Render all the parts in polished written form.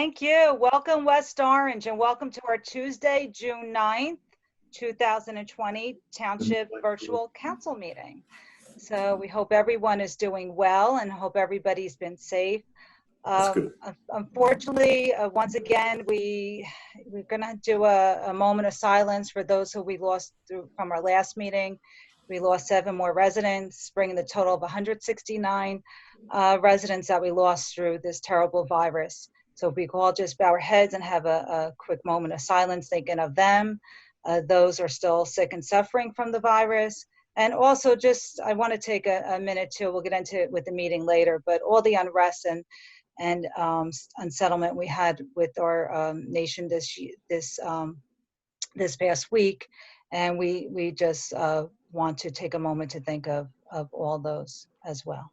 Thank you. Welcome, West Orange, and welcome to our Tuesday, June 9th, 2020 Township Virtual Council meeting. So we hope everyone is doing well and hope everybody's been safe. Unfortunately, once again, we're going to do a moment of silence for those who we lost from our last meeting. We lost 7 more residents, bringing the total of 169 residents that we lost through this terrible virus. So if we could all just bow our heads and have a quick moment of silence thinking of them. Those are still sick and suffering from the virus. And also just, I want to take a minute too, we'll get into it with the meeting later, but all the unrest and unsettlement we had with our nation this past week. And we just want to take a moment to think of all those as well.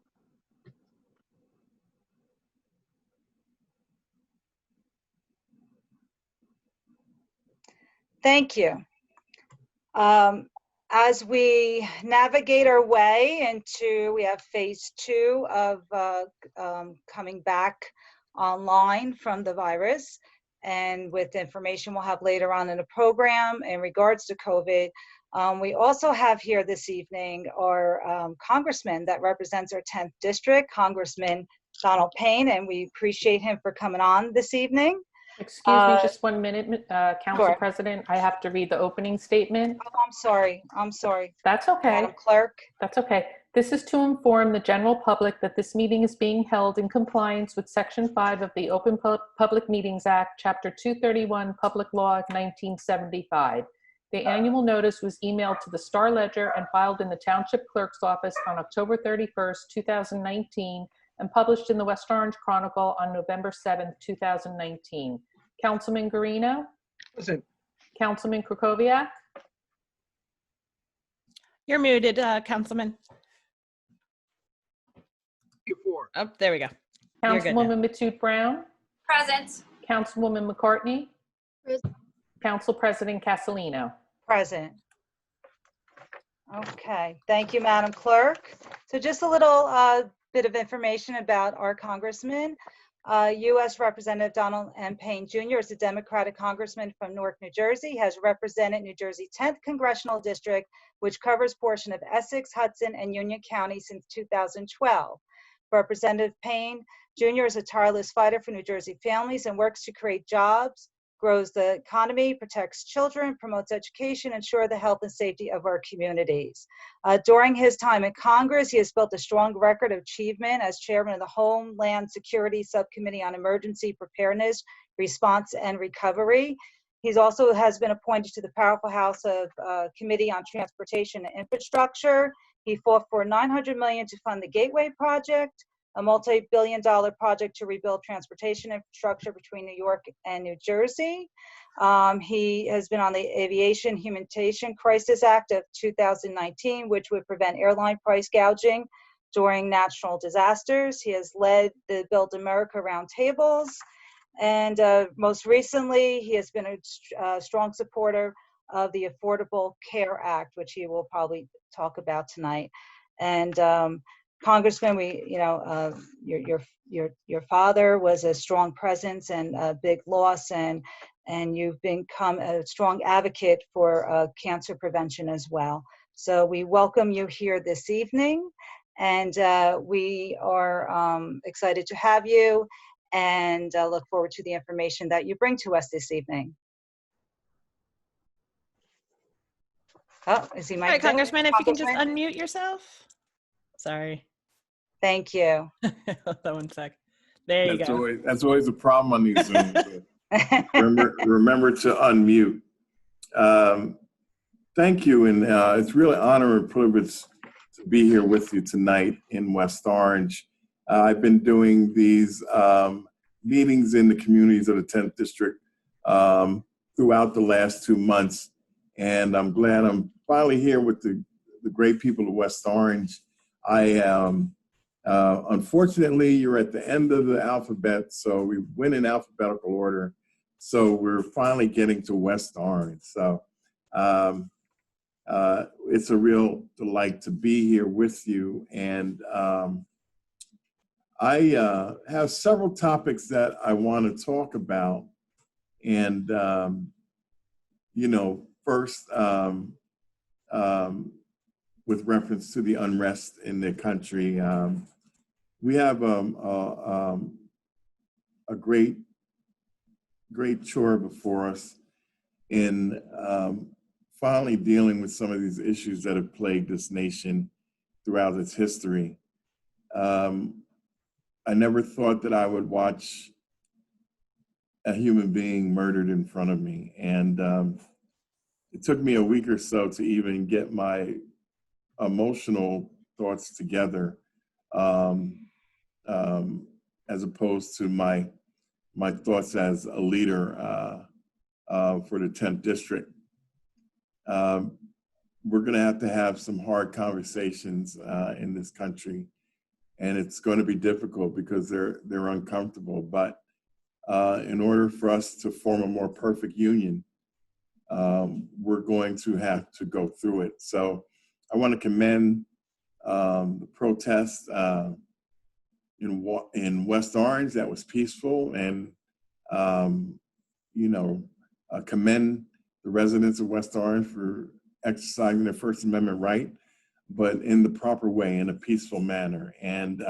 Thank you. As we navigate our way into, we have phase 2 of coming back online from the virus, and with information we'll have later on in the program in regards to COVID. We also have here this evening our congressman that represents our 10th district, Congressman Donald Payne, and we appreciate him for coming on this evening. Excuse me, just 1 minute, Council Sure. President. I have to read the opening statement. Oh, I'm sorry. That's okay. Madam Clerk. That's okay. This is to inform the general public that this meeting is being held in compliance with Section 5 of the Open Public Meetings Act, Chapter 231, Public Law 1975. The annual notice was emailed to the Star Ledger and filed in the Township Clerk's office on October 31st, 2019, and published in the West Orange Chronicle on November 7th, 2019. Councilman Guarino? Present. Councilman Krakowiak? You're muted, Councilman. Oh, there we go. Councilwoman Matute Brown? Present. Councilwoman McCartney? Present. Council President Castellino? Present. Okay, thank you, Madam Clerk. So just a little bit of information about our congressman. U.S. Representative Donald M. Payne Jr. is a Democratic congressman from Newark, New Jersey. He has represented New Jersey 10th Congressional District, which covers portion of Essex, Hudson, and Union County since 2012. Representative Payne Jr. is a tireless fighter for New Jersey families and works to create jobs, grows the economy, protects children, promotes education, ensure the health and safety of our communities. During his time in Congress, he has built a strong record of achievement as chairman of the Homeland Security Subcommittee on Emergency Preparedness, Response, and Recovery. He also has been appointed to the powerful House of Committee on Transportation and Infrastructure. He fought for $900 million to fund the Gateway Project, a multi-billion-dollar project to rebuild transportation infrastructure between New York and New Jersey. He has been on the Aviation Humanitarian Crisis Act of 2019, which would prevent airline price gouging during natural disasters. He has led the Build America Roundtables. And most recently, he has been a strong supporter of the Affordable Care Act, which he will probably talk about tonight. And Congressman, your father was a strong presence and a big loss, and you've become a strong advocate for cancer prevention as well. So we welcome you here this evening, and we are excited to have you, and look forward to the information that you bring to us this evening. Oh, is he All right, Congressman, if you can just Congressman? unmute yourself. Sorry. Thank you. Hold on 1 sec. There you go. That's always a problem on these Zooms. remember to unmute. Thank you, and it's really an honor and privilege to be here with you tonight in West Orange. I've been doing these meetings in the communities of the 10th District throughout the last 2 months, and I'm glad I'm finally here with the great people of West Orange. Unfortunately, you're at the end of the alphabet, so we went in alphabetical order. So we're finally getting to West Orange. So it's a real delight to be here with you. And I have several topics that I want to talk about. And, first, with reference to the unrest in the country, we have a great chore before us in finally dealing with some of these issues that have plagued this nation throughout its history. I never thought that I would watch a human being murdered in front of me. And it took me a week or so to even get my emotional thoughts together, as opposed to my thoughts as a leader for the 10th district. We're going to have some hard conversations in this country, and it's going to be difficult because they're uncomfortable. But in order for us to form a more perfect union, we're going to have to go through it. So I want to commend the protest in West Orange that was peaceful, and commend the residents of West Orange for exercising their First Amendment right, but in the proper way, in a peaceful manner. And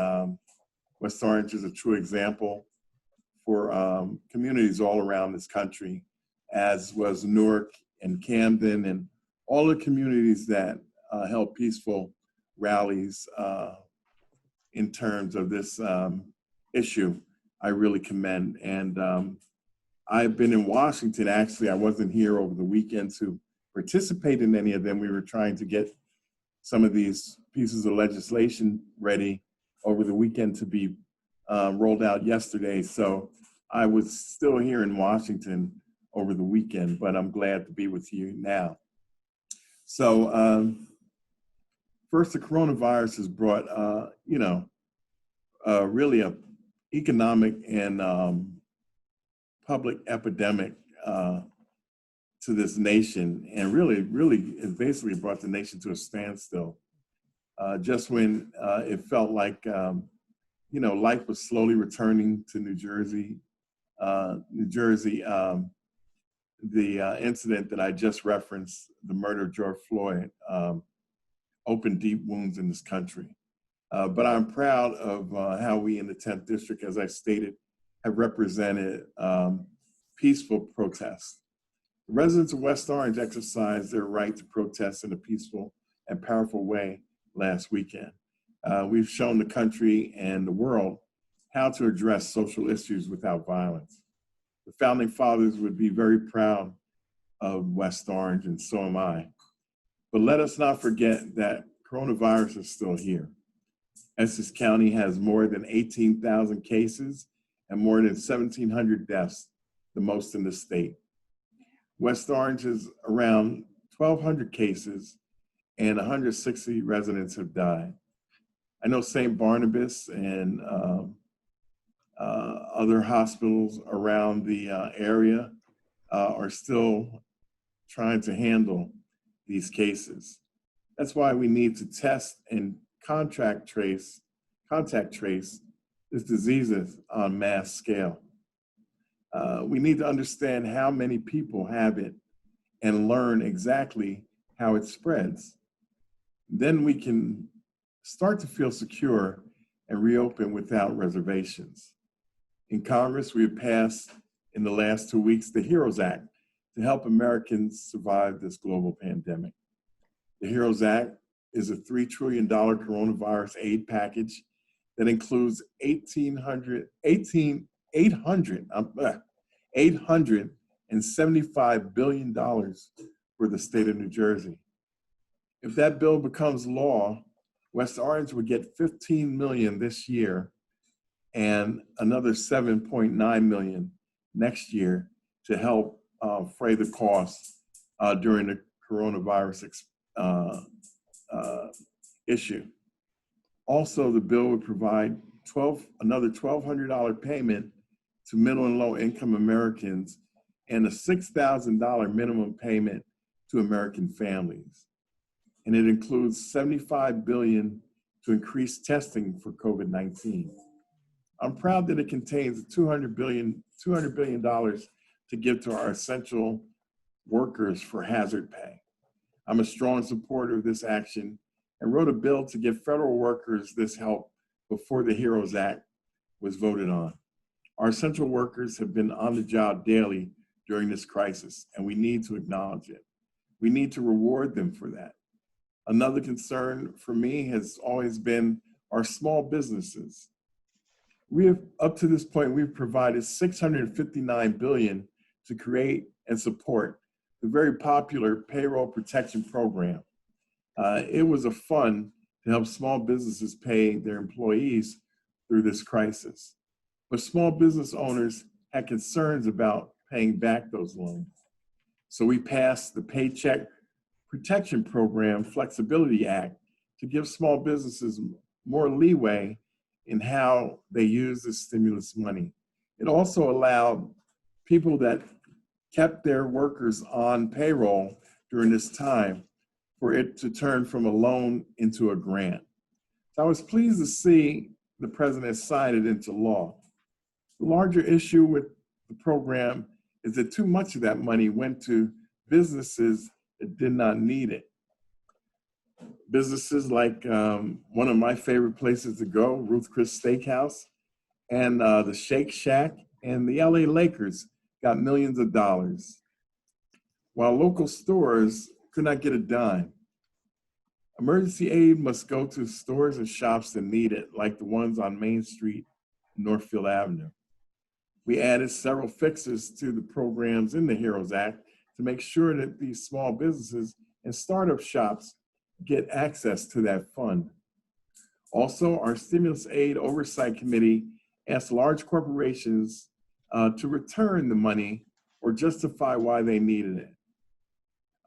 West Orange is a true example for communities all around this country, as was Newark and Camden and all the communities that held peaceful rallies in terms of this issue. I really commend. And I've been in Washington. Actually, I wasn't here over the weekend to participate in any of them. We were trying to get some of these pieces of legislation ready over the weekend to be rolled out yesterday. So I was still here in Washington over the weekend, but I'm glad to be with you now. So first, the coronavirus has brought, really a economic and public epidemic to this nation, and really it basically brought the nation to a standstill. Just when it felt like, life was slowly returning to New Jersey. The incident that I just referenced, the murder of George Floyd, opened deep wounds in this country. But I'm proud of how we in the 10th district, as I stated, have represented peaceful protests. The residents of West Orange exercised their right to protest in a peaceful and powerful way last weekend. We've shown the country and the world how to address social issues without violence. The founding fathers would be very proud of West Orange, and so am I. But let us not forget that coronavirus is still here. Essex County has more than 18,000 cases and more than 1,700 deaths, the most in the state. West Orange is around 1,200 cases and 160 residents have died. I know St. Barnabas and other hospitals around the area are still trying to handle these cases. That's why we need to test and contact trace this diseases on mass scale. We need to understand how many people have it and learn exactly how it spreads. Then we can start to feel secure and reopen without reservations. In Congress, we have passed in the last 2 weeks the HEROES Act to help Americans survive this global pandemic. The HEROES Act is a $3 trillion coronavirus aid package that includes $875 billion for the state of New Jersey. If that bill becomes law, West Orange would get $15 million this year and another $7.9 million next year to help fray the costs during the coronavirus issue. Also, the bill would provide another $1,200 payment to middle and low income Americans and a $6,000 minimum payment to American families. And it includes $75 billion to increase testing for COVID-19. I'm proud that it contains $200 billion to give to our essential workers for hazard pay. I'm a strong supporter of this action and wrote a bill to give federal workers this help before the HEROES Act was voted on. Our essential workers have been on the job daily during this crisis, and we need to acknowledge it. We need to reward them for that. Another concern for me has always been our small businesses. We have, up to this point, we've provided $659 billion to create and support the very popular Payroll Protection Program. It was a fund to help small businesses pay their employees through this crisis. But small business owners had concerns about paying back those loans. So we passed the Paycheck Protection Program Flexibility Act to give small businesses more leeway in how they use the stimulus money. It also allowed people that kept their workers on payroll during this time for it to turn from a loan into a grant. So I was pleased to see the president sign it into law. The larger issue with the program is that too much of that money went to businesses that did not need it. Businesses like one of my favorite places to go, Ruth Chris Steakhouse, and the Shake Shack, and the LA Lakers got millions of dollars, while local stores could not get a dime. Emergency aid must go to stores and shops that need it, like the ones on Main Street and Northfield Avenue. We added several fixes to the programs in the HEROES Act to make sure that these small businesses and startup shops get access to that fund. Also, our Stimulus Aid Oversight Committee asked large corporations to return the money or justify why they needed it.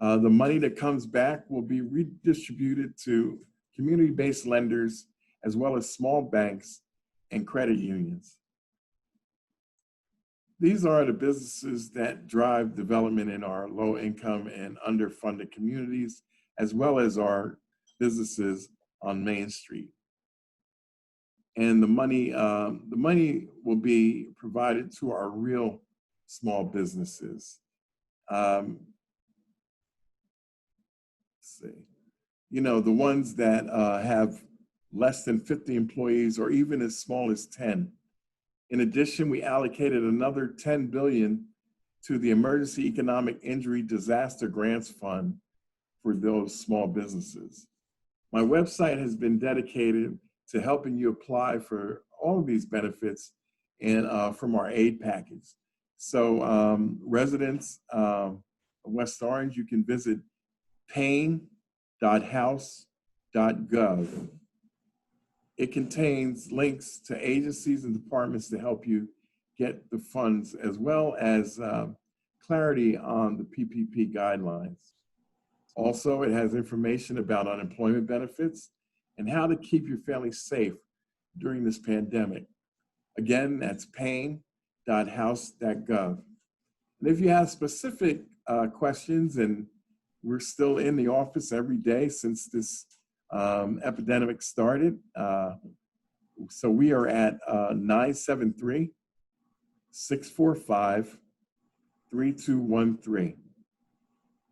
The money that comes back will be redistributed to community-based lenders as well as small banks and credit unions. These are the businesses that drive development in our low-income and underfunded communities, as well as our businesses on Main Street. And the money will be provided to our real small businesses. Let's see, you know, the ones that have less than 50 employees or even as small as 10. In addition, we allocated another $10 billion to the Emergency Economic Injury Disaster Grants Fund for those small businesses. My website has been dedicated to helping you apply for all of these benefits and from our aid package. So residents of West Orange, you can visit pain.house.gov. It contains links to agencies and departments to help you get the funds, as well as clarity on the PPP guidelines. Also, it has information about unemployment benefits and how to keep your family safe during this pandemic. Again, that's pain.house.gov. And if you have specific questions, and we're still in the office every day since this epidemic started. So we are at 973-645-3213.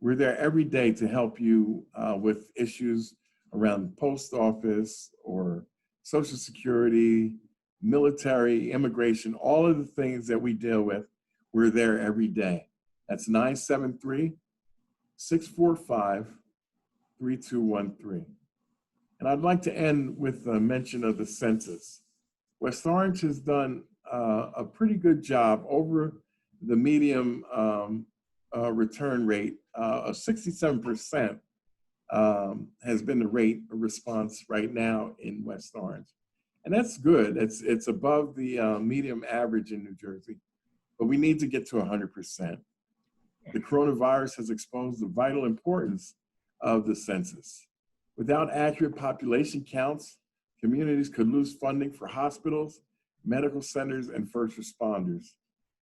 We're there every day to help you with issues around the post office or Social Security, military, immigration, all of the things that we deal with. We're there every day. That's 973-645-3213. And I'd like to end with a mention of the census. West Orange has done a pretty good job over the medium return rate of 67% has been the rate of response right now in West Orange. And that's good. It's above the medium average in New Jersey, but we need to get to 100%. The coronavirus has exposed the vital importance of the census. Without accurate population counts, communities could lose funding for hospitals, medical centers, and first responders.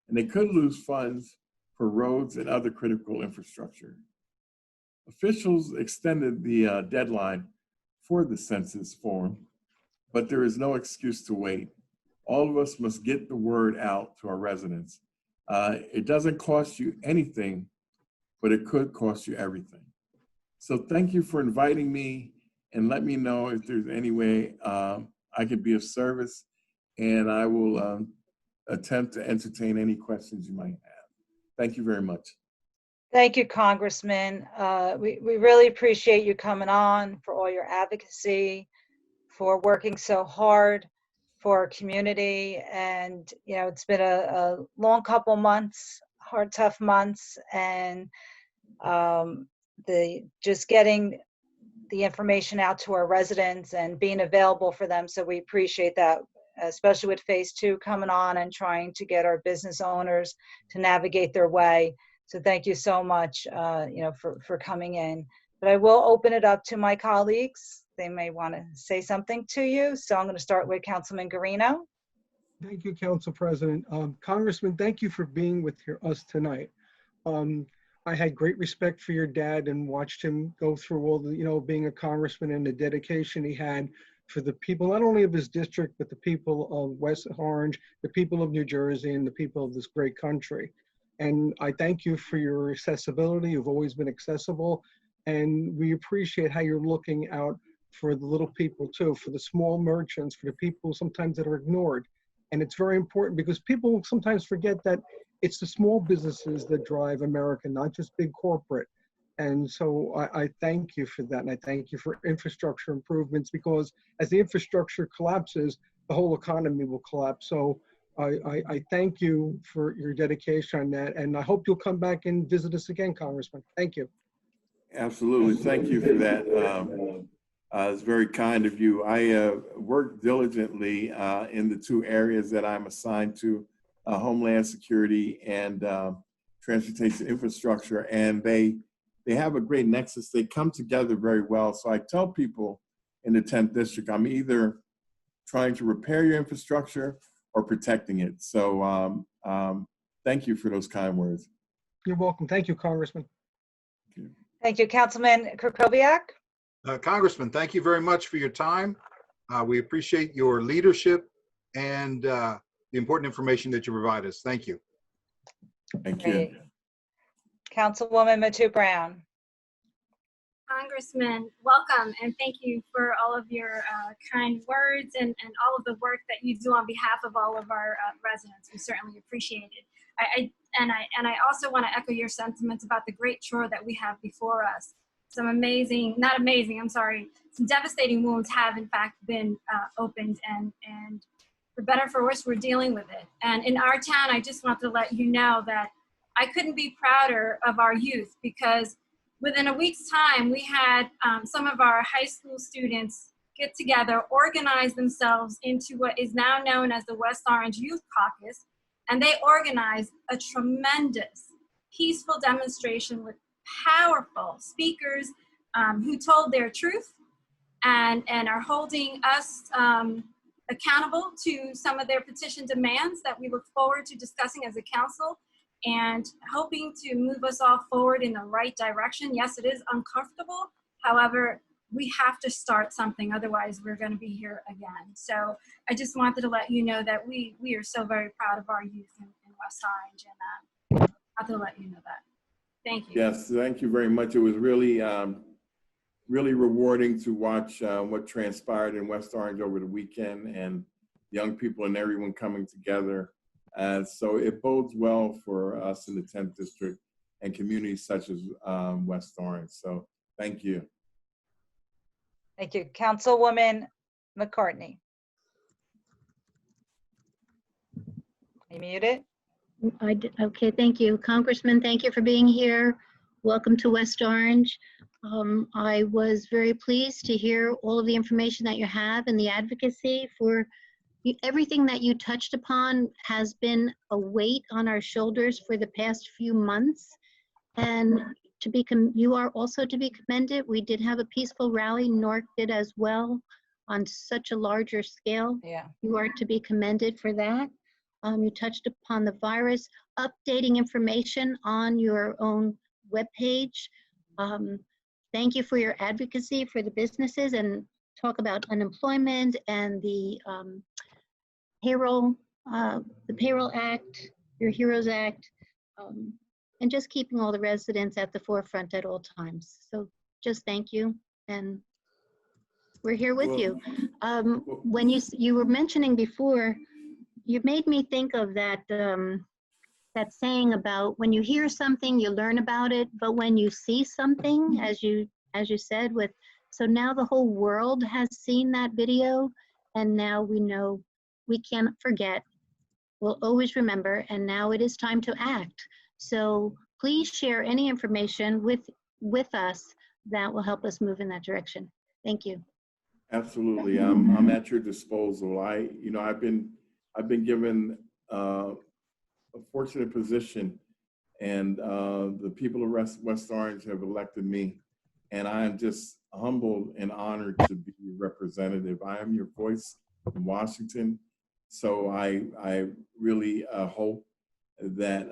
And they could lose funds for roads and other critical infrastructure. Officials extended the deadline for the census form, but there is no excuse to wait. All of us must get the word out to our residents. It doesn't cost you anything, but it could cost you everything. So thank you for inviting me, and let me know if there's any way I can be of service, and I will attempt to entertain any questions you might have. Thank you very much. Thank you, Congressman. We really appreciate you coming on, for all your advocacy, for working so hard for our community. And, you know, it's been a long couple months, hard, tough months, and just getting the information out to our residents and being available for them. So we appreciate that, especially with phase 2 coming on and trying to get our business owners to navigate their way. So thank you so much, you know, for coming in. But I will open it up to my colleagues. They may want to say something to you. So I'm going to start with Councilman Guarino. Thank you, Council President. Congressman, thank you for being with us tonight. I had great respect for your dad and watched him go through all the, you know, being a congressman and the dedication he had for the people, not only of his district, but the people of West Orange, the people of New Jersey, and the people of this great country. And I thank you for your accessibility. You've always been accessible. And we appreciate how you're looking out for the little people too, for the small merchants, for the people sometimes that are ignored. And it's very important because people sometimes forget that it's the small businesses that drive America, not just big corporate. And so I thank you for that. And I thank you for infrastructure improvements, because as the infrastructure collapses, the whole economy will collapse. So I thank you for your dedication on that. And I hope you'll come back and visit us again, Congressman. Thank you. Absolutely. Thank you for that. It's very kind of you. I work diligently in the 2 areas that I'm assigned to, Homeland Security and Transportation Infrastructure, and they have a great nexus. They come together very well. So I tell people in the 10th District, I'm either trying to repair your infrastructure or protecting it. So thank you for those kind words. You're welcome. Thank you, Congressman. Thank you, Councilman Krokoviac. Congressman, thank you very much for your time. We appreciate your leadership and the important information that you provide us. Thank you. Thank you. Great. Councilwoman Matu Brown. Congressman, welcome, and thank you for all of your kind words and all of the work that you do on behalf of all of our residents. We certainly appreciate it. I also want to echo your sentiments about the great chore that we have before us. Some some devastating wounds have in fact been opened, and for better or for worse, we're dealing with it. And in our town, I just want to let you know that I couldn't be prouder of our youth, because within a week's time, we had some of our high school students get together, organize themselves into what is now known as the West Orange Youth Caucus, and they organized a tremendous, peaceful demonstration with powerful speakers who told their truth and are holding us accountable to some of their petition demands that we look forward to discussing as a council and hoping to move us all forward in the right direction. Yes, it is uncomfortable. However, we have to start something, otherwise we're going to be here again. So I just wanted to let you know that we are so very proud of our youth in West Orange, and I wanted to let you know that. Thank you. Yes, thank you very much. It was really, really rewarding to watch what transpired in West Orange over the weekend, and young people and everyone coming together. So it bodes well for us in the 10th District and communities such as West Orange. So thank you. Thank you. Councilwoman McCartney. Are you muted? Okay, thank you. Congressman, thank you for being here. Welcome to West Orange. I was very pleased to hear all of the information that you have and the advocacy for everything that you touched upon. Has been a weight on our shoulders for the past few months. And you are also to be commended. We did have a peaceful rally. Newark did as well on such a larger scale. Yeah. You are to be commended for that. You touched upon the virus, updating information on your own webpage. Thank you for your advocacy for the businesses, and talk about unemployment and the payroll, the Payroll Act, your HEROES Act, and just keeping all the residents at the forefront at all times. So just thank you, and we're here with you. When you were mentioning before, you made me think of that that saying about when you hear something, you learn about it, but when you see something, as you said, so now the whole world has seen that video, and now we know we can't forget. We'll always remember, and now it is time to act. So please share any information with us that will help us move in that direction. Thank you. Absolutely, I'm at your disposal. I've been given a fortunate position, and the people of West Orange have elected me, and I am just humbled and honored to be your representative. I am your voice in Washington, so I really hope that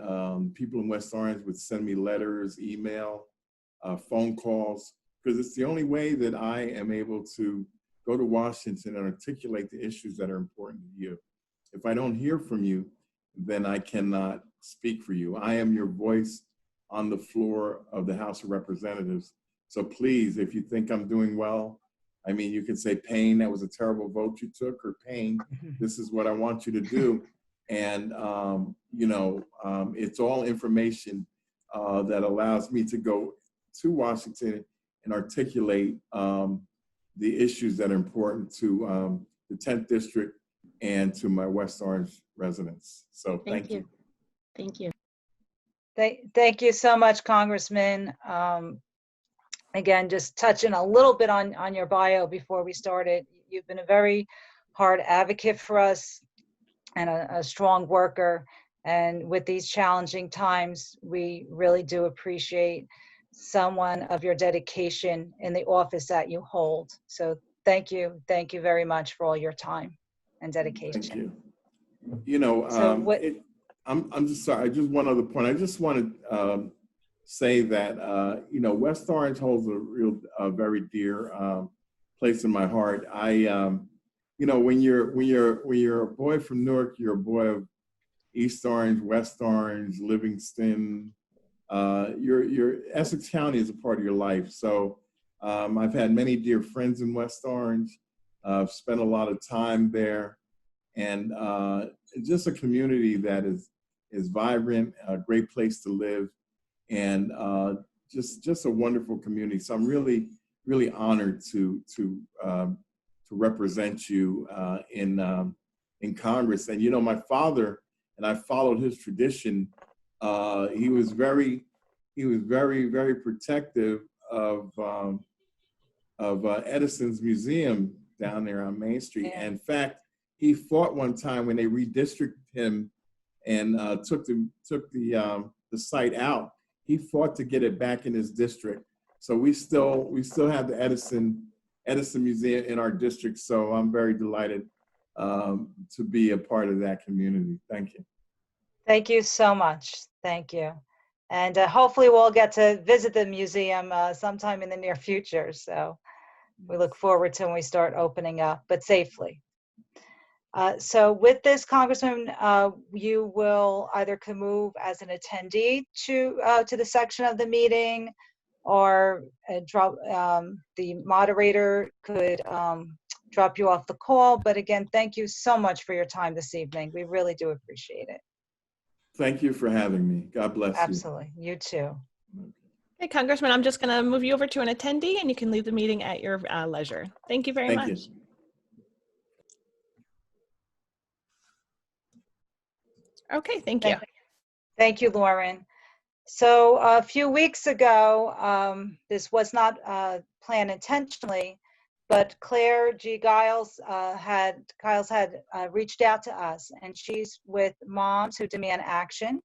people in West Orange would send me letters, email, phone calls, because it's the only way that I am able to go to Washington and articulate the issues that are important to you. If I don't hear from you, then I cannot speak for you. I am your voice on the floor of the House of Representatives. So please, if you think I'm doing well, I mean, you can say, Payne, that was a terrible vote you took, or Payne, this is what I want you to do. And, it's all information that allows me to go to Washington and articulate the issues that are important to the 10th District and to my West Orange residents. So thank you. Thank you. Thank you so much, Congressman. Again, just touching a little bit on your bio before we started. You've been a very hard advocate for us and a strong worker. And with these challenging times, we really do appreciate someone of your dedication in the office that you hold. So thank you very much for all your time and dedication. Thank you. I'm just sorry, just one other point. I just want to say that, West Orange holds a very dear place in my heart. When you're a boy from Newark, you're a boy of East Orange, West Orange, Livingston. Your Essex County is a part of your life. So I've had many dear friends in West Orange. I've spent a lot of time there, and just a community that is vibrant, a great place to live, and just a wonderful community. So I'm really, really honored to represent you in Congress. And my father, and I followed his tradition. He was very, very protective of Edison's museum down there on Main Street. And in fact, he fought one time when they redistricted him and took the site out. He fought to get it back in his district. So we still have the Edison Museum in our district. So I'm very delighted to be a part of that community. Thank you. Thank you so much. Thank you. And hopefully we'll get to visit the museum sometime in the near future. So we look forward to when we start opening up, but safely. So with this, Congressman, you will either move as an attendee to the section of the meeting, or the moderator could drop you off the call. But again, thank you so much for your time this evening. We really do appreciate it. Thank you for having me. God bless you. Absolutely. You too. Okay, Congressman, I'm just going to move you over to an attendee, and you can leave the meeting at your leisure. Thank you very much. Thank you. Okay, thank you. Thank you, Lauren. So a few weeks ago, this was not planned intentionally, but Claire G. Giles had reached out to us, and she's with Moms Who Demand Action.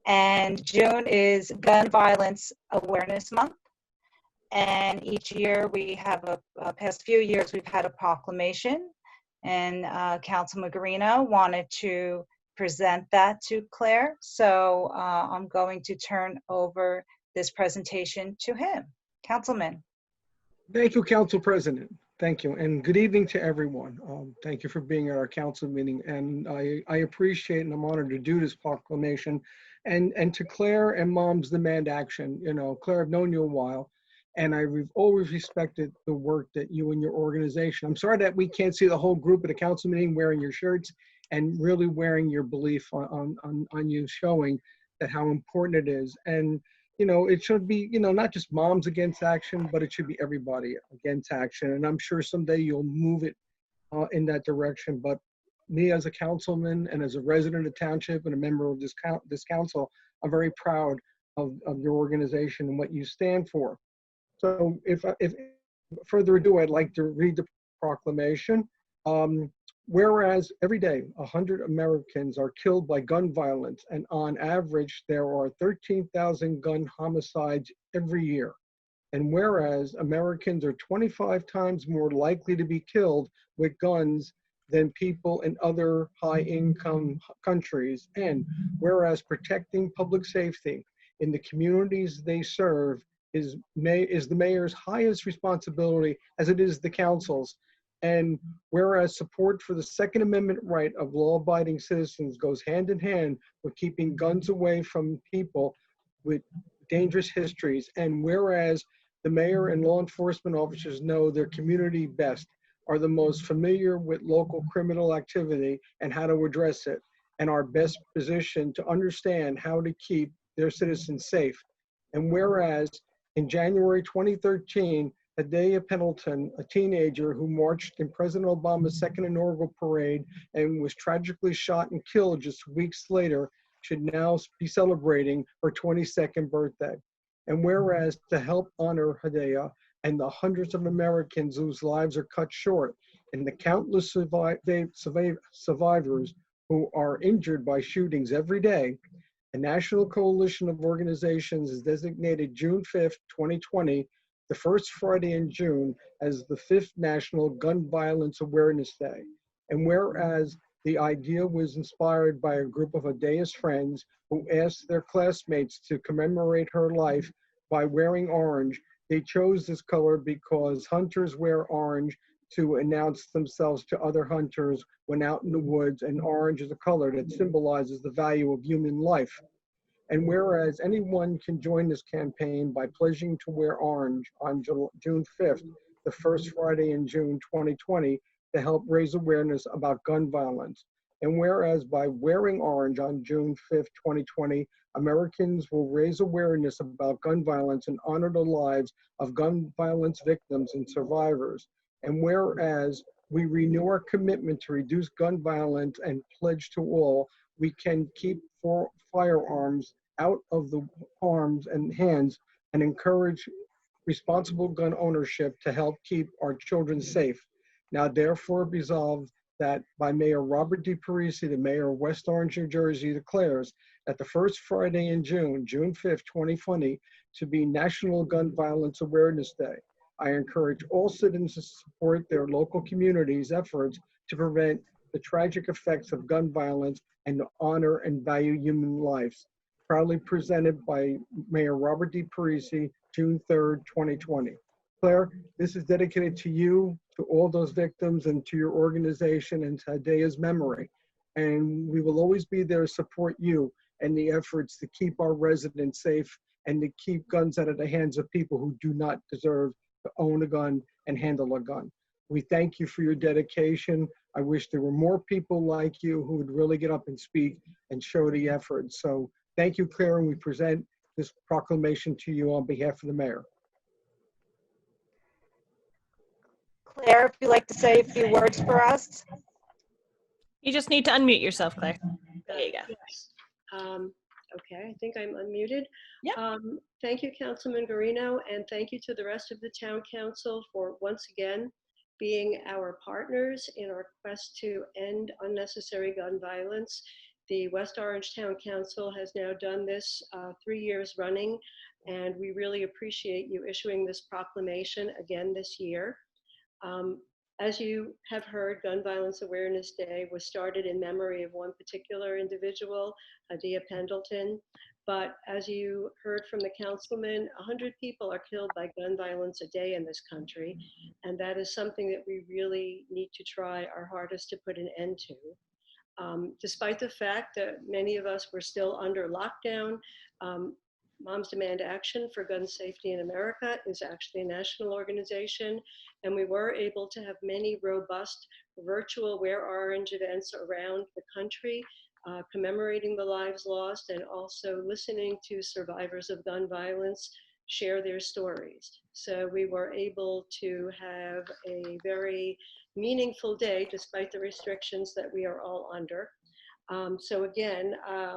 And June is Gun Violence Awareness Month. And each year we have past few years, we've had a proclamation, and Councilman Guarino wanted to present that to Claire. So I'm going to turn over this presentation to him. Councilman. Thank you, Council President. Thank you, and good evening to everyone. Thank you for being at our council meeting, and I appreciate and I'm honored to do this proclamation. And to Claire and Moms Demand Action, you know, Claire, I've known you a while, and I've always respected the work that you and your organization. I'm sorry that we can't see the whole group at a council meeting wearing your shirts and really wearing your belief on you, showing that how important it is. And you know, it should be, you know, not just Moms Against Action, but it should be everybody against action. And I'm sure someday you'll move it in that direction. But me as a councilman and as a resident of the township and a member of this council, I'm very proud of your organization and what you stand for. So if further ado, I'd like to read the proclamation. Whereas every day, 100 Americans are killed by gun violence, and on average, there are 13,000 gun homicides every year. And whereas Americans are 25 times more likely to be killed with guns than people in other high-income countries, and whereas protecting public safety in the communities they serve is the mayor's highest responsibility, as it is the council's. And whereas support for the Second Amendment right of law-abiding citizens goes hand in hand with keeping guns away from people with dangerous histories, and whereas the mayor and law enforcement officers know their community best, are the most familiar with local criminal activity and how to address it, and are best positioned to understand how to keep their citizens safe. And whereas in January 2013, Hidayah Pendleton, a teenager who marched in President Obama's second inaugural parade and was tragically shot and killed just weeks later, should now be celebrating her 22nd birthday. And whereas to help honor Hidayah and the hundreds of Americans whose lives are cut short, and the countless survivors who are injured by shootings every day, a national coalition of organizations has designated June 5th, 2020, the first Friday in June, as the 5th National Gun Violence Awareness Day. And whereas the idea was inspired by a group of Hidayah's friends who asked their classmates to commemorate her life by wearing orange, they chose this color because hunters wear orange to announce themselves to other hunters when out in the woods, and orange is a color that symbolizes the value of human life. And whereas anyone can join this campaign by pledging to wear orange on June 5th, the first Friday in June 2020, to help raise awareness about gun violence. And whereas by wearing orange on June 5th, 2020, Americans will raise awareness about gun violence and honor the lives of gun violence victims and survivors. And whereas we renew our commitment to reduce gun violence and pledge to all, we can keep firearms out of the arms and hands and encourage responsible gun ownership to help keep our children safe. Now therefore resolved that by Mayor Robert D. Parisi, the mayor of West Orange, New Jersey, declares that the first Friday in June, June 5th, 2020, to be National Gun Violence Awareness Day. I encourage all citizens to support their local communities' efforts to prevent the tragic effects of gun violence and to honor and value human lives. Proudly presented by Mayor Robert D. Parisi, June 3rd, 2020. Claire, this is dedicated to you, to all those victims, and to your organization, and to Hidayah's memory. And we will always be there to support you and the efforts to keep our residents safe and to keep guns out of the hands of people who do not deserve to own a gun and handle a gun. We thank you for your dedication. I wish there were more people like you who would really get up and speak and show the effort. So thank you, Claire, and we present this proclamation to you on behalf of the mayor. Claire, if you'd like to say a few words for us. You just need to unmute yourself, Claire. There you go. Yes. Okay, I think I'm unmuted. Yep. Thank you, Councilman Guarino, and thank you to the rest of the town council for once again being our partners in our quest to end unnecessary gun violence. The West Orange Town Council has now done this 3 years running, and we really appreciate you issuing this proclamation again this year. As you have heard, Gun Violence Awareness Day was started in memory of one particular individual, Hidayah Pendleton, But as you heard from the councilman, 100 people are killed by gun violence a day in this country. And that is something that we really need to try our hardest to put an end to. Despite the fact that many of us were still under lockdown, Moms Demand Action for Gun Safety in America is actually a national organization, and we were able to have many robust virtual Wear Orange events around the country, commemorating the lives lost and also listening to survivors of gun violence share their stories. So we were able to have a very meaningful day despite the restrictions that we are all under. So again,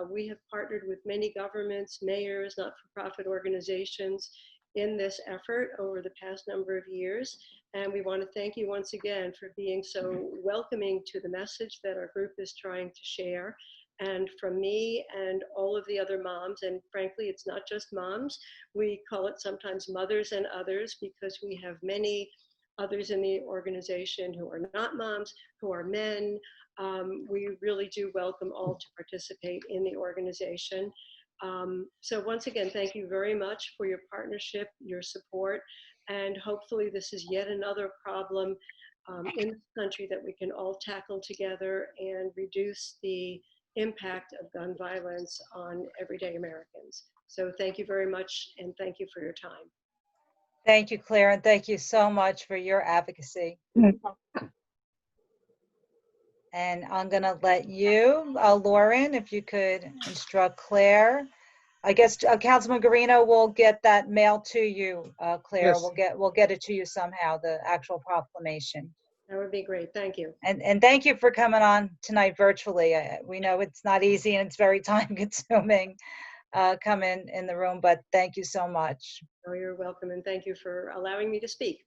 we have partnered with many governments, mayors, not-for-profit organizations in this effort over the past number of years. And we want to thank you once again for being so welcoming to the message that our group is trying to share. And from me and all of the other moms, and frankly, it's not just moms, we call it sometimes mothers and others, because we have many others in the organization who are not moms, who are men. We really do welcome all to participate in the organization. So once again, thank you very much for your partnership, your support, and hopefully this is yet another problem in this country that we can all tackle together and reduce the impact of gun violence on everyday Americans. So thank you very much, and thank you for your time. Thank you, Claire, and thank you so much for your advocacy. And I'm going to let you, Lauren, if you could instruct Claire. I guess Councilman Guarino will get that mailed to you, Claire. Yes. We'll get it to you somehow, the actual proclamation. That would be great. Thank you. And thank you for coming on tonight virtually. We know it's not easy and it's very time consuming come in the room, but thank you so much. Oh, you're welcome, and thank you for allowing me to speak.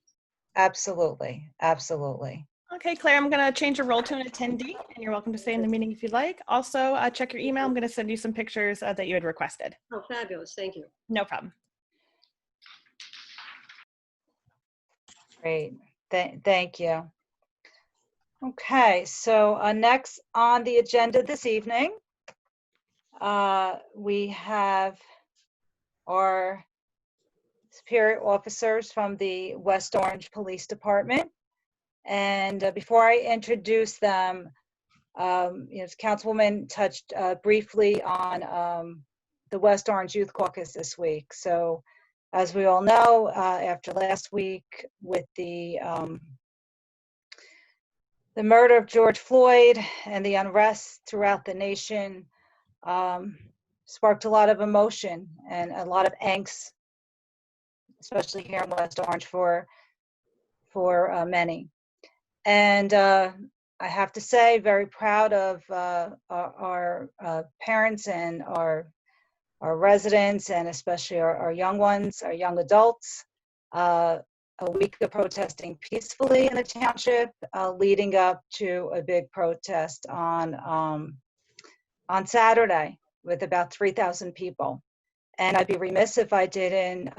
Absolutely, absolutely. Okay, Claire, I'm going to change your role to an attendee, and you're welcome to stay in the meeting if you'd like. Also, check your email. I'm going to send you some pictures that you had requested. Oh, fabulous. Thank you. No problem. Great. Thank you. Okay, so next on the agenda this evening, we have our superior officers from the West Orange Police Department. And before I introduce them, Councilwoman touched briefly on the West Orange Youth Caucus this week. So as we all know, after last week with the murder of George Floyd and the unrest throughout the nation, sparked a lot of emotion and a lot of angst, especially here in West Orange for many. And I have to say, very proud of our parents and our residents, and especially our young ones, our young adults. A week of protesting peacefully in the township, leading up to a big protest on Saturday with about 3,000 people. And I'd be remiss if I didn't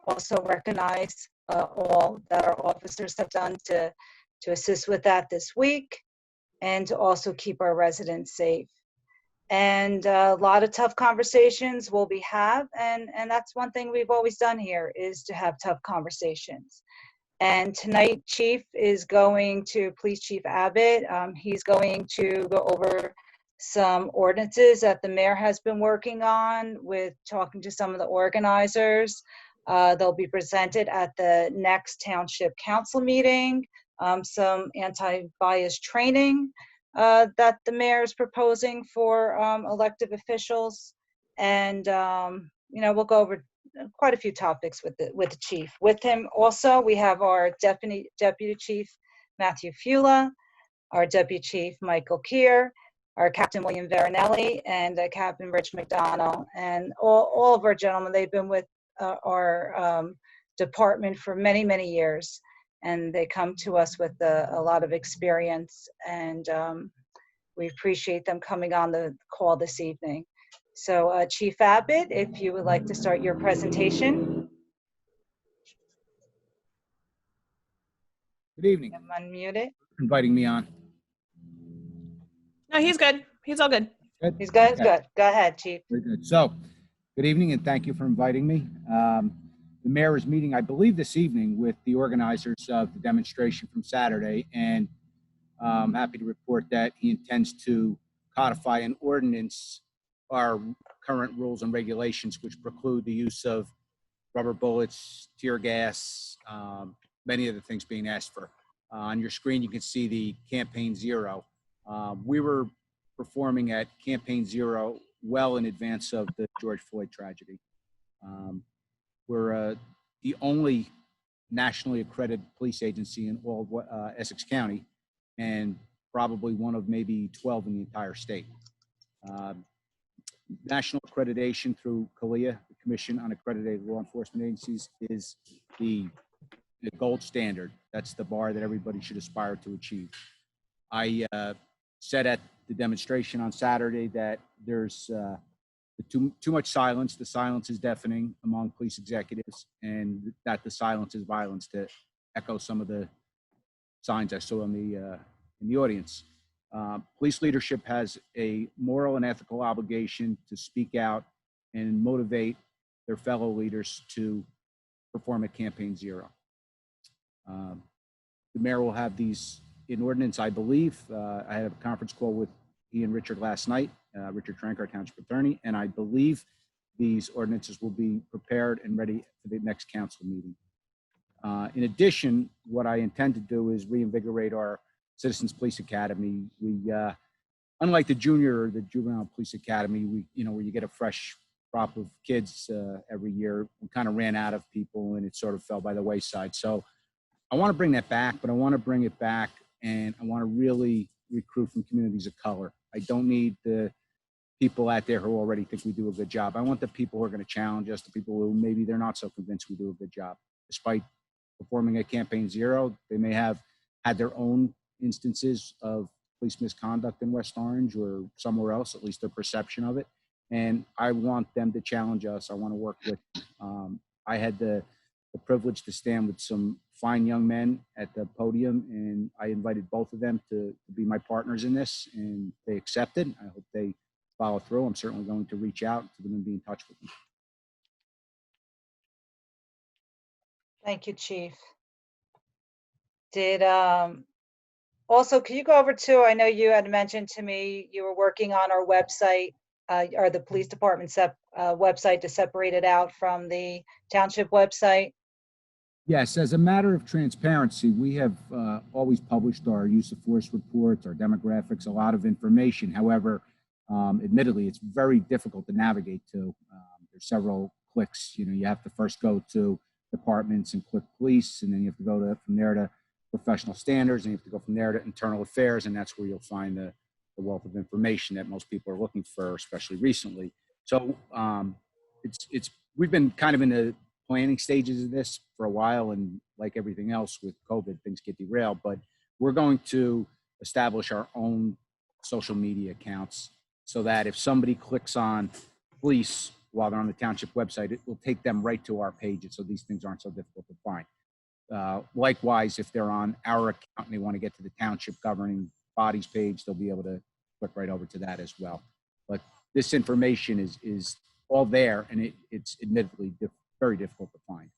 also recognize all that our officers have done to assist with that this week, and to also keep our residents safe. And a lot of tough conversations will be had, and that's one thing we've always done here, is to have tough conversations. And tonight, Chief is going to, Police Chief Abbott, he's going to go over some ordinances that the mayor has been working on, with talking to some of the organizers. They'll be presented at the next Township Council meeting, some anti-bias training that the mayor is proposing for elected officials. And, we'll go over quite a few topics with the chief. With him also, we have our Deputy Chief, Matthew Fula, our Deputy Chief, Michael Keir, our Captain William Veronelli, and Captain Rich McDonald. And all of our gentlemen, they've been with our department for many, many years. And they come to us with a lot of experience, and we appreciate them coming on the call this evening. So Chief Abbott, if you would like to start your presentation. Good evening. I'm unmuted. Inviting me on. No, he's good. He's all good. Good? He's good. Okay. Good. Go ahead, Chief. Very good. So Good evening, and thank you for inviting me. The mayor is meeting, I believe, this evening with the organizers of the demonstration from Saturday, and I'm happy to report that he intends to codify an ordinance our current rules and regulations, which preclude the use of rubber bullets, tear gas, many of the things being asked for. On your screen, you can see the Campaign Zero. We were performing at Campaign Zero well in advance of the George Floyd tragedy. We're the only nationally accredited police agency in all of Essex County, and probably one of maybe 12 in the entire state. National accreditation through CALEA, the Commission on Accredited Law Enforcement Agencies, is the gold standard. That's the bar that everybody should aspire to achieve. I said at the demonstration on Saturday that there's too much silence. The silence is deafening among police executives, and that the silence is violence, to echo some of the signs I saw in the audience. Police leadership has a moral and ethical obligation to speak out and motivate their fellow leaders to perform at Campaign Zero. The mayor will have these in ordinance, I believe. I had a conference call with he and Richard last night, Richard Trank, our township attorney, and I believe these ordinances will be prepared and ready for the next council meeting. In addition, what I intend to do is reinvigorate our Citizens Police Academy. We, unlike the junior or the juvenile police academy, where you get a fresh crop of kids every year, we kind of ran out of people and it sort of fell by the wayside. So I want to bring that back, but I want to bring it back and I want to really recruit from communities of color. I don't need the people out there who already think we do a good job. I want the people who are going to challenge us, the people who maybe they're not so convinced we do a good job. Despite performing at Campaign Zero, they may have had their own instances of police misconduct in West Orange or somewhere else, at least their perception of it. And I want them to challenge us. I want to work with, I had the privilege to stand with some fine young men at the podium, and I invited both of them to be my partners in this, and they accepted. I hope they follow through. I'm certainly going to reach out to them and be in touch with them. Thank you, Chief. Also, can you go over to, I know you had mentioned to me you were working on our website, or the police department's website, to separate it out from the township website? Yes, as a matter of transparency, we have always published our use of force reports, our demographics, a lot of information. However, admittedly, it's very difficult to navigate to. There's several clicks. You have to first go to departments and click police, and then you have to go from there to professional standards, and you have to go from there to internal affairs, and that's where you'll find the wealth of information that most people are looking for, especially recently. So we've been kind of in the planning stages of this for a while, and like everything else with COVID, things get derailed, but we're going to establish our own social media accounts so that if somebody clicks on police while they're on the township website, it will take them right to our pages, so these things aren't so difficult to find. Likewise, if they're on our account and they want to get to the township governing bodies page, they'll be able to click right over to that as well. But this information is all there, and it's admittedly very difficult to find.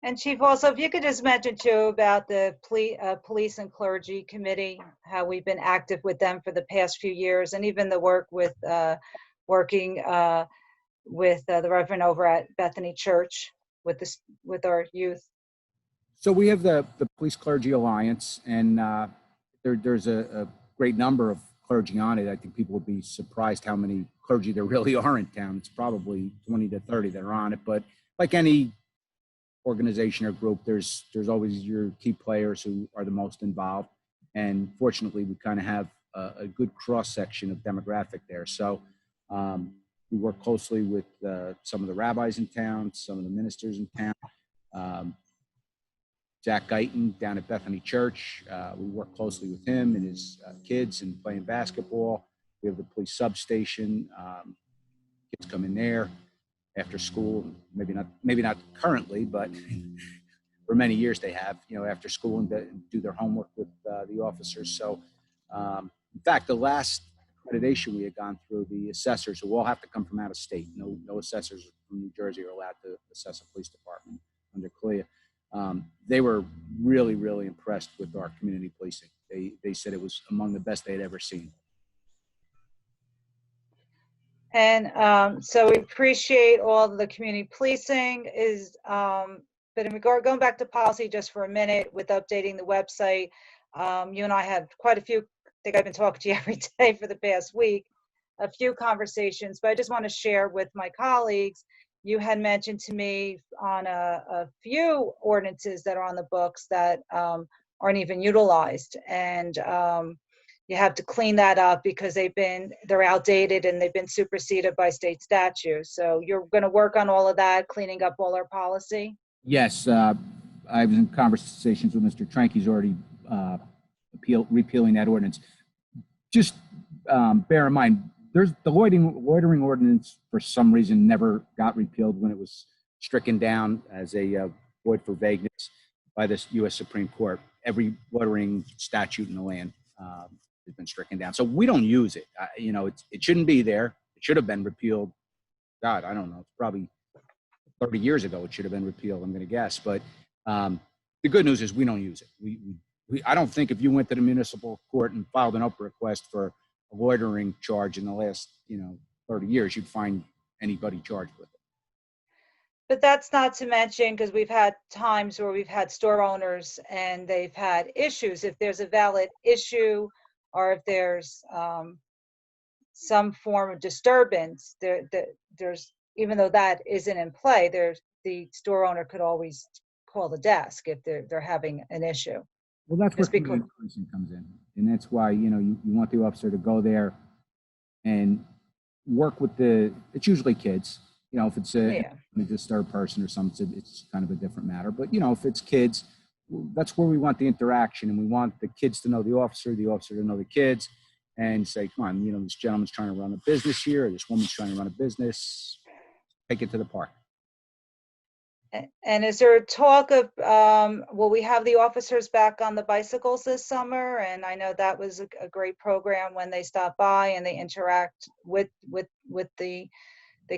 And Chief, also, if you could just mention too about the police and clergy committee, how we've been active with them for the past few years, and even the work with working with the Reverend over at Bethany Church with our youth. So we have the Police Clergy Alliance, and there's a great number of clergy on it. I think people would be surprised how many clergy there really are in town. It's probably 20 to 30 that are on it, but like any organization or group, there's always your key players who are the most involved. And fortunately, we kind of have a good cross-section of demographic there. So we work closely with some of the rabbis in town, some of the ministers in town. Zach Guyton down at Bethany Church, we work closely with him and his kids and playing basketball. We have the police substation. Kids come in there after school, maybe not currently, but for many years they have, after school and do their homework with the officers. So in fact, the last accreditation we had gone through, the assessors, who all have to come from out of state. No assessors from New Jersey are allowed to assess a police department under CLIA. They were really, really impressed with our community policing. They said it was among the best they had ever seen. And so we appreciate all the community policing but in regard, going back to policy just for a minute with updating the website, you and I had quite a few, I think I've been talking to you every day for the past week, a few conversations, but I just want to share with my colleagues. You had mentioned to me on a few ordinances that are on the books that aren't even utilized. And you have to clean that up because they're outdated and they've been superseded by state statute. So you're going to work on all of that, cleaning up all our policy? Yes, I was in conversations with Mr. Trank. He's already repealing that ordinance. Just bear in mind, there's the loitering ordinance for some reason never got repealed when it was stricken down as a void for vagueness by the U.S. Supreme Court. Every loitering statute in the land has been stricken down. So we don't use it. It shouldn't be there. It should have been repealed. God, I don't know. It's probably 30 years ago it should have been repealed, I'm going to guess. But the good news is we don't use it. I don't think if you went to the municipal court and filed an Oprah request for a loitering charge in the last 30 years, you'd find anybody charged with it. But that's not to mention, because we've had times where we've had store owners and they've had issues. If there's a valid issue or if there's some form of disturbance, there's, even though that isn't in play, the store owner could always call the desk if they're having an issue. Well, that's where community policing comes in, and that's why you want the officer to go there and work with it's usually kids. If it's a disturbed person or something, it's kind of a different matter. But if it's kids, that's where we want the interaction, and we want the kids to know the officer to know the kids, and say, come on, this gentleman's trying to run a business here, or this woman's trying to run a business. Take it to the park. And is there a talk of, will we have the officers back on the bicycles this summer? And I know that was a great program when they stop by and they interact with the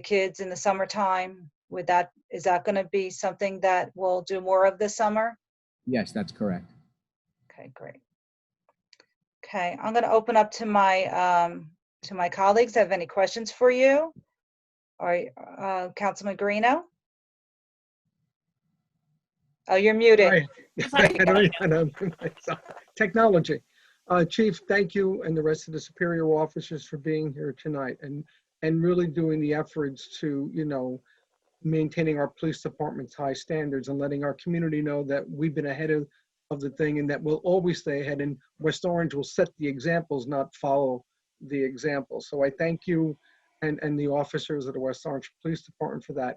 kids in the summertime. Is that going to be something that we'll do more of this summer? Yes, that's correct. Okay, great. Okay, I'm going to open up to my colleagues. Have any questions for you? All right, Councilman Guarino? Oh, you're muted. Technology. Chief, thank you and the rest of the superior officers for being here tonight and really doing the efforts to, maintaining our police department's high standards and letting our community know that we've been ahead of the thing and that we'll always stay ahead, and West Orange will set the examples, not follow the examples. So I thank you and the officers of the West Orange Police Department for that.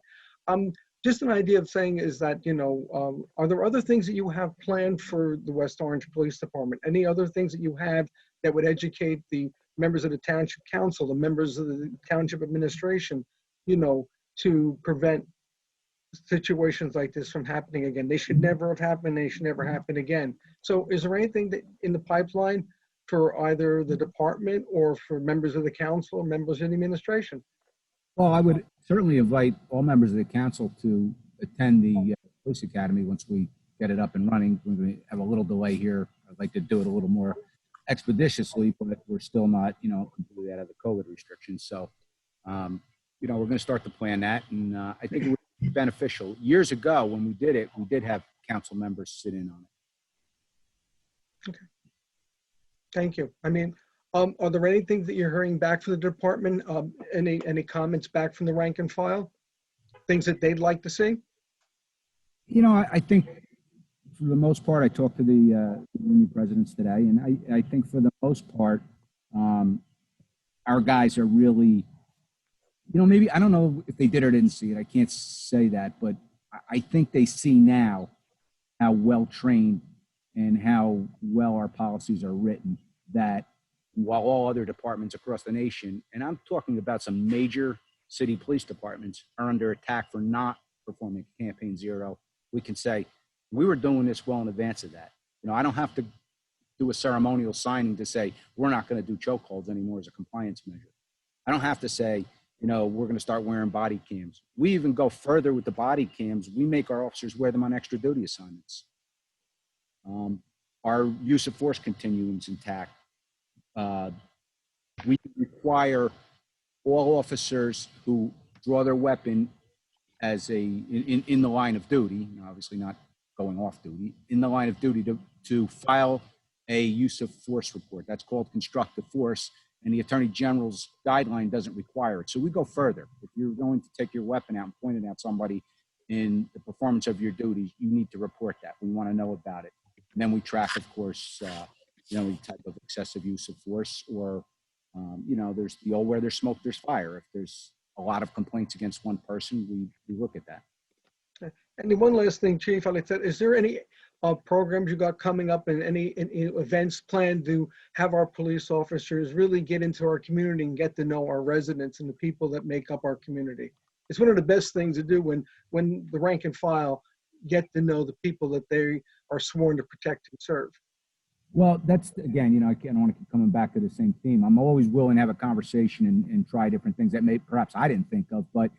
Just an idea of saying is that, are there other things that you have planned for the West Orange Police Department? Any other things that you have that would educate the members of the Township Council, the members of the Township Administration, to prevent situations like this from happening again? They should never have happened. They should never happen again. So is there anything that in the pipeline for either the department or for members of the council or members of the administration? Well, I would certainly invite all members of the council to attend the police academy once we get it up and running. We're going to have a little delay here. I'd like to do it a little more expeditiously, but we're still not, completely out of the COVID restrictions. So, we're going to start to plan that, and I think it would be beneficial. Years ago, when we did it, we did have council members sit in on it. Okay. Thank you. Are there any things that you're hearing back from the department? Any comments back from the rank and file? Things that they'd like to see? I think for the most part, I talked to the union presidents today, and I think for the most part, our guys are really, maybe, I don't know if they did or didn't see it. I can't say that, but I think they see now how well trained and how well our policies are written, that while all other departments across the nation, and I'm talking about some major city police departments, are under attack for not performing Campaign Zero, we can say, we were doing this well in advance of that. I don't have to do a ceremonial signing to say, we're not going to do chokeholds anymore as a compliance measure. I don't have to say, you know, we're going to start wearing body cams. We even go further with the body cams. We make our officers wear them on extra duty assignments. Our use of force continuum is intact. We require all officers who draw their weapon as in the line of duty, obviously not going off duty, in the line of duty to file a use of force report. That's called constructive force, and the Attorney General's guideline doesn't require it. So we go further. If you're going to take your weapon out and point it at somebody in the performance of your duty, you need to report that. We want to know about it. And then we track, of course, any type of excessive use of force, or, there's the old where there's smoke, there's fire. If there's a lot of complaints against one person, we look at that. And one last thing, Chief, I'd like to, is there any programs you got coming up and any events planned to have our police officers really get into our community and get to know our residents and the people that make up our community? It's one of the best things to do when the rank and file get to know the people that they are sworn to protect and serve. Well, that's, again, I don't want to keep coming back to the same theme. I'm always willing to have a conversation and try different things that perhaps I didn't think of, but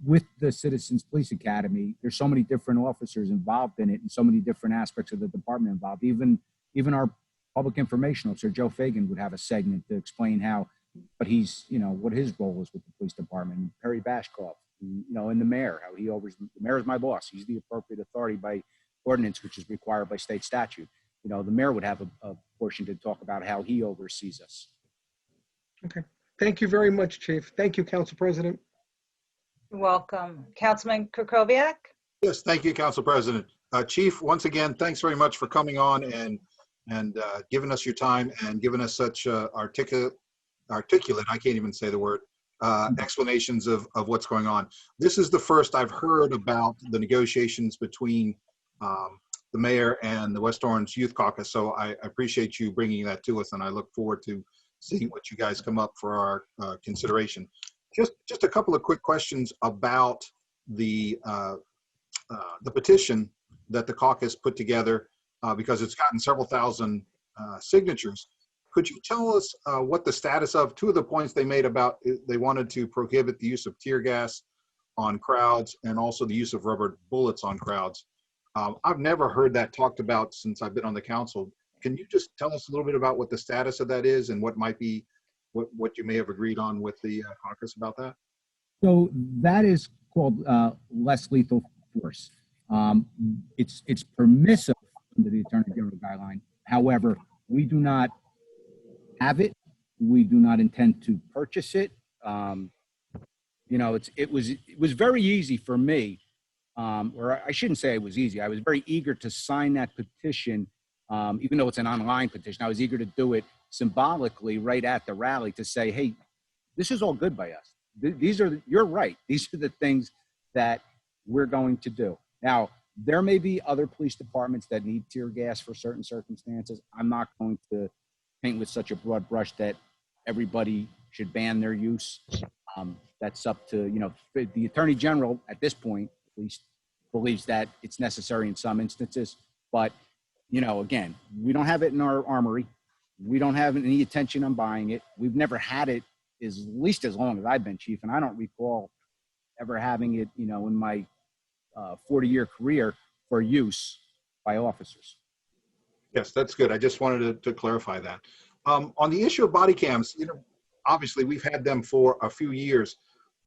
with the Citizens Police Academy, there's so many different officers involved in it and so many different aspects of the department involved. Even our public information officer, Joe Fagan, would have a segment to explain what his role is with the police department. Perry Bashkoff, and the mayor, how he the mayor is my boss. He's the appropriate authority by ordinance, which is required by state statute. The mayor would have a portion to talk about how he oversees us. Okay. Thank you very much, Chief. Thank you, Council President. You're welcome. Councilman Kukoviac? Yes, thank you, Council President. Chief, once again, thanks very much for coming on and giving us your time and giving us such articulate, I can't even say the word, explanations of what's going on. This is the first I've heard about the negotiations between the mayor and the West Orange Youth Caucus. So I appreciate you bringing that to us, and I look forward to seeing what you guys come up for our consideration. Just a couple of quick questions about the petition that the caucus put together, because it's gotten several thousand signatures. Could you tell us what the status of two of the points they made about they wanted to prohibit the use of tear gas on crowds and also the use of rubber bullets on crowds? I've never heard that talked about since I've been on the council. Can you just tell us a little bit about what the status of that is and what might be what you may have agreed on with the caucus about that? So that is called less lethal force. It's permissive under the Attorney General guideline. However, we do not have it. We do not intend to purchase it. It was very easy for me, or I shouldn't say it was easy. I was very eager to sign that petition, even though it's an online petition. I was eager to do it symbolically right at the rally to say, hey, this is all good by us. You're right. These are the things that we're going to do. Now, there may be other police departments that need tear gas for certain circumstances. I'm not going to paint with such a broad brush that everybody should ban their use. That's up to, the Attorney General at this point, at least, believes that it's necessary in some instances. But, again, we don't have it in our armory. We don't have any intention on buying it. We've never had it at least as long as I've been chief, and I don't recall ever having it, in my 40-year career for use by officers. Yes, that's good. I just wanted to clarify that. On the issue of body cams, obviously we've had them for a few years,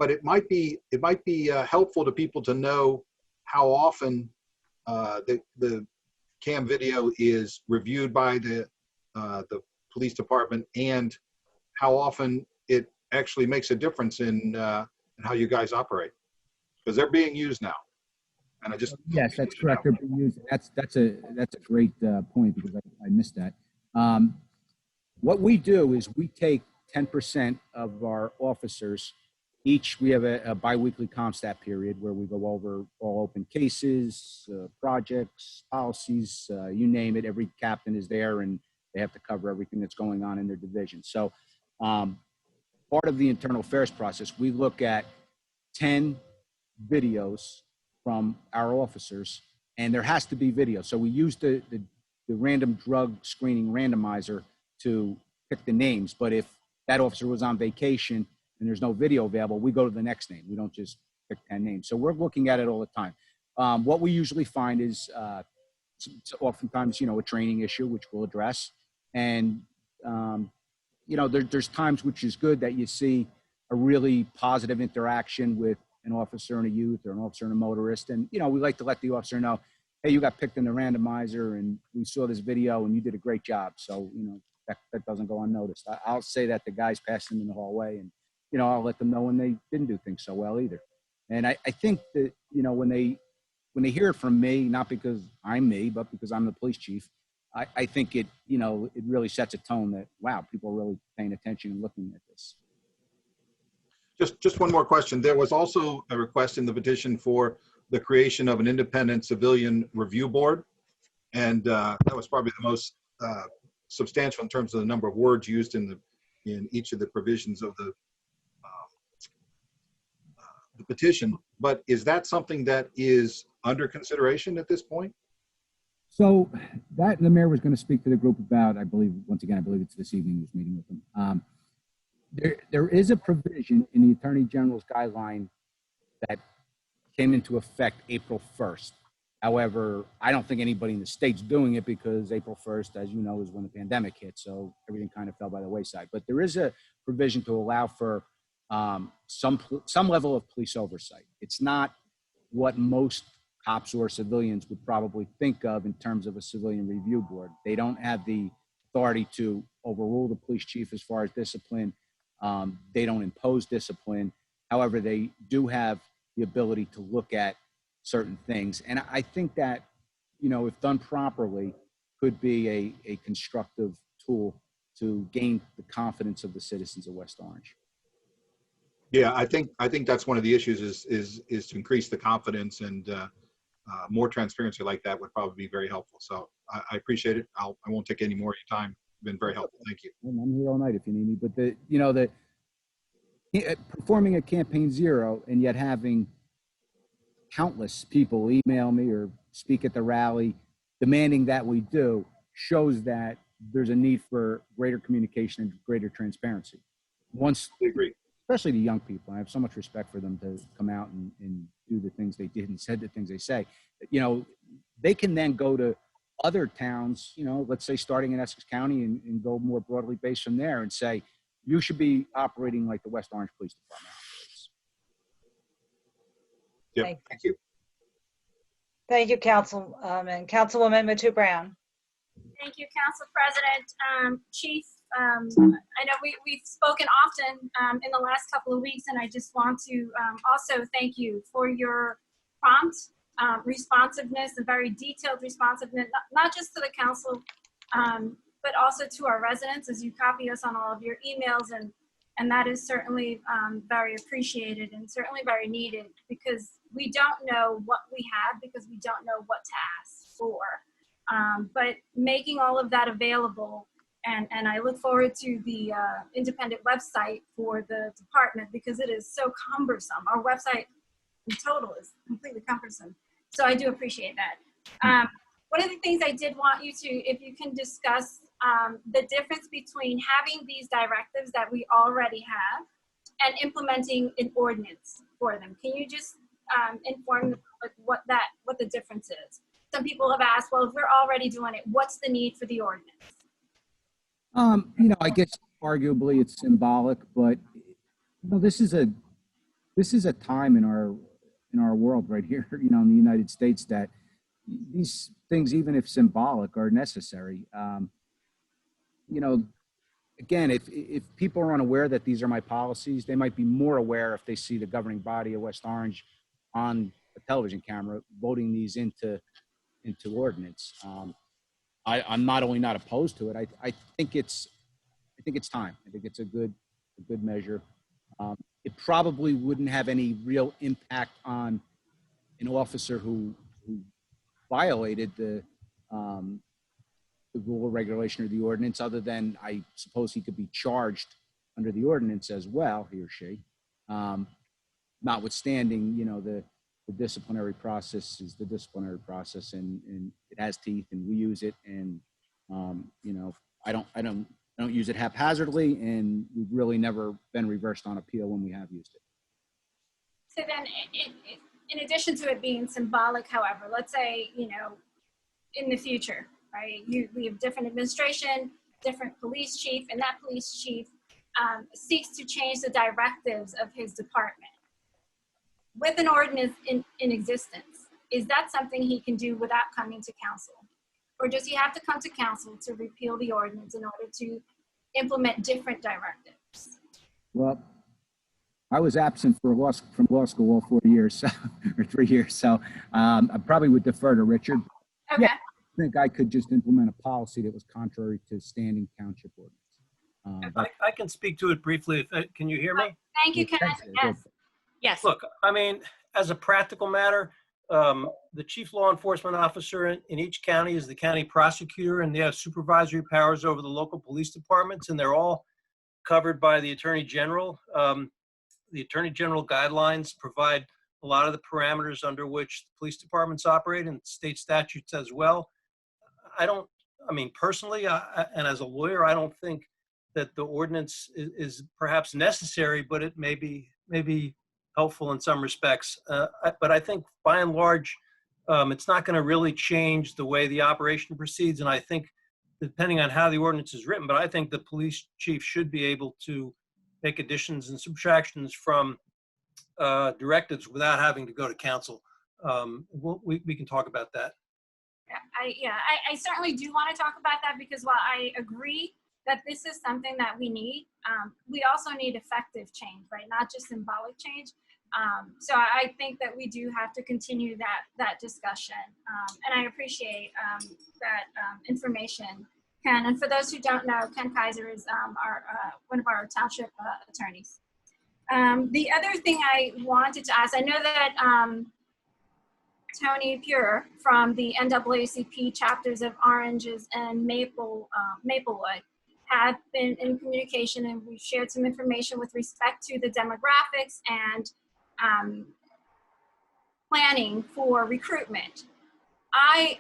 but it might be helpful to people to know how often the cam video is reviewed by the police department and how often it actually makes a difference in how you guys operate, because they're being used now. And yes, that's correct. They're being used. That's a great point, because I missed that. What we do is we take 10% of our officers each. We have a biweekly ComStat period where we go over all open cases, projects, policies, you name it. Every captain is there, and they have to cover everything that's going on in their division. So part of the internal affairs process, we look at 10 videos from our officers, and there has to be video. So we use the random drug screening randomizer to pick the names. But if that officer was on vacation and there's no video available, we go to the next name. We don't just pick 10 names. So we're looking at it all the time. What we usually find is oftentimes, a training issue, which we'll address. And, there's times which is good that you see a really positive interaction with an officer and a youth or an officer and a motorist. And, we like to let the officer know, hey, you got picked in the randomizer and we saw this video and you did a great job. So, that doesn't go unnoticed. I'll say that to guys passing in the hallway, and, I'll let them know when they didn't do things so well either. And I think that, when they hear it from me, not because I'm me, but because I'm the police chief, I think it really sets a tone that, wow, people are really paying attention and looking at this. Just one more question. There was also a request in the petition for the creation of an independent civilian review board. And that was probably the most substantial in terms of the number of words used in each of the provisions of the petition. But is that something that is under consideration at this point? So that the mayor was going to speak to the group about, I believe it's this evening he was meeting with them. There is a provision in the Attorney General's guideline that came into effect April 1st. However, I don't think anybody in the state's doing it because April 1st, as you know, is when the pandemic hit. So everything kind of fell by the wayside. But there is a provision to allow for some level of police oversight. It's not what most cops or civilians would probably think of in terms of a civilian review board. They don't have the authority to overrule the police chief as far as discipline. They don't impose discipline. However, they do have the ability to look at certain things. And I think that, if done properly, could be a constructive tool to gain the confidence of the citizens of West Orange. Yeah, I think that's one of the issues is to increase the confidence, and more transparency like that would probably be very helpful. So I appreciate it. I won't take any more of your time. It's been very helpful. Thank you. I'm here all night if you need me. But performing a campaign zero and yet having countless people email me or speak at the rally demanding that we do shows that there's a need for greater communication and greater transparency. I agree. Especially the young people. I have so much respect for them to come out and do the things they did and said the things they say. They can then go to other towns, let's say starting in Essex County and go more broadly based from there and say, you should be operating like the West Orange Police Department operates. Yep. Thank you. Thank you, Councilman. Councilwoman Matu Brown. Thank you, Council President. Chief, I know we've spoken often in the last couple of weeks, and I just want to also thank you for your prompt responsiveness and very detailed responsiveness, not just to the council, but also to our residents as you copy us on all of your emails. And that is certainly very appreciated and certainly very needed, because we don't know what we have because we don't know what to ask for. But making all of that available, and I look forward to the independent website for the department because it is so cumbersome. Our website in total is completely cumbersome. So I do appreciate that. One of the things I did want you to, if you can discuss the difference between having these directives that we already have and implementing an ordinance for them. Can you just inform the public what the difference is? Some people have asked, well, if we're already doing it, what's the need for the ordinance? I guess arguably it's symbolic, but this is a time in our world right here, in the United States, that these things, even if symbolic, are necessary. Again, if people are unaware that these are my policies, they might be more aware if they see the governing body of West Orange on a television camera voting these into ordinance. I'm not only not opposed to it, I think it's time. I think it's a good measure. It probably wouldn't have any real impact on an officer who violated the rule or regulation or the ordinance, other than I suppose he could be charged under the ordinance as well, he or she, notwithstanding, the the disciplinary process is the disciplinary process, and it has teeth, and we use it. And you know, I don't use it haphazardly, and we've really never been reversed on appeal when we have used it. So then, in addition to it being symbolic, however, let's say, you know, in the future, right, we have different administration, different police chief, and that police chief seeks to change the directives of his department with an ordinance in existence. Is that something he can do without coming to council? Or does he have to come to council to repeal the ordinance in order to implement different directives? Well, I was absent from law school all 4 years, so, or 3 years, so I probably would defer to Richard. Okay. Yeah, I think I could just implement a policy that was contrary to standing township ordinance. I can speak to it briefly. Can you hear me? Thank you, Ken. Yes. Yes. Look, I mean, as a practical matter, the chief law enforcement officer in each county is the county prosecutor, and they have supervisory powers over the local police departments, and they're all covered by the attorney general. The attorney general guidelines provide a lot of the parameters under which the police departments operate, and state statutes as well. I mean, personally, and as a lawyer, I don't think that the ordinance is perhaps necessary, but it may be helpful in some respects. But I think by and large, it's not going to really change the way the operation proceeds. And I think depending on how the ordinance is written, but I think the police chief should be able to make additions and subtractions from directives without having to go to council. We can talk about that. I certainly do want to talk about that, because while I agree that this is something that we need, we also need effective change, right? Not just symbolic change. So I think that we do have to continue that discussion. And I appreciate that information, Ken. And for those who don't know, Ken Kaiser is one of our township attorneys. The other thing I wanted to ask, I know that Tony Pure from the NAACP chapters of Oranges and Maplewood have been in communication, and we've shared some information with respect to the demographics and planning for recruitment. I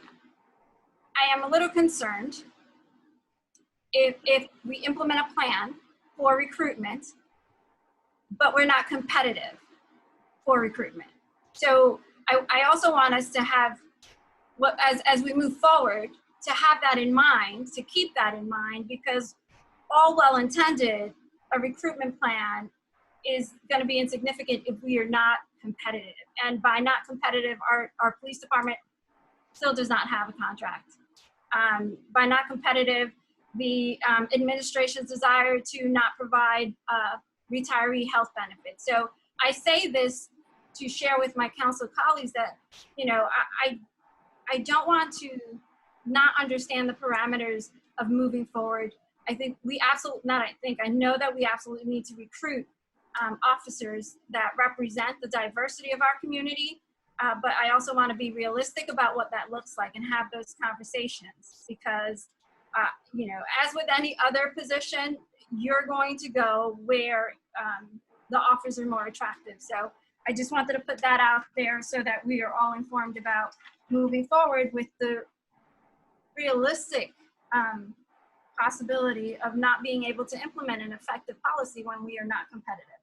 am a little concerned if we implement a plan for recruitment, but we're not competitive for recruitment. So I also want us to have, as we move forward, to have that in mind, to keep that in mind, because all well intended, a recruitment plan is going to be insignificant if we are not competitive. And by not competitive, our police department still does not have a contract. By not competitive, the administration's desire to not provide retiree health benefits. So I say this to share with my council colleagues that, you know, I don't want to not understand the parameters of moving forward. I think I know that we absolutely need to recruit officers that represent the diversity of our community, but I also want to be realistic about what that looks like and have those conversations, because, you know, as with any other position, you're going to go where the offers are more attractive. So I just wanted to put that out there so that we are all informed about moving forward with the realistic possibility of not being able to implement an effective policy when we are not competitive.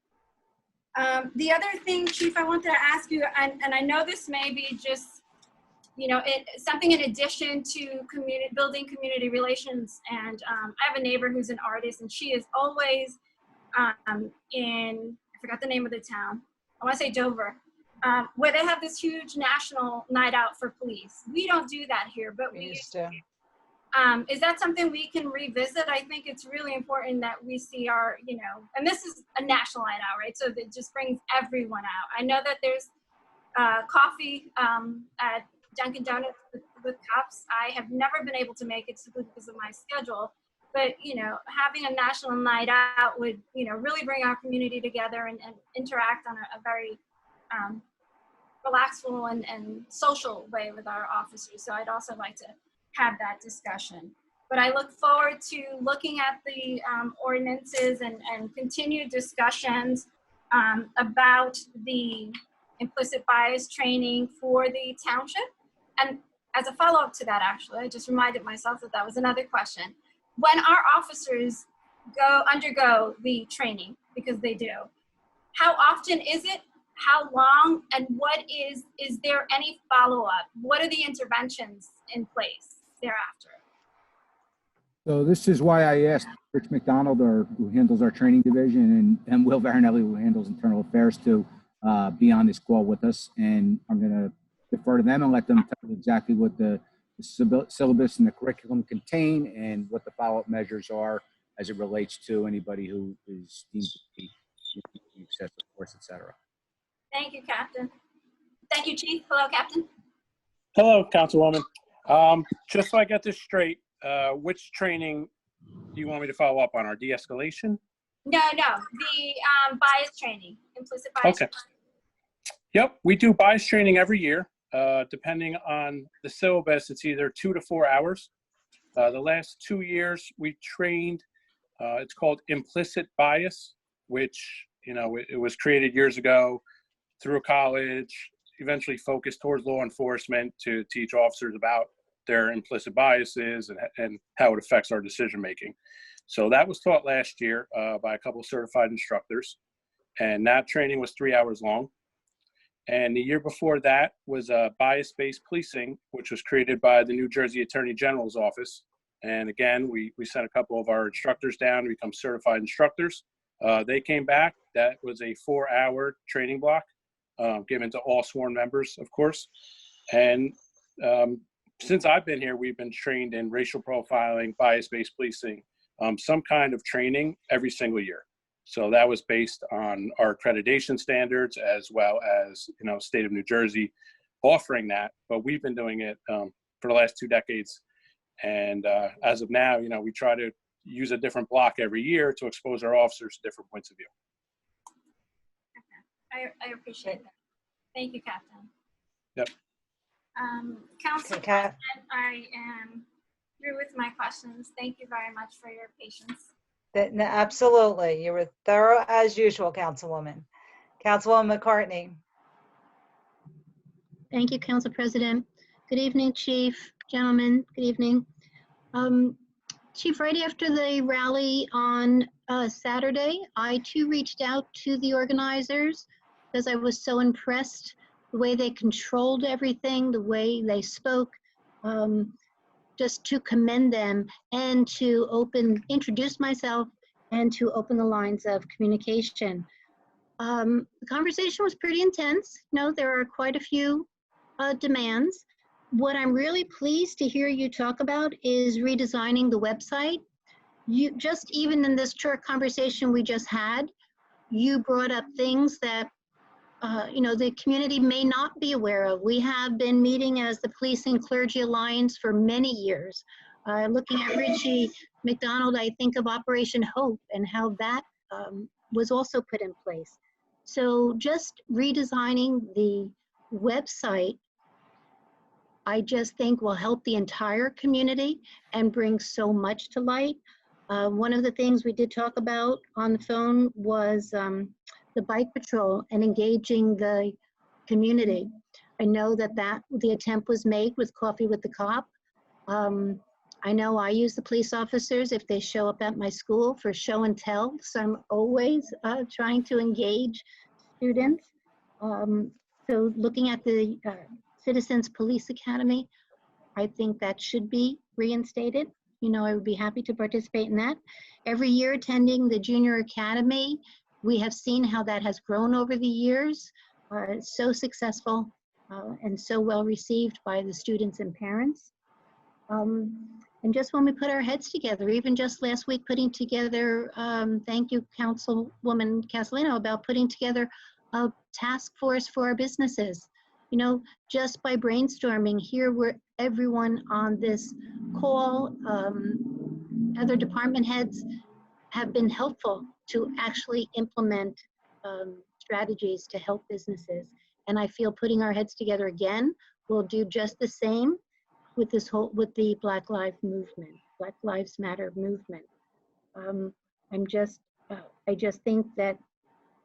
The other thing, Chief, I wanted to ask you, and I know this may be just, you know, something in addition to building community relations. And I have a neighbor who's an artist, and she is always I forgot the name of the town. I want to say Dover, where they have this huge national night out for police. We don't do that here, but we used to. Is that something we can revisit? I think it's really important that we see our, you know, and this is a national night out, right? So that just brings everyone out. I know that there's coffee at Dunkin' Donuts with cops. I have never been able to make it simply because of my schedule. But, you know, having a national night out would, you know, really bring our community together and interact on a very relaxful and social way with our officers. So I'd also like to have that discussion. But I look forward to looking at the ordinances and continued discussions about the implicit bias training for the township? And as a follow-up to that, actually, I just reminded myself that that was another question. When our officers undergo the training, because they do, how often is it? How long? And what is there any follow-up? What are the interventions in place thereafter? So this is why I asked Rich McDonald, who handles our training division, and Will Varinelli, who handles internal affairs, to be on this call with us. And I'm going to defer to them and let them tell you exactly what the syllabus and the curriculum contain and what the follow-up measures are as it relates to anybody who is deemed to be excessive force, et cetera. Thank you, Captain. Thank you, Chief. Hello, Captain. Hello, Councilwoman. Just so I get this straight, which training do you want me to follow up on? Our de-escalation? No, the bias training, implicit bias. Okay. Yep, we do bias training every year. Depending on the syllabus, it's either 2 to 4 hours. The last 2 years we trained, it's called implicit bias, which, it was created years ago through a college, eventually focused towards law enforcement to teach officers about their implicit biases and how it affects our decision making. So that was taught last year by a couple of certified instructors, and that training was 3 hours long. And the year before that was bias-based policing, which was created by the New Jersey Attorney General's office. And again, we sent a couple of our instructors down to become certified instructors. They came back. That was a 4-hour training block given to all sworn members, of course. And since I've been here, we've been trained in racial profiling, bias-based policing, some kind of training every single year. So that was based on our accreditation standards as well as, state of New Jersey offering that. But we've been doing it for the last 2 decades. And as of now, we try to use a different block every year to expose our officers to different points of view. Okay. I appreciate that. Thank you, Captain. Yep. Council Okay, President, I am through with my questions. Thank you very much for your patience. No, absolutely. You were thorough as usual, Councilwoman. Councilwoman McCartney. Thank you, Council President. Good evening, Chief, gentlemen, good evening. Chief, right after the rally on Saturday, I too reached out to the organizers because I was so impressed the way they controlled everything, the way they spoke, just to commend them and to introduce myself and to open the lines of communication. The conversation was pretty intense. There are quite a few demands. What I'm really pleased to hear you talk about is redesigning the website. You just, even in this short conversation we just had, you brought up things that the community may not be aware of. We have been meeting as the Police and Clergy Alliance for many years. Looking at Richie McDonald, I think of Operation Hope and how that was also put in place. So just redesigning the website, I just think will help the entire community and bring so much to light. One of the things we did talk about on the phone was the bike patrol and engaging the community. I know that the attempt was made with Coffee with the Cop. I know I use the police officers if they show up at my school for show and tell, so I'm always trying to engage students. So looking at the Citizens Police Academy, I think that should be reinstated. I would be happy to participate in that. Every year attending the Junior Academy, we have seen how that has grown over the years. It's so successful and so well received by the students and parents. And just when we put our heads together, even just last week putting together, thank you Councilwoman Castellino, about putting together a task force for our businesses. Just by brainstorming, here were everyone on this call, other department heads have been helpful to actually implement strategies to help businesses. And I feel putting our heads together again will do just the same with the Black Lives Matter movement. I just think that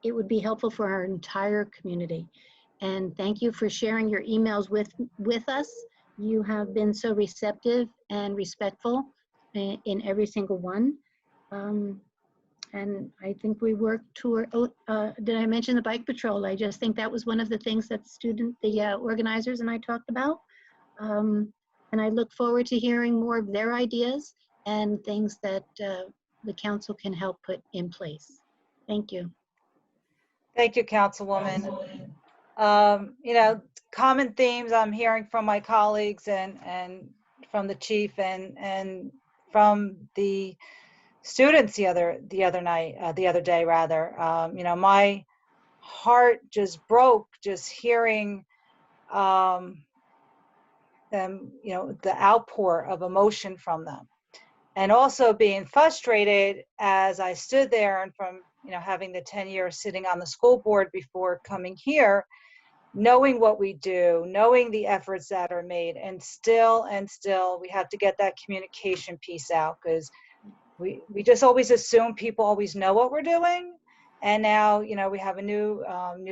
it would be helpful for our entire community. And thank you for sharing your emails with us. You have been so receptive and respectful in every single one. And I think we worked toward, did I mention the bike patrol? I just think that was one of the things that the organizers and I talked about. And I look forward to hearing more of their ideas and things that the council can help put in place. Thank you. Thank you, Councilwoman. You know, common themes I'm hearing from my colleagues and from the chief and from the students the other day rather. You know, my heart just broke just hearing them, you know, the outpour of emotion from them, and also being frustrated as I stood there and from, you know, having the 10 years sitting on the school board before coming here, knowing what we do, knowing the efforts that are made, and still we have to get that communication piece out, because we just always assume people always know what we're doing. And now, you know, we have a new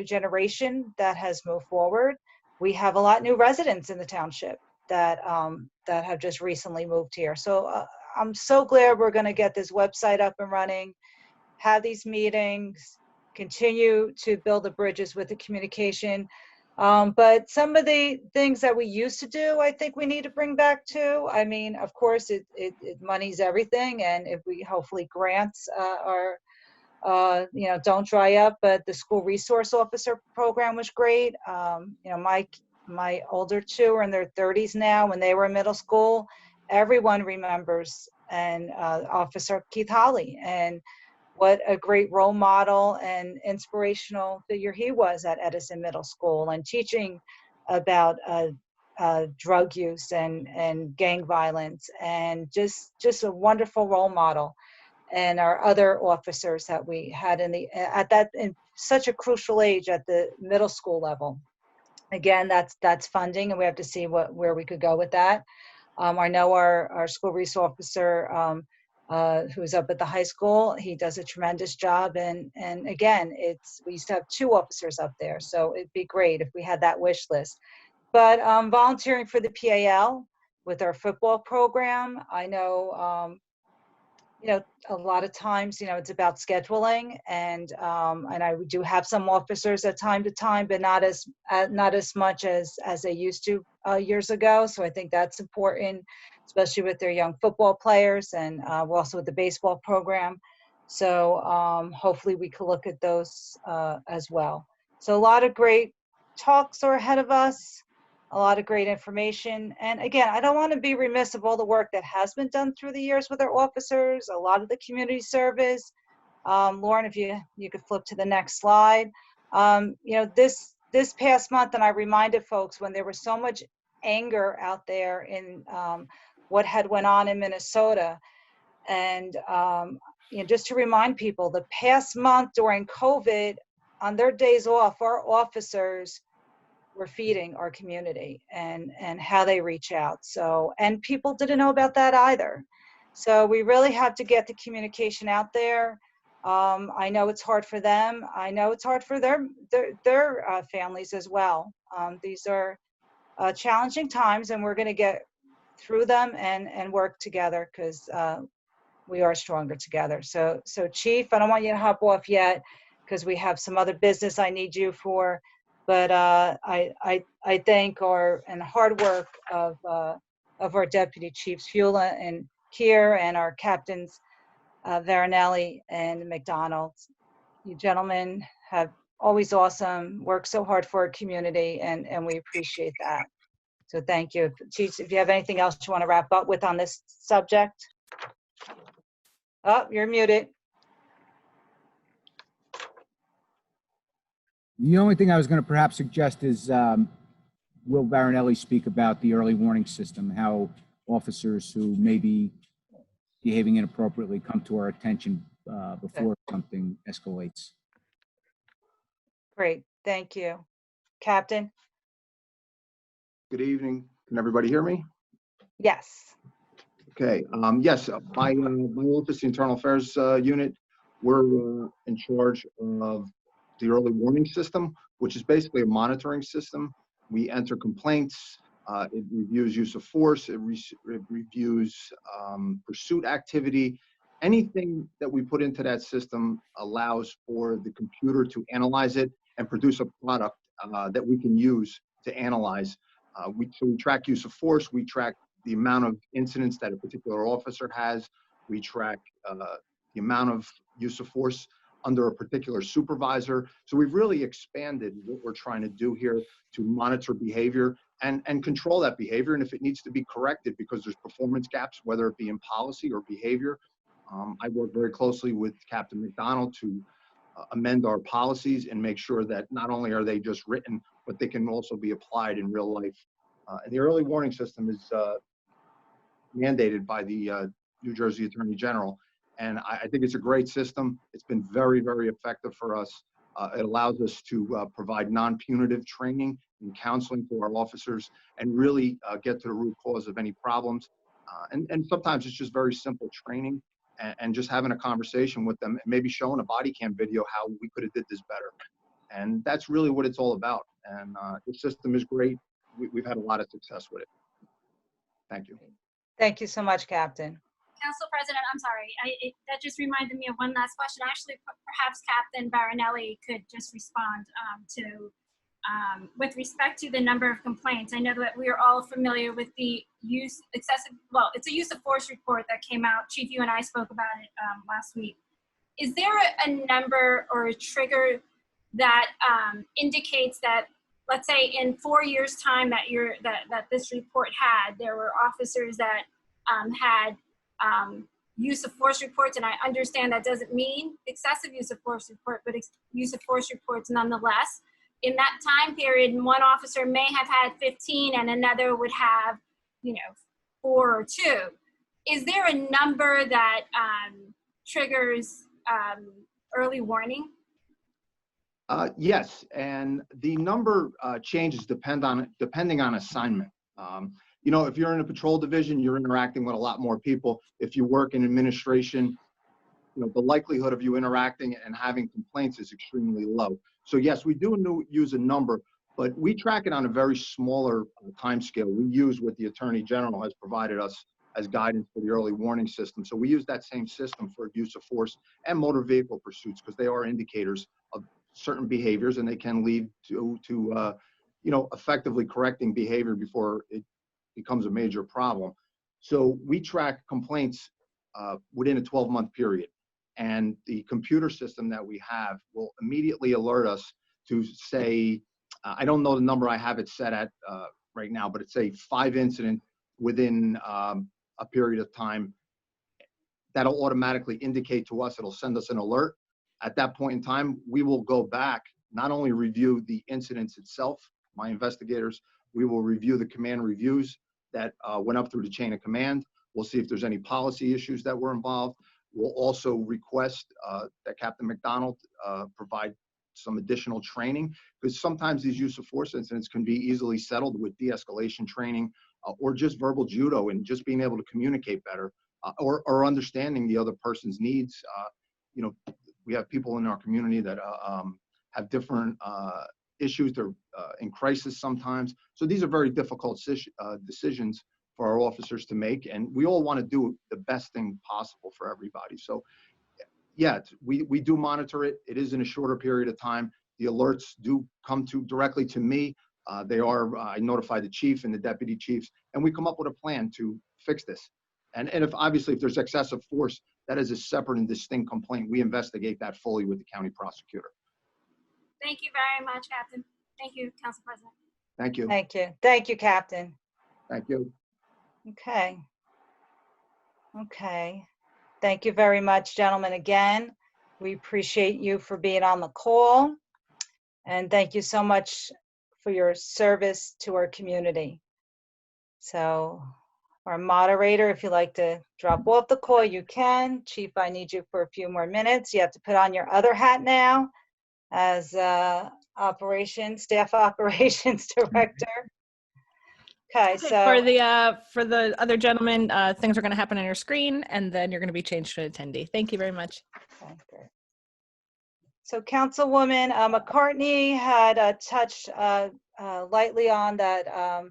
generation that has moved forward. We have a lot new residents in the township that have just recently moved here. So I'm so glad we're going to get this website up and running, have these meetings, continue to build the bridges with the communication. But some of the things that we used to do, I think we need to bring back too. I mean, of course, money's everything, and if we hopefully grants are, you know, don't dry up. But the school resource officer program was great. You know, my older two are in their 30s now. When they were in middle school, everyone remembers and Officer Keith Holly, and what a great role model and inspirational figure he was at Edison Middle School, and teaching about drug use and gang violence, and just a wonderful role model. And our other officers that we had in such a crucial age at the middle school level. Again, that's funding, and we have to see where we could go with that. I know our school resource officer, who's up at the high school, he does a tremendous job. And again, we used to have 2 officers up there, so it'd be great if we had that wish list. But volunteering for the PAL with our football program, I know, you know, a lot of times, you know, it's about scheduling, and I do have some officers at time to time, but not as much as they used to years ago. So I think that's important, especially with their young football players, and also with the baseball program. So hopefully we could look at those as well. So a lot of great talks are ahead of us. A lot of great information. And again, I don't want to be remiss of all the work that has been done through the years with our officers, a lot of the community service. Lauren, if you could flip to the next slide. You know, this past month, and I reminded folks when there was so much anger out there in what had went on in Minnesota. And you know, just to remind people, the past month during COVID, on their days off, our officers were feeding our community and how they reach out. So, and people didn't know about that either. So we really have to get the communication out there. I know it's hard for them. I know it's hard for their families as well. These are challenging times, and we're going to get through them and work together, because we are stronger together. So Chief, I don't want you to hop off yet, because we have some other business I need you for. But I thank our hard work of our deputy chiefs, Fula and Kier, and our captains, Varinelli and McDonald. You gentlemen have always awesome, worked so hard for our community, and we appreciate that. So thank you. Chiefs, if you have anything else you want to wrap up with on this subject. Oh, you're muted. The only thing I was going to perhaps suggest is will Varinelli speak about the early warning system, how officers who may be behaving inappropriately come to our attention before something escalates. Great, thank you. Captain? Good evening. Can everybody hear me? Yes. Okay. Yes, my office, the Internal Affairs Unit, we're in charge of the early warning system. which is basically a monitoring system. We enter complaints, it reviews use of force, it reviews pursuit activity. Anything that we put into that system allows for the computer to analyze it and produce a product that we can use to analyze. So we track use of force, we track the amount of incidents that a particular officer has, we track the amount of use of force under a particular supervisor. So we've really expanded what we're trying to do here to monitor behavior and control that behavior. And if it needs to be corrected because there's performance gaps, whether it be in policy or behavior, I work very closely with Captain McDonald to amend our policies and make sure that not only are they just written, but they can also be applied in real life. And the early warning system is mandated by the New Jersey Attorney General. And I think it's a great system. It's been very, very effective for us. It allows us to provide non-punitive training and counseling to our officers and really get to the root cause of any problems. And sometimes it's just very simple training and just having a conversation with them and maybe showing a body cam video how we could have did this better. And that's really what it's all about. And the system is great. We've had a lot of success with it. Thank you. Thank you so much, Captain. Council President, I'm sorry, that just reminded me of one last question. Actually, perhaps Captain Barinelli could just respond to, with respect to the number of complaints. I know that we are all familiar with the it's a use of force report that came out. Chief, you and I spoke about it last week. Is there a number or a trigger that indicates that, let's say in 4 years' time that this report had, there were officers that had use of force reports, and I understand that doesn't mean excessive use of force report, but use of force reports nonetheless. In that time period, one officer may have had 15 and another would have, 4 or 2. Is there a number that triggers early warning? Yes, and the number changes depending on assignment. If you're in a patrol division, you're interacting with a lot more people. If you work in administration, the likelihood of you interacting and having complaints is extremely low. So yes, we do use a number, but we track it on a very smaller time scale. We use what the Attorney General has provided us as guidance for the early warning system. So we use that same system for use of force and motor vehicle pursuits because they are indicators of certain behaviors and they can lead to effectively correcting behavior before it becomes a major problem. So we track complaints within a 12-month period. And the computer system that we have will immediately alert us to say, I don't know the number I have it set at right now, but it's a 5 incident within a period of time. That'll automatically indicate to us, it'll send us an alert. At that point in time, we will go back, not only review the incidents itself, my investigators, we will review the command reviews that went up through the chain of command. We'll see if there's any policy issues that were involved. We'll also request that Captain McDonald provide some additional training, because sometimes these use of force incidents can be easily settled with de-escalation training or just verbal judo and just being able to communicate better or understanding the other person's needs. We have people in our community that have different issues. They're in crisis sometimes. So these are very difficult decisions for our officers to make. And we all want to do the best thing possible for everybody. So yeah, we do monitor it. It is in a shorter period of time. The alerts do come directly to me. I notify the chief and the deputy chiefs, and we come up with a plan to fix this. And if there's excessive force, that is a separate and distinct complaint. We investigate that fully with the county prosecutor. Thank you very much, Captain. Thank you, Council President. Thank you. Thank you. Thank you, Captain. Thank you. Okay. Thank you very much, gentlemen, again. We appreciate you for being on the call. And thank you so much for your service to our community. So our moderator, if you'd like to drop off the call, you can. Chief, I need you for a few more minutes. You have to put on your other hat now as staff operations director. Okay, so for the other gentleman, things are going to happen on your screen, and then you're going to be changed to an attendee. Thank you very much. Okay, great. So Councilwoman McCartney had touched lightly on that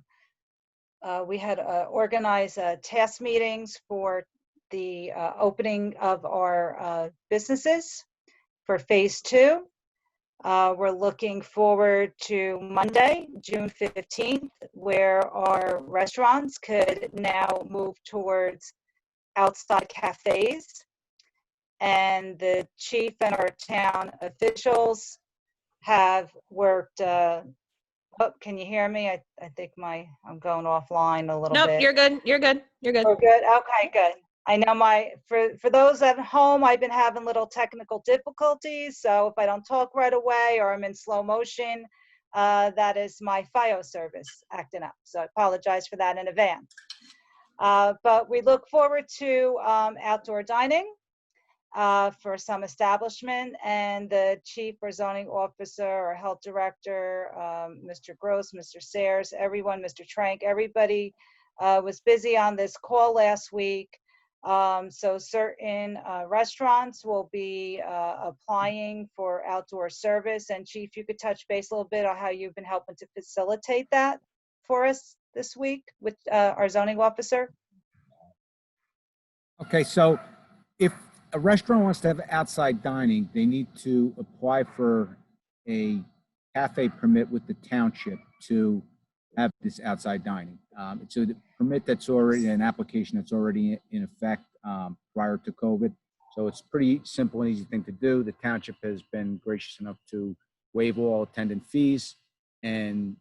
we had organized task meetings for the opening of our businesses for phase 2. We're looking forward to Monday, June 15th, where our restaurants could now move towards outside cafes. And the chief and our town officials have worked. Oh, can you hear me? I think I'm going offline a little Nope, bit. you're good. You're good. You're good. We're good. Okay, good. I know for those at home, I've been having little technical difficulties. So if I don't talk right away or I'm in slow motion, that is my FiOS service acting up. So I apologize for that in advance. But we look forward to outdoor dining for some establishment, and the chief or zoning officer or health director, Mr. Gross, Mr. Sayers, everyone, Mr. Trank, everybody was busy on this call last week. So certain restaurants will be applying for outdoor service. And Chief, you could touch base a little bit on how you've been helping to facilitate that for us this week with our zoning officer. Okay, so if a restaurant wants to have outside dining, they need to apply for a cafe permit with the township to have this outside dining. So the permit that's already, an application that's already in effect prior to COVID. So it's pretty simple and easy thing to do. The township has been gracious enough to waive all attendant fees, and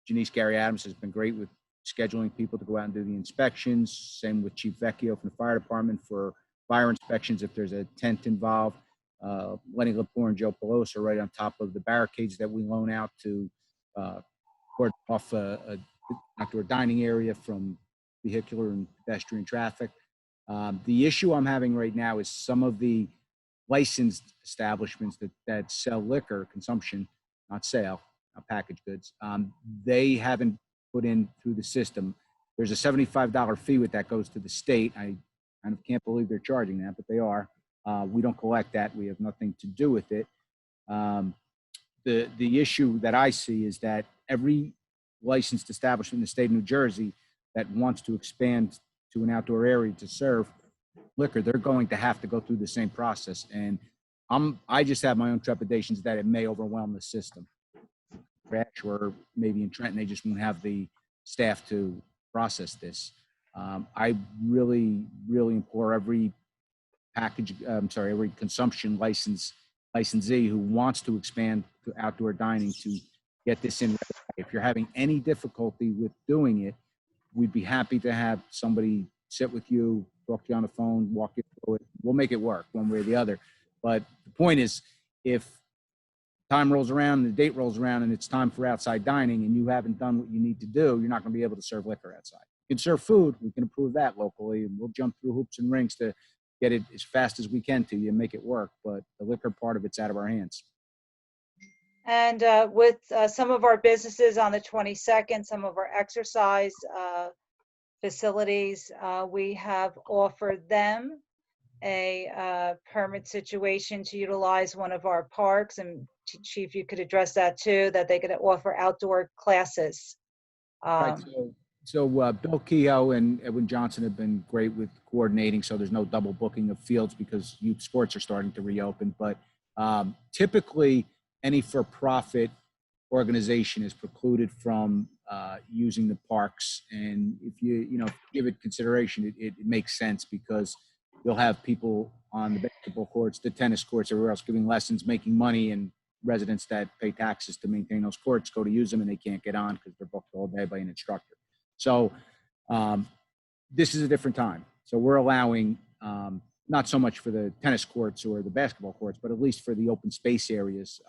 Janice Gary Adams has been great with scheduling people to go out and do the inspections. Same with Chief Vecchio from the fire department for fire inspections if there's a tent involved. Lenny Lepore and Joe Pelosi are right on top of the barricades that we loan out to cordon off a outdoor dining area from vehicular and pedestrian traffic. The issue I'm having right now is some of the licensed establishments that sell liquor consumption, not sale, not packaged goods. They haven't put in through the system. There's a $75 fee with that goes to the state. I kind of can't believe they're charging that, but they are. We don't collect that. We have nothing to do with it. The issue that I see is that every licensed establishment in the state of New Jersey that wants to expand to an outdoor area to serve liquor, they're going to have to go through the same process. And I just have my own trepidations that it may overwhelm the system. Or maybe in Trenton, they just won't have the staff to process this. I really, really implore every every consumption licensee who wants to expand to outdoor dining to get this in. If you're having any difficulty with doing it, we'd be happy to have somebody sit with you, talk to you on the phone, walk you through it. We'll make it work one way or the other. But the point is, if time rolls around, the date rolls around, and it's time for outside dining, and you haven't done what you need to do, you're not going to be able to serve liquor outside. You can serve food. We can approve that locally, and we'll jump through hoops and rings to get it as fast as we can to you and make it work. But the liquor part of it's out of our hands. And with some of our businesses on the 22nd, some of our exercise facilities, we have offered them a permit situation to utilize one of our parks. And Chief, you could address that too, that they could offer outdoor classes. Right. So Bill Kehoe and Edwin Johnson have been great with coordinating, so there's no double booking of fields because youth sports are starting to reopen. But typically, any for-profit organization is precluded from using the parks. And if you give it consideration, it makes sense because you'll have people on the basketball courts, the tennis courts, everywhere else giving lessons, making money, and residents that pay taxes to maintain those courts go to use them and they can't get on because they're booked all day by an instructor. So this is a different time. So we're allowing, not so much for the tennis courts or the basketball courts, but at least for the open space areas,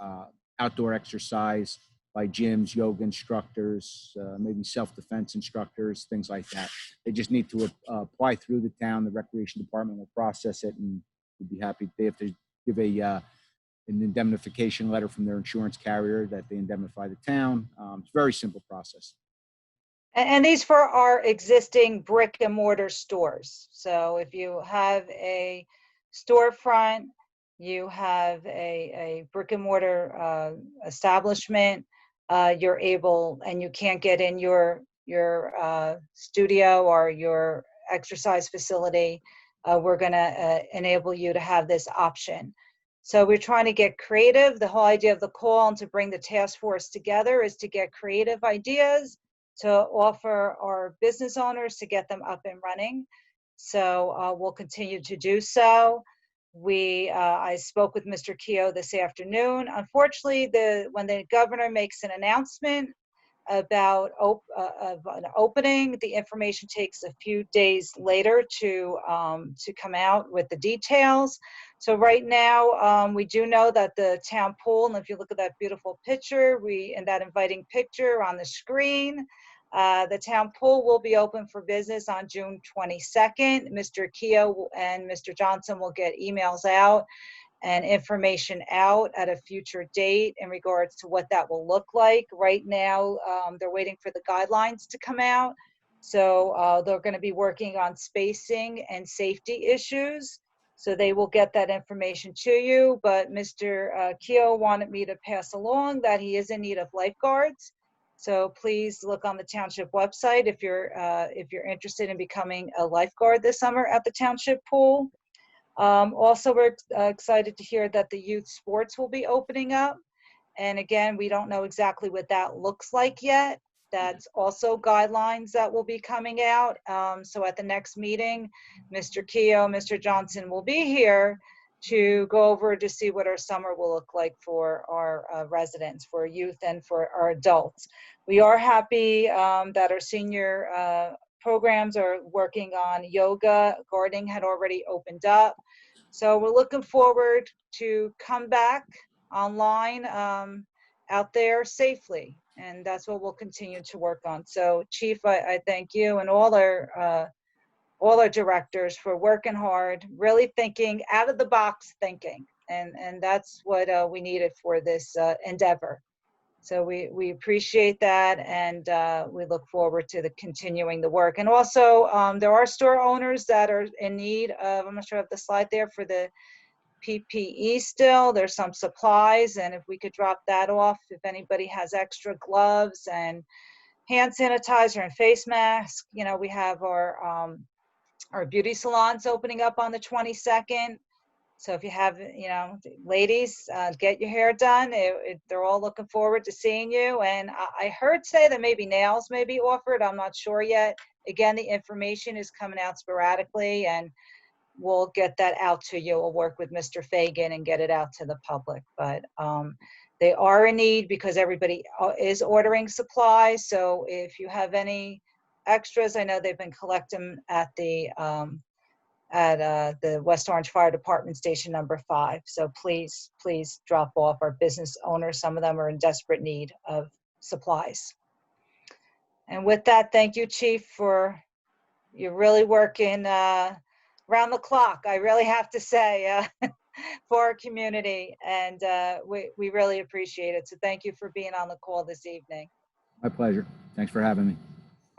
outdoor exercise by gyms, yoga instructors, maybe self-defense instructors, things like that. They just need to apply through the town. The recreation department will process it, and we'd be happy. They have to give an indemnification letter from their insurance carrier that they indemnify the town. It's a very simple process. And these for our existing brick and mortar stores. So if you have a storefront, you have a brick and mortar establishment, you're able, and you can't get in your studio or your exercise facility, we're going to enable you to have this option. So we're trying to get creative. The whole idea of the call and to bring the task force together is to get creative ideas to offer our business owners to get them up and running. So we'll continue to do so. I spoke with Mr. Keogh this afternoon. Unfortunately, when the governor makes an announcement about an opening, the information takes a few days later to come out with the details. So right now, we do know that the town pool, and if you look at that beautiful picture, and that inviting picture on the screen, the town pool will be open for business on June 22nd. Mr. Keogh and Mr. Johnson will get emails out and information out at a future date in regards to what that will look like. Right now, they're waiting for the guidelines to come out. So they're going to be working on spacing and safety issues. So they will get that information to you. But Mr. Keogh wanted me to pass along that he is in need of lifeguards. So please look on the township website if you're interested in becoming a lifeguard this summer at the township pool. Also, we're excited to hear that the youth sports will be opening up. And again, we don't know exactly what that looks like yet. That's also guidelines that will be coming out. So at the next meeting, Mr. Keogh, Mr. Johnson will be here to go over to see what our summer will look like for our residents, for youth and for our adults. We are happy that our senior programs are working on yoga. Gardening had already opened up. So we're looking forward to come back online out there safely. And that's what we'll continue to work on. So Chief, I thank you and all our directors for working hard, really thinking out of the box thinking. And that's what we needed for this endeavor. So we appreciate that, and we look forward to continuing the work. And also, there are store owners that are in need of, I'm not sure I have the slide there for the PPE still. There's some supplies, and if we could drop that off, if anybody has extra gloves and hand sanitizer and face masks. You know, we have our beauty salons opening up on the 22nd. So if you have, ladies, get your hair done. They're all looking forward to seeing you. And I heard say that maybe nails may be offered. I'm not sure yet. Again, the information is coming out sporadically, and we'll get that out to you. We'll work with Mr. Fagan and get it out to the public. But they are in need because everybody is ordering supplies. So if you have any extras, I know they've been collecting at the West Orange Fire Department Station number 5. So please drop off. Our business owners, some of them are in desperate need of supplies. And with that, thank you, Chief, for you're really working around the clock, I really have to say, for our community. And we really appreciate it. So thank you for being on the call this evening. My pleasure. Thanks for having me.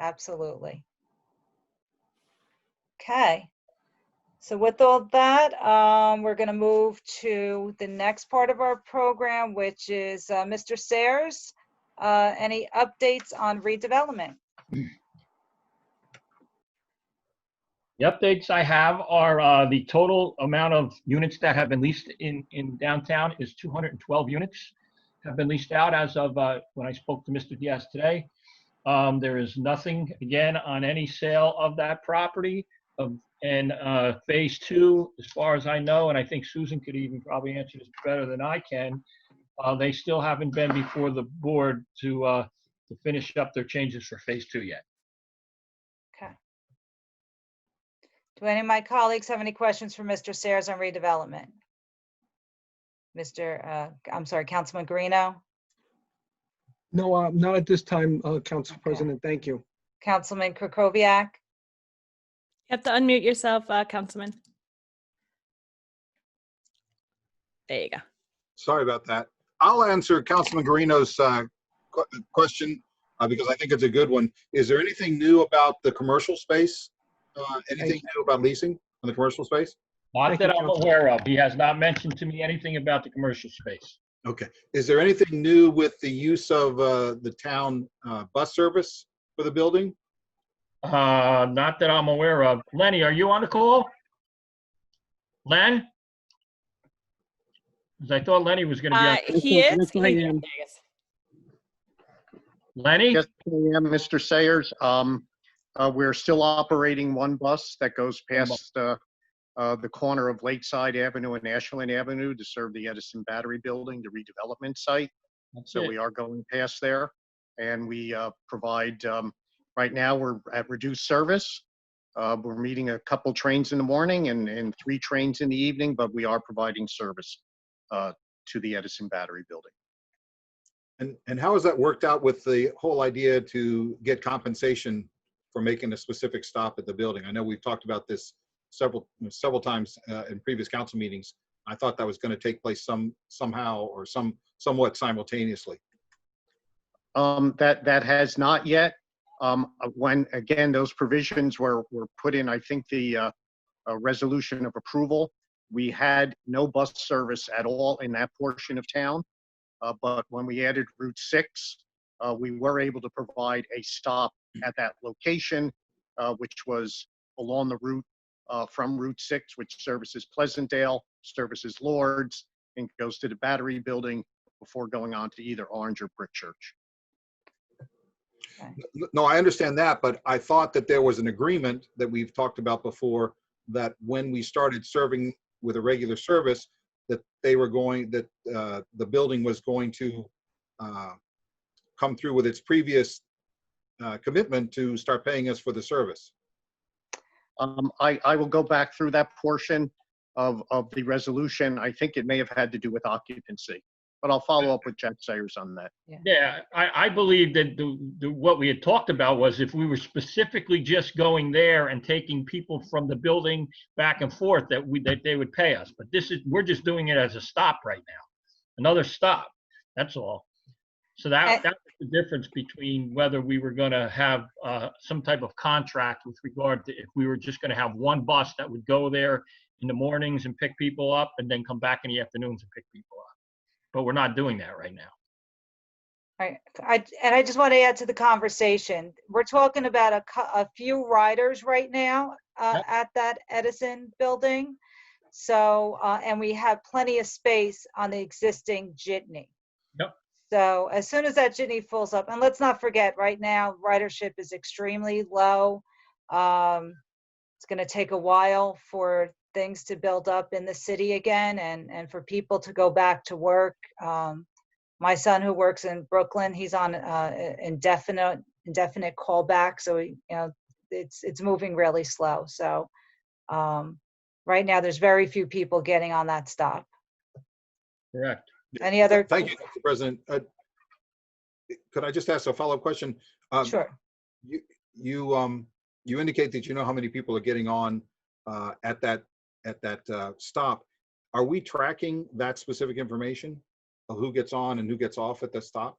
Absolutely. Okay. So with all that, we're going to move to the next part of our program, which is Mr. Sayers. Any updates on redevelopment? The updates I have are the total amount of units that have been leased in downtown is 212 units have been leased out as of when I spoke to Mr. Diaz today. There is nothing, again, on any sale of that property. And phase 2, as far as I know, and I think Susan could even probably answer this better than I can, they still haven't been before the board to finish up their changes for phase 2 yet. Okay. Do any of my colleagues have any questions for Mr. Sayers on redevelopment? I'm sorry, Councilman Guarino? No, not at this time, Council President. Thank you. Councilman Krokoviac? You have to unmute yourself, Councilman. There you go. Sorry about that. I'll answer Councilman Guarino's question because I think it's a good one. Is there anything new about the commercial space? Anything new about leasing in the commercial space? Not Thank that you, I'm Council. aware of. He has not mentioned to me anything about the commercial space. Okay. Is there anything new with the use of the town bus service for the building? Not that I'm aware of. Lenny, are you on the call? Len? 'Cause I thought Lenny was gonna be on. He is. Yes, I am. Lenny? Yes, I am, Mr. Sayers. We're still operating one bus that goes past the corner of Lakeside Avenue and Ashland Avenue to serve the Edison Battery Building, the redevelopment site. So we are going past there, and we provide, right now we're at reduced service. We're meeting a couple trains in the morning and 3 trains in the evening, but we are providing service to the Edison Battery Building. And how has that worked out with the whole idea to get compensation for making a specific stop at the building? I know we've talked about this several times in previous council meetings. I thought that was going to take place somehow or somewhat simultaneously. That has not yet. When again those provisions were put in, I think the resolution of approval, we had no bus service at all in that portion of town. But when we added Route 6, we were able to provide a stop at that location, which was along the route from Route 6, which services Pleasantdale, services Lords, and goes to the Battery Building before going on to either Orange or Brick Church. No, I understand that, but I thought that there was an agreement that we've talked about before that when we started serving with a regular service, that they were going, that the building was going to come through with its previous commitment to start paying us for the service. I will go back through that portion of the resolution. I think it may have had to do with occupancy, but I'll follow up with Jack Sayers on that. Yeah, I believe that what we had talked about was if we were specifically just going there and taking people from the building back and forth, that they would pay us. But we're just doing it as a stop right now, another stop. That's all. So that's the difference between whether we were going to have some type of contract with regard to if we were just going to have one bus that would go there in the mornings and pick people up and then come back in the afternoons and pick people up. But we're not doing that right now. Right. I just want to add to the conversation. We're talking about a few riders right now at that Edison building. So, and we have plenty of space on the existing jitney. Yep. So as soon as that jitney fills up, and let's not forget, right now, ridership is extremely low. It's going to take a while for things to build up in the city again and for people to go back to work. My son who works in Brooklyn, he's on indefinite callback. So, it's moving really slow. So right now there's very few people getting on that stop. Correct. Any other? Thank you, Mr. President. Could I just ask a follow-up question? Sure. You indicate that you know how many people are getting on at that stop. Are we tracking that specific information of who gets on and who gets off at the stop?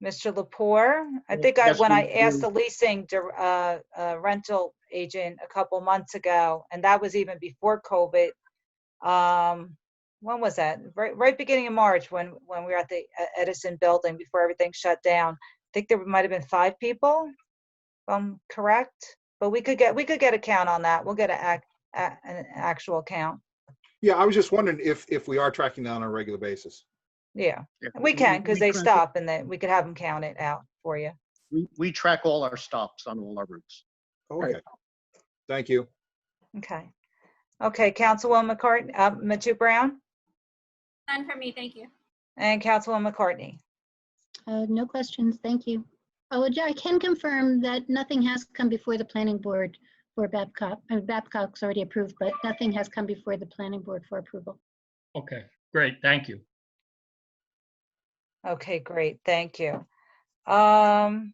Mr. Lepore, I think when I asked the leasing rental agent a couple months ago, and that was even before COVID. When was that? Right beginning of March when we were at the Edison building before everything shut down. I think there might have been 5 people, if I'm correct. But we could get a count on that. We'll get an actual count. Yeah, I was just wondering if we are tracking that on a regular basis. Yeah, we can, because they stop and then we could have them count it out for you. We track all our stops on all our routes. Okay. Thank you. Okay. Okay, Councilwoman McCartney, Matu Brown, None for me, thank you. and Councilwoman McCartney. No questions, thank you. Oh, I can confirm that nothing has come before the planning board for Babcock. Babcock's already approved, but nothing has come before the planning board for approval. Okay, great. Thank you. Okay, great, thank you. And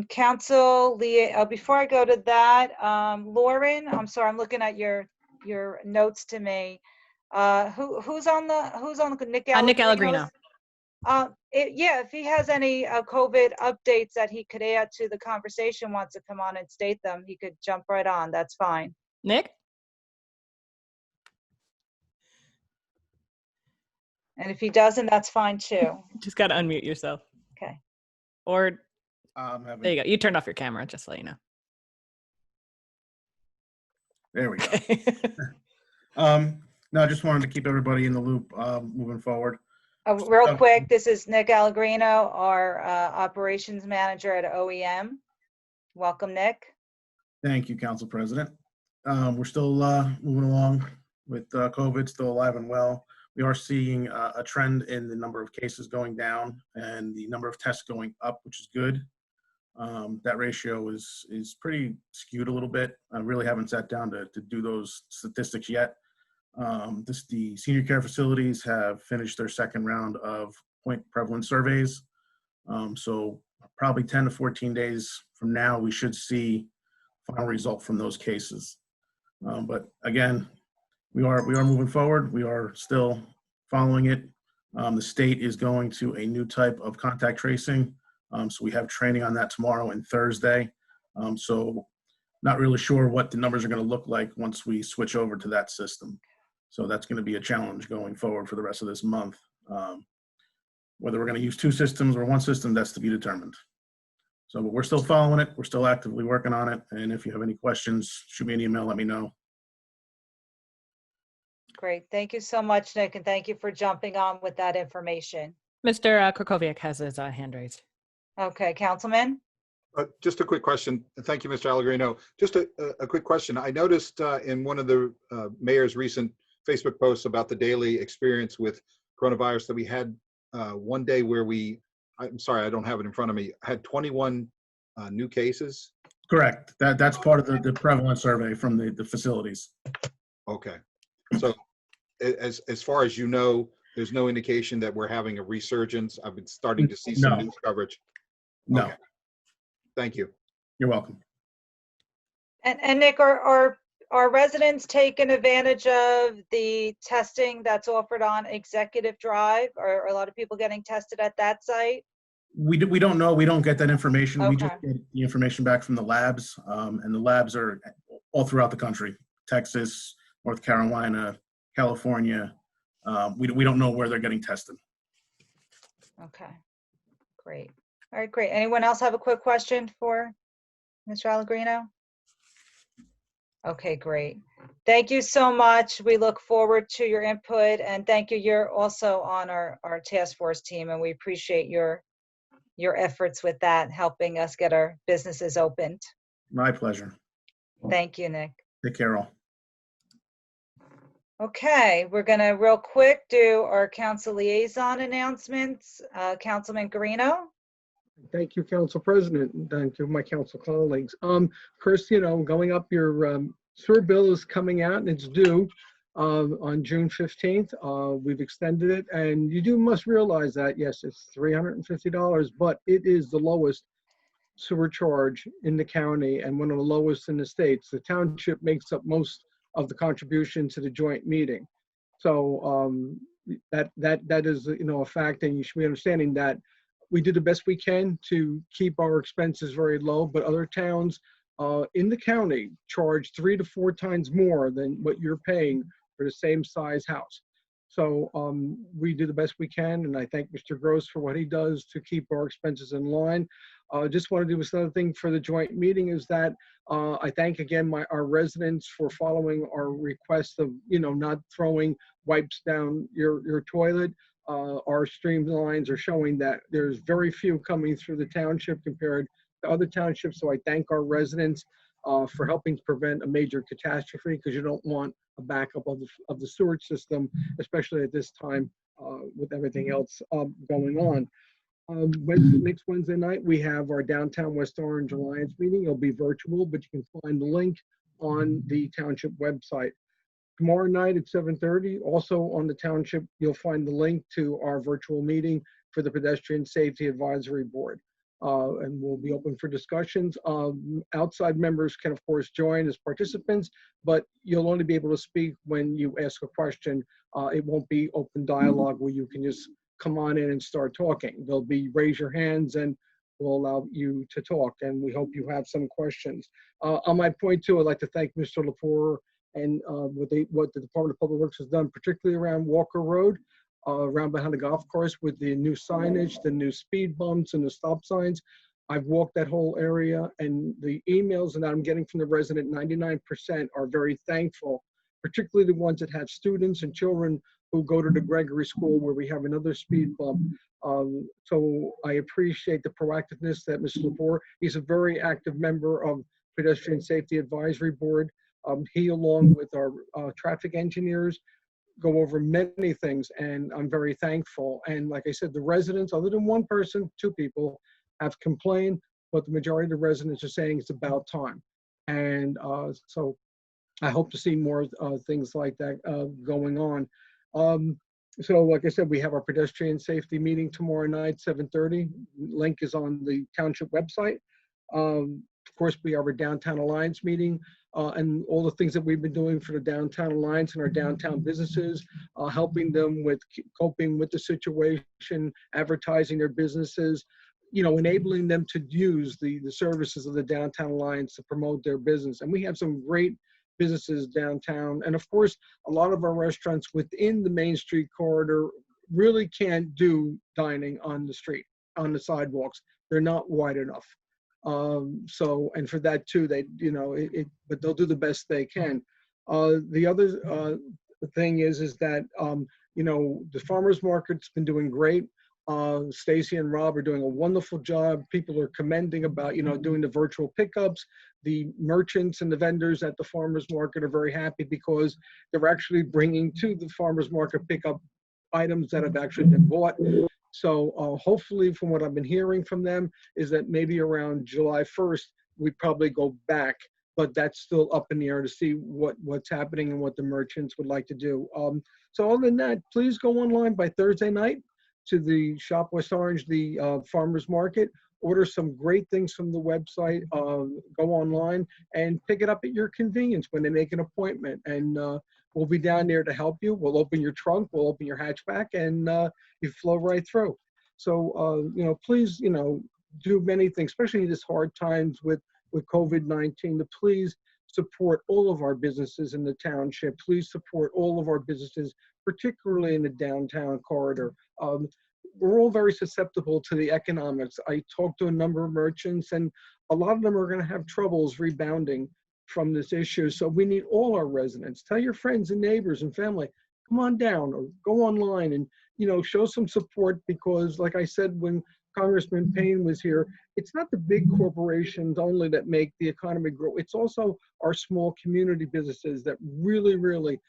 Council, before I go to that, Lauren, I'm sorry, I'm looking at your notes to me. Who's on the Nick Allegrino? Nick Allegrino. Yeah, if he has any COVID updates that he could add to the conversation, wants to come on and state them, he could jump right on. That's fine. Nick? And if he doesn't, that's fine too. Just got to unmute yourself. Okay. Or there you go. You turned off your camera, just to let you know. There we go. No, I just wanted to keep everybody in the loop moving forward. Real quick, this is Nick Allegrino, our operations manager at OEM. Welcome, Nick. Thank you, Council President. We're still moving along with COVID, still alive and well. We are seeing a trend in the number of cases going down and the number of tests going up, which is good. That ratio is pretty skewed a little bit. I really haven't sat down to do those statistics yet. The senior care facilities have finished their second round of point prevalence surveys. So probably 10 to 14 days from now, we should see final result from those cases. But again, we are moving forward. We are still following it. The state is going to a new type of contact tracing. So we have training on that tomorrow and Thursday. So not really sure what the numbers are going to look like once we switch over to that system. So that's going to be a challenge going forward for the rest of this month. Whether we're going to use two systems or one system, that's to be determined. So but we're still following it. We're still actively working on it. And if you have any questions, shoot me an email, let me know. Great. Thank you so much, Nick, and thank you for jumping on with that information. Mr. Krakowiak has his hand raised. Okay, Councilman? Just a quick question. Thank you, Mr. Allegrino. Just a quick question. I noticed in one of the mayor's recent Facebook posts about the daily experience with coronavirus that we had one day where I'm sorry, I don't have it in front of me, had 21 new cases. Correct. That's part of the prevalence survey from the facilities. Okay. So as far as you know, there's no indication that we're having a resurgence. I've been starting to see some news coverage. No. Okay. Thank you. You're welcome. And Nick, are residents taking advantage of the testing that's offered on Executive Drive? Are a lot of people getting tested at that site? We don't know. We don't get that information. Okay. We just get the information back from the labs, and the labs are all throughout the country: Texas, North Carolina, California. We don't know where they're getting tested. Okay, great. All right, great. Anyone else have a quick question for Mr. Allegrino? Okay, great. Thank you so much. We look forward to your input, and thank you. You're also on our task force team, and we appreciate your efforts with that, helping us get our businesses opened. My pleasure. Thank you, Nick. Take care, all. Okay, we're gonna real quick do our council liaison announcements. Councilman Guarino. Thank you, Council President, and thank you, my council colleagues. Chris, going up, your sewer bill is coming out and it's due on June 15th. We've extended it, and you must realize that, yes, it's $350, but it is the lowest sewer charge in the county and one of the lowest in the states. The township makes up most of the contribution to the joint meeting. So that is, a fact, and you should be understanding that we do the best we can to keep our expenses very low, but other towns in the county charge 3 to 4 times more than what you're paying for the same size house. So we do the best we can, and I thank Mr. Gross for what he does to keep our expenses in line. Just want to do another thing for the joint meeting is that I thank again our residents for following our request of not throwing wipes down your toilet. Our streamlines are showing that there's very few coming through the township compared to other townships. So I thank our residents for helping to prevent a major catastrophe, because you don't want a backup of the sewage system, especially at this time with everything else going on. Next Wednesday night, we have our Downtown West Orange Alliance meeting. It'll be virtual, but you can find the link on the township website. Tomorrow night at 7:30, also on the township, you'll find the link to our virtual meeting for the Pedestrian Safety Advisory Board. And we'll be open for discussions. Outside members can, of course, join as participants, but you'll only be able to speak when you ask a question. It won't be open dialogue where you can just come on in and start talking. There'll be raise your hands and we'll allow you to talk, and we hope you have some questions. On my point too, I'd like to thank Mr. Lepore and what the Department of Public Works has done, particularly around Walker Road. around behind the golf course with the new signage, the new speed bumps and the stop signs. I've walked that whole area, and the emails that I'm getting from the resident, 99% are very thankful, particularly the ones that have students and children who go to the Gregory School where we have another speed bump. So I appreciate the proactiveness that Mr. Lepore, he's a very active member of Pedestrian Safety Advisory Board. He, along with our traffic engineers, go over many things, and I'm very thankful. And like I said, the residents, other than one person, 2 people, have complained, but the majority of the residents are saying it's about time. And so I hope to see more things like that going on. So like I said, we have our pedestrian safety meeting tomorrow night, 7:30. Link is on the township website. Of course, we have our Downtown Alliance meeting and all the things that we've been doing for the Downtown Alliance and our downtown businesses, helping them with coping with the situation, advertising their businesses, enabling them to use the services of the Downtown Alliance to promote their business. And we have some great businesses downtown. And of course, a lot of our restaurants within the Main Street corridor really can't do dining on the street, on the sidewalks. They're not wide enough. And for that too, they, but they'll do the best they can. The other thing is that, the farmers market's been doing great. Stacy and Rob are doing a wonderful job. People are commending about, doing the virtual pickups. The merchants and the vendors at the farmers market are very happy because they're actually bringing to the farmers market pickup items that have actually been bought. So hopefully, from what I've been hearing from them, is that maybe around July 1st, we probably go back, but that's still up in the air to see what's happening and what the merchants would like to do. So other than that, please go online by Thursday night to the Shop West Orange, the farmers market, order some great things from the website, go online and pick it up at your convenience when they make an appointment. And we'll be down there to help you. We'll open your trunk, we'll open your hatchback, and you flow right through. So, please, do many things, especially in these hard times with COVID-19, to please support all of our businesses in the township. Please support all of our businesses, particularly in the downtown corridor. We're all very susceptible to the economics. I talked to a number of merchants, and a lot of them are going to have troubles rebounding from this issue. So we need all our residents. Tell your friends and neighbors and family, come on down or go online and, show some support, because like I said, when Congressman Payne was here, it's not the big corporations only that make the economy grow. It's also our small community businesses that really, really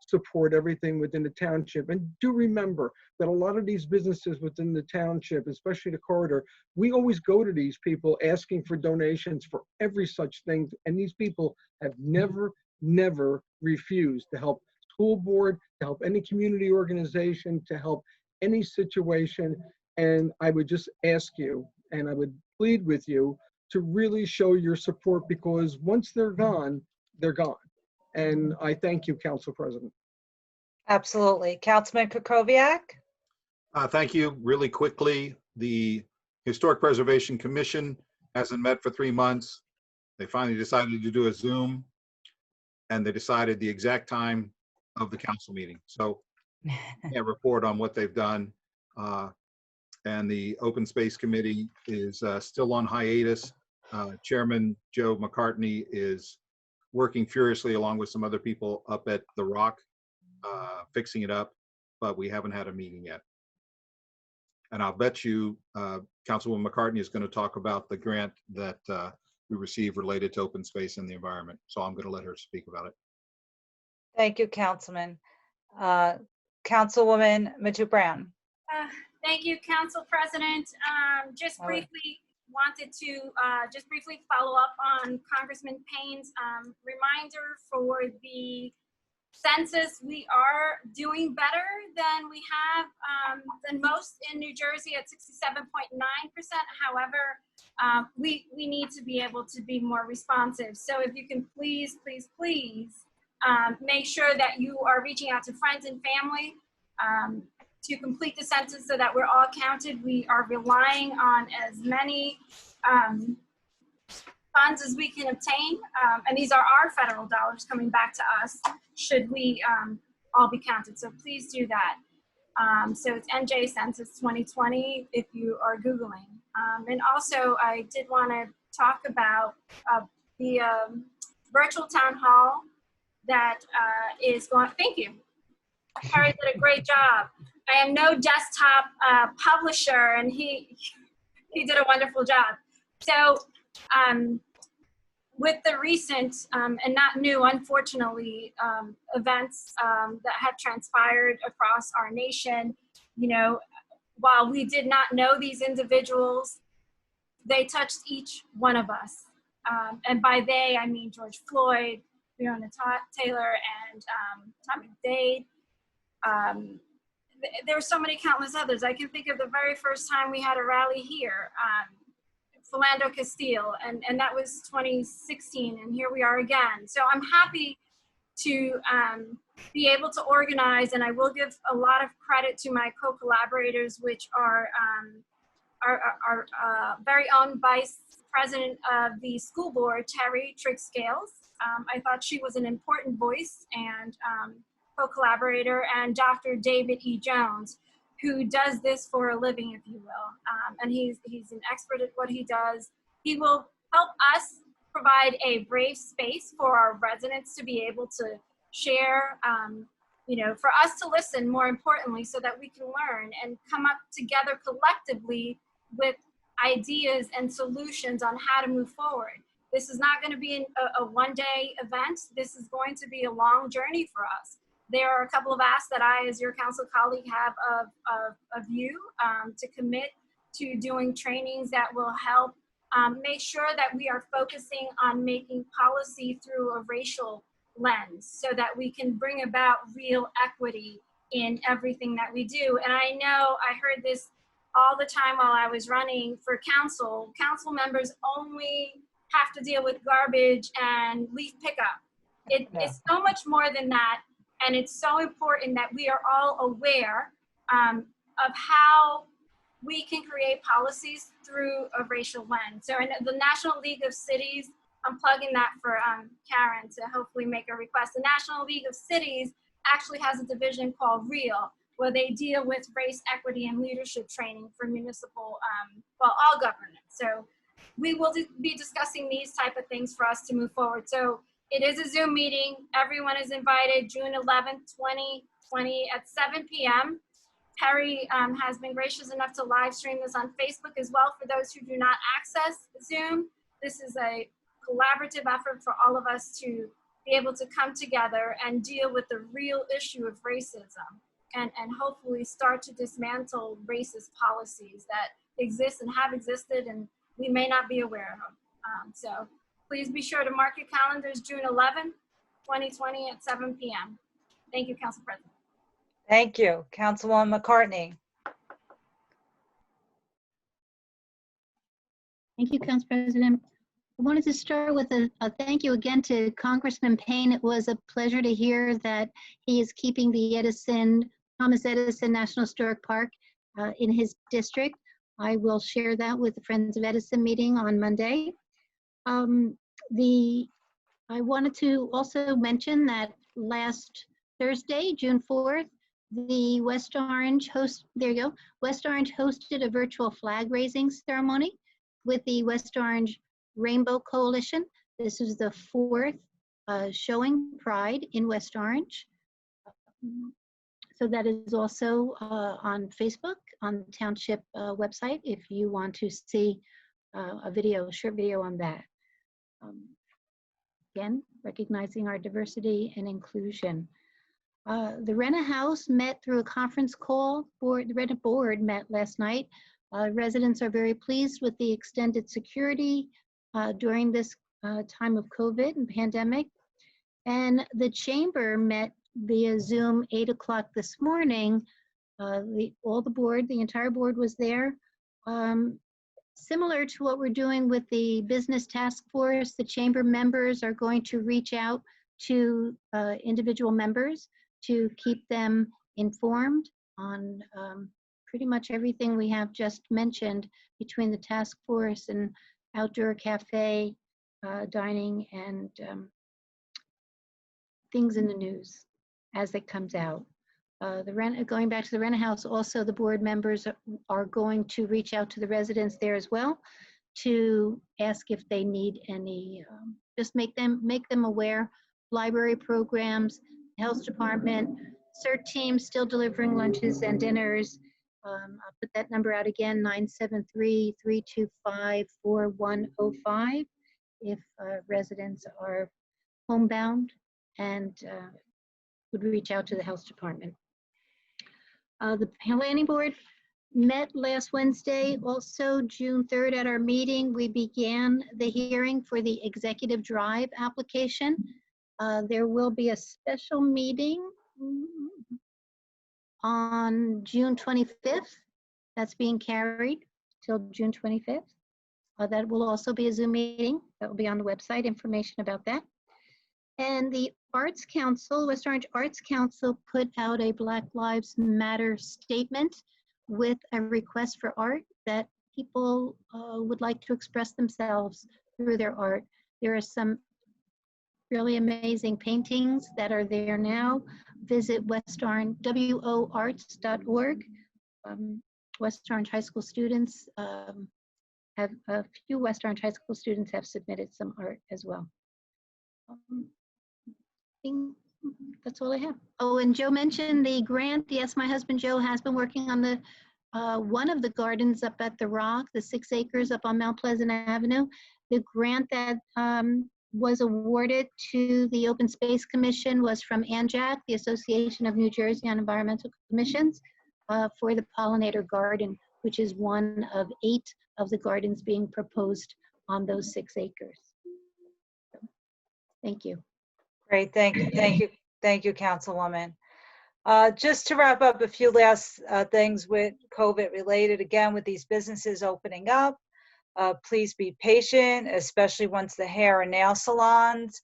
support everything within the township. And do remember that a lot of these businesses within the township, especially the corridor, we always go to these people asking for donations for every such thing. And these people have never, never refused to help school board, to help any community organization, to help any situation. And I would just ask you, and I would plead with you to really show your support, because once they're gone, they're gone. And I thank you, Council President. Absolutely. Councilman Kukoviac? Thank you. Really quickly, the Historic Preservation Commission hasn't met for 3 months. They finally decided to do a Zoom, and they decided the exact time of the council meeting. So I can't report on what they've done. And the Open Space Committee is still on hiatus. Chairman Joe McCartney is working furiously along with some other people up at the Rock, fixing it up, but we haven't had a meeting yet. And I'll bet you Councilwoman McCartney is going to talk about the grant that we received related to open space and the environment. So I'm going to let her speak about it. Thank you, Councilman. Councilwoman Matu Brown. Thank you, Council President. Just briefly wanted to just briefly follow up on Congressman Payne's reminder for the census. We are doing better than we have than most in New Jersey at 67.9%. However, we need to be able to be more responsive. So if you can please make sure that you are reaching out to friends and family to complete the census so that we're all counted. We are relying on as many funds as we can obtain, and these are our federal dollars coming back to us should we all be counted. So please do that. So it's NJ Census 2020 if you are Googling. And also I did want to talk about the virtual town hall that is going, thank you. Harry did a great job. I am no desktop publisher, and he did a wonderful job. So with the recent and not new, unfortunately, events that have transpired across our nation, you know, while we did not know these individuals, they touched each one of us. And by they, I mean George Floyd, Breonna Taylor, and Tommy Dade. There were so many countless others. I can think of the very first time we had a rally here, Philando Castile, and that was 2016, and here we are again. So I'm happy to be able to organize, and I will give a lot of credit to my co-collaborators, which are our very own Vice President of the school board, Terry Trigg-Scales. I thought she was an important voice and co-collaborator, and Dr. David E. Jones, who does this for a living, if you will. And he's an expert at what he does. He will help us provide a brave space for our residents to be able to share, you know, for us to listen, more importantly, so that we can learn and come up together collectively with ideas and solutions on how to move forward. This is not going to be a one-day event. This is going to be a long journey for us. There are a couple of asks that I, as your council colleague, have of you to commit to doing trainings that will help make sure that we are focusing on making policy through a racial lens so that we can bring about real equity in everything that we do. And I know I heard this all the time while I was running for council. Council members only have to deal with garbage and leaf pickup. It's so much more than that. And it's so important that we are all aware of how we can create policies through a racial lens. So in the National League of Cities, I'm plugging that for Karen to hopefully make a request. The National League of Cities actually has a division called REAL, where they deal with race, equity, and leadership training for municipal, well, all government. So we will be discussing these type of things for us to move forward. So it is a Zoom meeting. Everyone is invited June 11th, 2020 at 7 p.m. Perry has been gracious enough to live stream this on Facebook as well for those who do not access Zoom. This is a collaborative effort for all of us to be able to come together and deal with the real issue of racism and hopefully start to dismantle racist policies that exist and have existed and we may not be aware of. So please be sure to mark your calendars June 11th, 2020 at 7 p.m. Thank you, Council President. Thank you. Councilwoman McCartney. Thank you, Council President. I wanted to start with a thank you again to Congressman Payne. It was a pleasure to hear that he is keeping the Thomas Edison National Historic Park in his district. I will share that with the Friends of Edison meeting on Monday. I wanted to also mention that last Thursday, June 4th, the West Orange hosted a virtual flag raising ceremony with the West Orange Rainbow Coalition. This is the fourth showing Pride in West Orange. So that is also on Facebook, on the township website, if you want to see a short video on that. Again, recognizing our diversity and inclusion. The Rena House met through a conference call. The Rena board met last night. Residents are very pleased with the extended security during this time of COVID and pandemic. And the chamber met via Zoom 8 o'clock this morning. The entire board was there. Similar to what we're doing with the business task force, the chamber members are going to reach out to individual members to keep them informed on pretty much everything we have just mentioned between the task force and outdoor cafe, dining, and things in the news as it comes out. Going back to the rent a house, also the board members are going to reach out to the residents there as well to ask if they need any, just make them aware. Library programs, health department, CERT team still delivering lunches and dinners. I'll put that number out again, 973-325-4105 if residents are homebound and would reach out to the health department. The planning board met last Wednesday, also June 3rd at our meeting. We began the hearing for the executive drive application. There will be a special meeting on June 25th. That's being carried till June 25th. That will also be a Zoom meeting. That will be on the website, information about that. And the Arts Council, West Orange Arts Council put out a Black Lives Matter statement with a request for art that people would like to express themselves through their art. There are some really amazing paintings that are there now. Visit West Orange, woarts.org. West Orange High School students have, a few West Orange High School students have submitted some art as well. I think that's all I have. Oh, and Joe mentioned the grant. Yes, my husband Joe has been working on the one of the gardens up at the Rock, the 6 acres up on Mount Pleasant Avenue. The grant that was awarded to the Open Space Commission was from ANJAC, the Association of New Jersey on Environmental Commissions, for the pollinator garden, which is one of 8 of the gardens being proposed on those 6 acres. So, thank you. Great, thank you, Councilwoman. Just to wrap up, a few last things with COVID related, again, with these businesses opening up. Please be patient, especially once the hair and nail salons,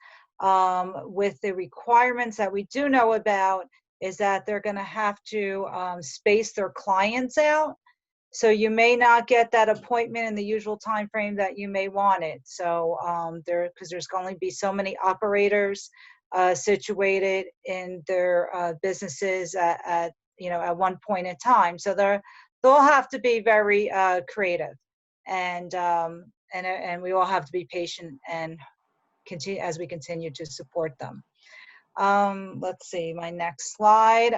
with the requirements that we do know about is that they're going to have to space their clients out. So you may not get that appointment in the usual time frame that you may want it. So because there's going to be so many operators situated in their businesses at one point in time. So they'll have to be very creative, and we all have to be patient and continue as we continue to support them. Let's see my next slide.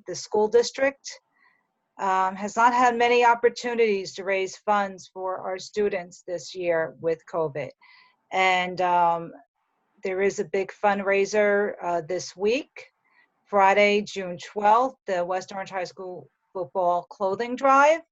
The school district has not had many opportunities to raise funds for our students this year with COVID. And there is a big fundraiser this week, Friday, June 12th, the West Orange High School football clothing drive.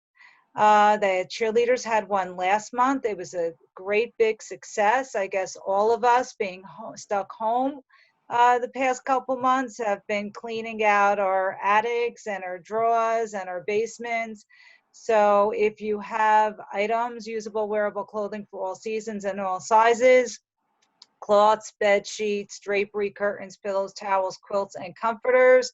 The cheerleaders had one last month. It was a great big success. I guess all of us being stuck home the past couple months have been cleaning out our attics and our drawers and our basements. So if you have items, usable wearable clothing for all seasons and all sizes, cloths, bed sheets, drapery, curtains, pillows, towels, quilts, and comforters.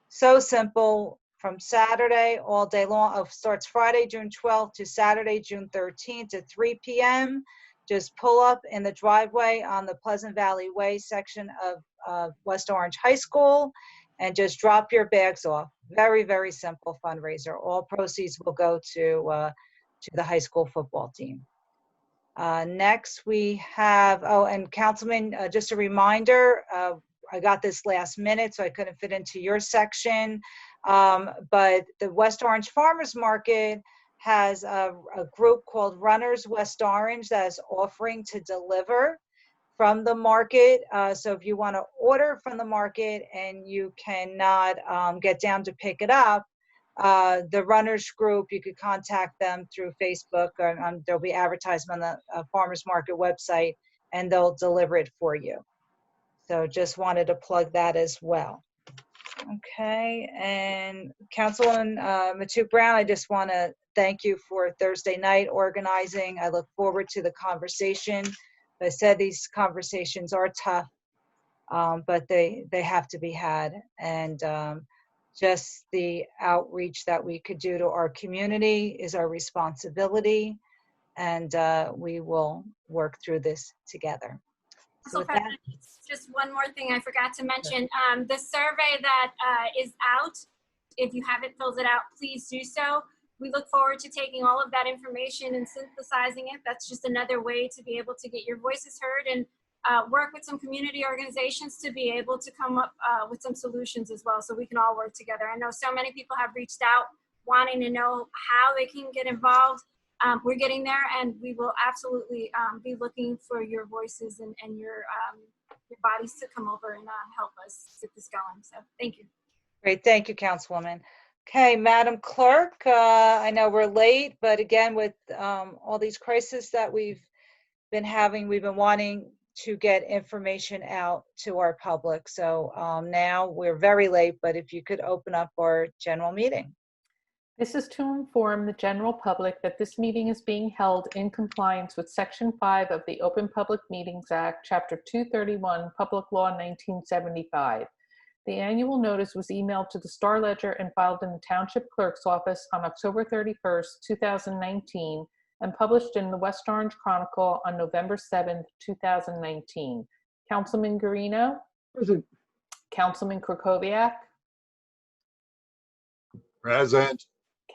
So simple. From Saturday all day long, starts Friday, June 12th to Saturday, June 13th at 3 p.m. Just pull up in the driveway on the Pleasant Valley Way section of West Orange High School and just drop your bags off. Very, very simple fundraiser. All proceeds will go to the high school football team. Next we have, and Councilman, just a reminder, I got this last minute, so I couldn't fit into your section. But the West Orange Farmers Market has a group called Runners West Orange that is offering to deliver from the market. So if you want to order from the market and you cannot get down to pick it up, the Runners group, you could contact them through Facebook, or there'll be advertisement on the Farmers Market website, and they'll deliver it for you. So just wanted to plug that as well. Okay, and Councilwoman Matute Brown, I just want to thank you for Thursday night organizing. I look forward to the conversation. I said these conversations are tough, but they have to be had. And just the outreach that we could do to our community is our responsibility. And we will work through this together. So with Also, that, President, just one more thing I forgot to mention. The survey that is out, if you haven't filled it out, please do so. We look forward to taking all of that information and synthesizing it. That's just another way to be able to get your voices heard and work with some community organizations to be able to come up with some solutions as well, so we can all work together. I know so many people have reached out wanting to know how they can get involved. We're getting there, and we will absolutely be looking for your voices and your bodies to come over and help us get this going. So thank you. great, thank you, Councilwoman. Okay, Madam Clerk, I know we're late, but again, with all these crises that we've been having, we've been wanting to get information out to our public. So now we're very late, but if you could open up our general meeting. This is to inform the general public that this meeting is being held in compliance with Section 5 of the Open Public Meetings Act, Chapter 231, Public Law 1975. The annual notice was emailed to the Star Ledger and filed in the Township Clerk's office on October 31st, 2019, and published in the West Orange Chronicle on November 7th, 2019. Councilman Guarino? Present. Councilman Krokoviac? Present.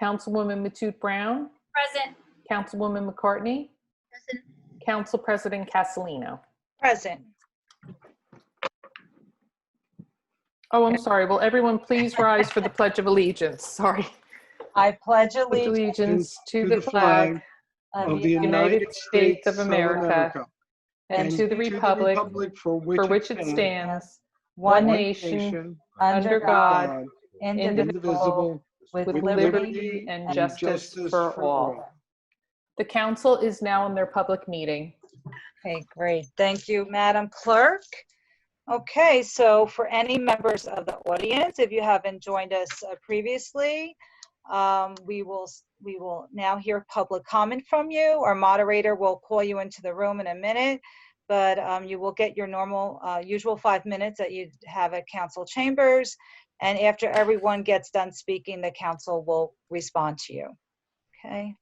Councilwoman Matute Brown? Present. Councilwoman McCartney? Present. Council President Castellino? Present. Oh, I'm sorry. Will everyone please rise for the Pledge of Allegiance? Sorry. I pledge Pledge allegiance allegiance to the flag of the United States of America and to the republic for for which it stands, one one nation, nation, under under God, indivisible, indivisible, with with liberty liberty and justice for all. The council is now in their public meeting. Okay, great. Thank you, Madam Clerk. Okay, so for any members of the audience, if you haven't joined us previously, we will now hear public comment from you. Our moderator will call you into the room in a minute, but you will get your normal, usual 5 minutes that you have at council chambers. And after everyone gets done speaking, the council will respond to you. Okay.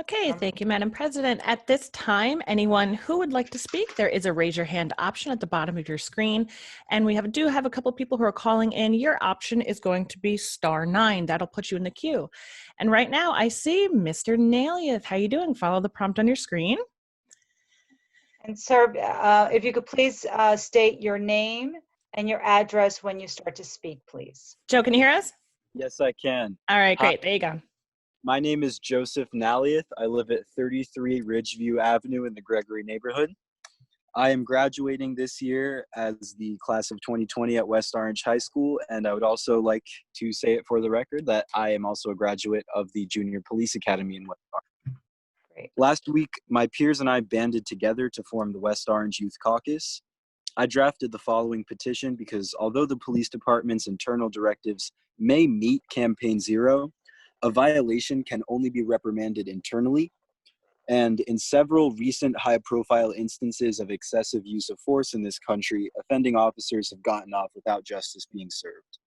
Okay, thank you, Madam President. At this time, anyone who would like to speak, there is a raise your hand option at the bottom of your screen. And we do have a couple people who are calling in. Your option is going to be *9. That'll put you in the queue. And right now I see Mr. Naliath. How you doing? Follow the prompt on your screen. And sir, if you could please state your name and your address when you start to speak, please. Joe, can you hear us? Yes, I can. All right, Hi. great. There you go. My name is Joseph Naliath. I live at 33 Ridgeview Avenue in the Gregory neighborhood. I am graduating this year as the class of 2020 at West Orange High School, and I would also like to say it for the record that I am also a graduate of the Junior Police Academy in West Orange. Great. Last week, my peers and I banded together to form the West Orange Youth Caucus. I drafted the following petition because although the police department's internal directives may meet Campaign Zero, a violation can only be reprimanded internally, and in several recent high-profile instances of excessive use of force in this country, offending officers have gotten off without justice being served.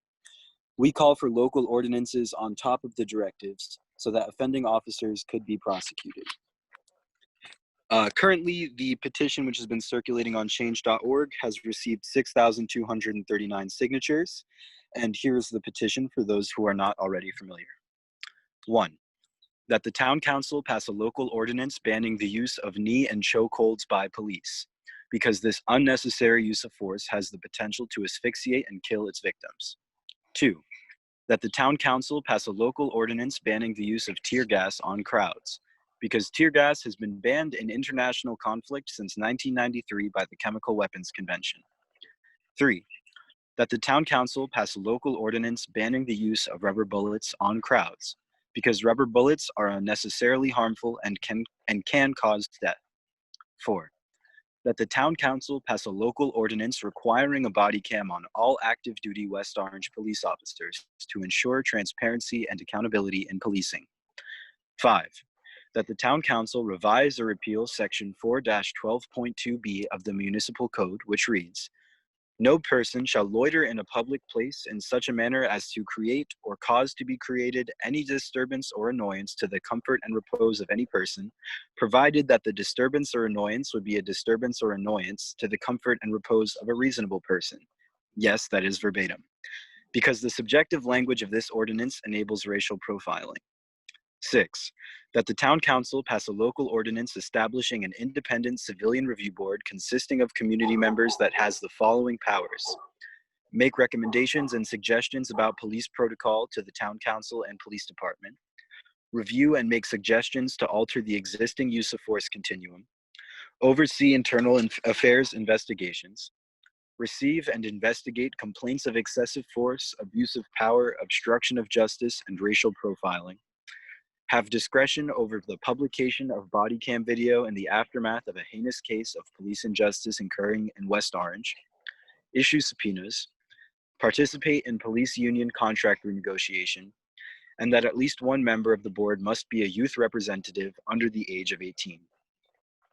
We call for local ordinances on top of the directives so that offending officers could be prosecuted. Currently, the petition, which has been circulating on change.org, has received 6,239 signatures, and here's the petition for those who are not already familiar. 1, that the town council pass a local ordinance banning the use of knee and chokeholds by police, because this unnecessary use of force has the potential to asphyxiate and kill its victims. 2, that the town council pass a local ordinance banning the use of tear gas on crowds, because tear gas has been banned in international conflict since 1993 by the Chemical Weapons Convention. 3, that the town council pass a local ordinance banning the use of rubber bullets on crowds, because rubber bullets are unnecessarily harmful and can cause death. 4, that the town council pass a local ordinance requiring a body cam on all active duty West Orange police officers to ensure transparency and accountability in policing. 5, that the town council revise or repeal section 4-12.2b of the municipal code, which reads, No person shall loiter in a public place in such a manner as to create or cause to be created any disturbance or annoyance to the comfort and repose of any person, provided that the disturbance or annoyance would be a disturbance or annoyance to the comfort and repose of a reasonable person. Yes, that is verbatim. Because the subjective language of this ordinance enables racial profiling. 6, that the town council pass a local ordinance establishing an independent civilian review board consisting of community members that has the following powers: make recommendations and suggestions about police protocol to the town council and police department, review and make suggestions to alter the existing use of force continuum, oversee internal affairs investigations, receive and investigate complaints of excessive force, abuse of power, obstruction of justice, and racial profiling, have discretion over the publication of body cam video in the aftermath of a heinous case of police injustice occurring in West Orange, issue subpoenas, participate in police union contract renegotiation, and that at least one member of the board must be a youth representative under the age of 18.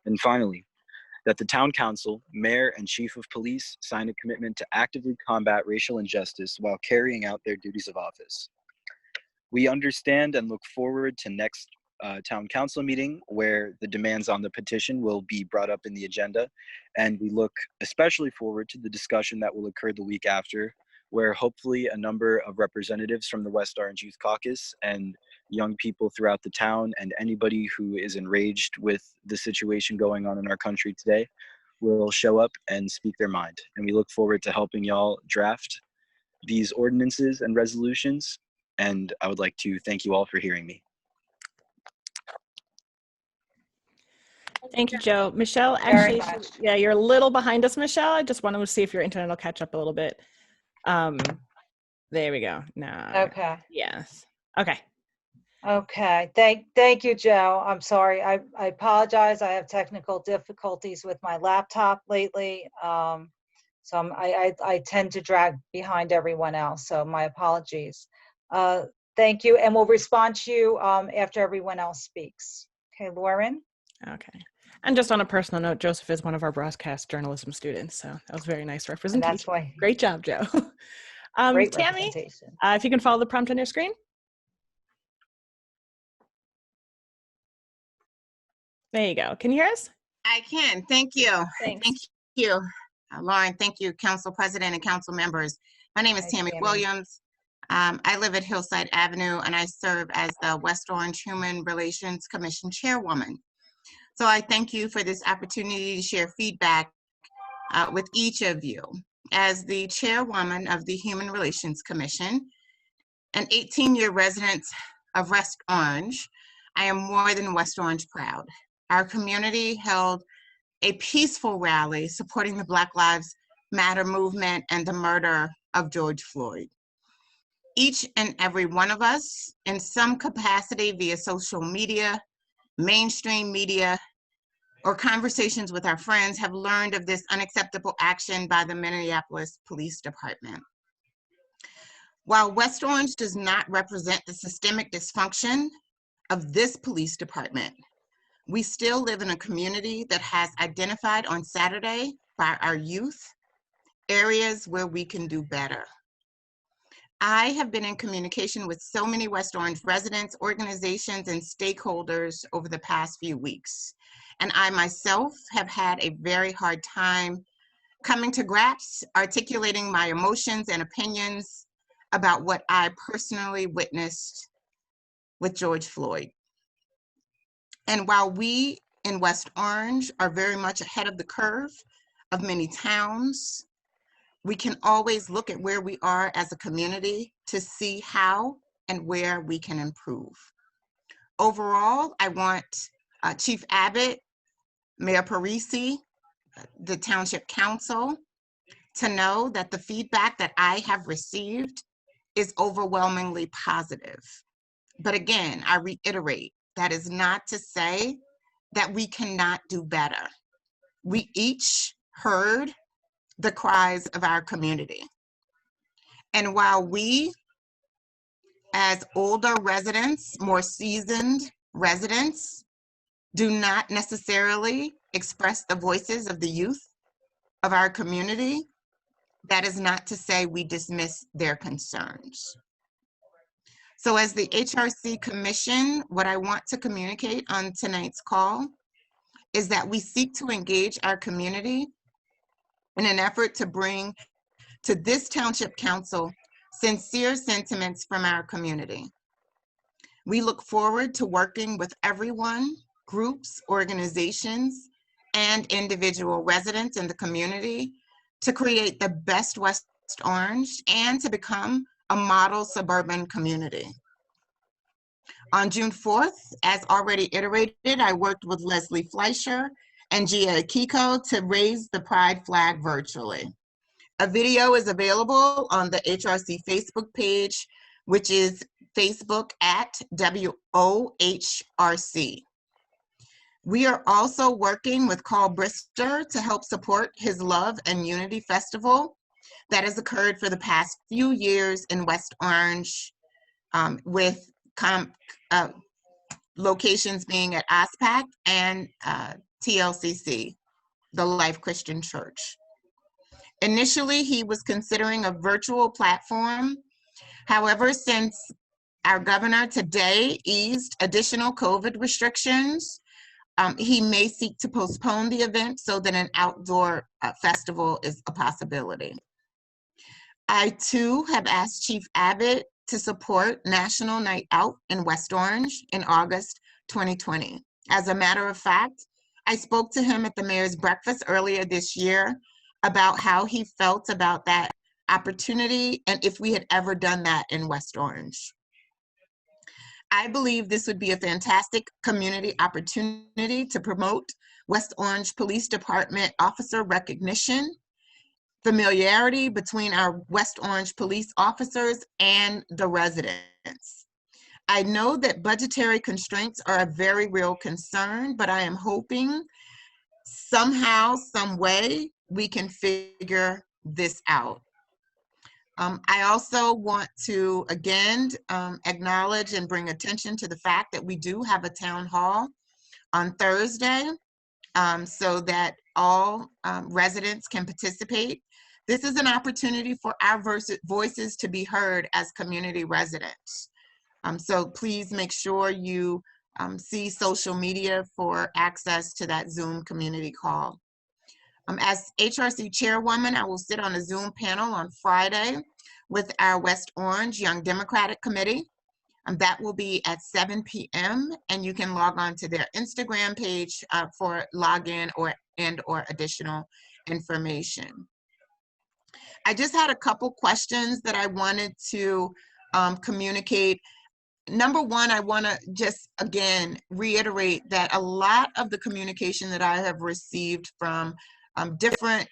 And finally, that the town council, mayor, and chief of police sign a commitment to actively combat racial injustice while carrying out their duties of office. We understand and look forward to next town council meeting where the demands on the petition will be brought up in the agenda. And we look especially forward to the discussion that will occur the week after, where hopefully a number of representatives from the West Orange Youth Caucus and young people throughout the town and anybody who is enraged with the situation going on in our country today will show up and speak their mind. And we look forward to helping y'all draft these ordinances and resolutions. And I would like to thank you all for hearing me. Thank you, Joe. Michelle, Very actually, much. yeah, you're a little behind us, Michelle. I just wanted to see if your internet will catch up a little bit. There we go. No. Okay. Yes. Okay. Okay. Thank you, Joe. I'm sorry. I apologize. I have technical difficulties with my laptop lately. So I tend to drag behind everyone else. So my apologies. Thank you. And we'll respond to you after everyone else speaks. Okay, Lauren? Okay. And just on a personal note, Joseph is one of our broadcast journalism students. So that was very nice And representation. that's why. Great job, Joe. Great Tammy, representation. if you can follow the prompt on your screen. There you go. Can you hear us? I can. Thank you. Thanks. Thank you, Lauren. Thank you, Council President and Council members. My name is Hi, Tammy Tammy. Williams. I live at Hillside Avenue, and I serve as the West Orange Human Relations Commission Chairwoman. So I thank you for this opportunity to share feedback with each of you. As the Chairwoman of the Human Relations Commission, an 18-year resident of West Orange, I am more than West Orange proud. Our community held a peaceful rally supporting the Black Lives Matter movement and the murder of George Floyd. Each and every one of us, in some capacity via social media, mainstream media, or conversations with our friends, have learned of this unacceptable action by the Minneapolis Police Department. While West Orange does not represent the systemic dysfunction of this police department, we still live in a community that has identified on Saturday by our youth areas where we can do better. I have been in communication with so many West Orange residents, organizations, and stakeholders over the past few weeks. And I myself have had a very hard time coming to grips, articulating my emotions and opinions about what I personally witnessed with George Floyd. And while we in West Orange are very much ahead of the curve of many towns, we can always look at where we are as a community to see how and where we can improve. Overall, I want Chief Abbott, Mayor Parisi, the Township Council, to know that the feedback that I have received is overwhelmingly positive. But again, I reiterate, that is not to say that we cannot do better. We each heard the cries of our community. And while we, as older residents, more seasoned residents, do not necessarily express the voices of the youth of our community, That is not to say we dismiss their concerns. So as the HRC Commission, what I want to communicate on tonight's call is that we seek to engage our community in an effort to bring to this Township Council sincere sentiments from our community. We look forward to working with everyone, groups, organizations, and individual residents in the community to create the best West Orange and to become a model suburban community. On June 4th, as already iterated, I worked with Leslie Fleischer and Gia Akiko to raise the Pride flag virtually. A video is available on the HRC Facebook page, which is Facebook at WOHRC. We are also working with Carl Brister to help support his Love and Unity Festival that has occurred for the past few years in West Orange, with locations being at OSPAC and TLCC, the Life Christian Church. Initially, he was considering a virtual platform. However, since our governor today eased additional COVID restrictions, he may seek to postpone the event so that an outdoor festival is a possibility. I too have asked Chief Abbott to support National Night Out in West Orange in August 2020. As a matter of fact, I spoke to him at the mayor's breakfast earlier this year about how he felt about that opportunity and if we had ever done that in West Orange. I believe this would be a fantastic community opportunity to promote West Orange Police Department officer recognition, familiarity between our West Orange police officers and the residents. I know that budgetary constraints are a very real concern, but I am hoping somehow, some way, we can figure this out. I also want to, again, acknowledge and bring attention to the fact that we do have a town hall on Thursday so that all residents can participate. This is an opportunity for our voices to be heard as community residents. So please make sure you see social media for access to that Zoom community call. As HRC chairwoman, I will sit on a Zoom panel on Friday with our West Orange Young Democratic Committee. That will be at 7 p.m. and you can log on to their Instagram page for login or additional information. I just had a couple questions that I wanted to communicate. Number one, I want to just again reiterate that a lot of the communication that I have received from different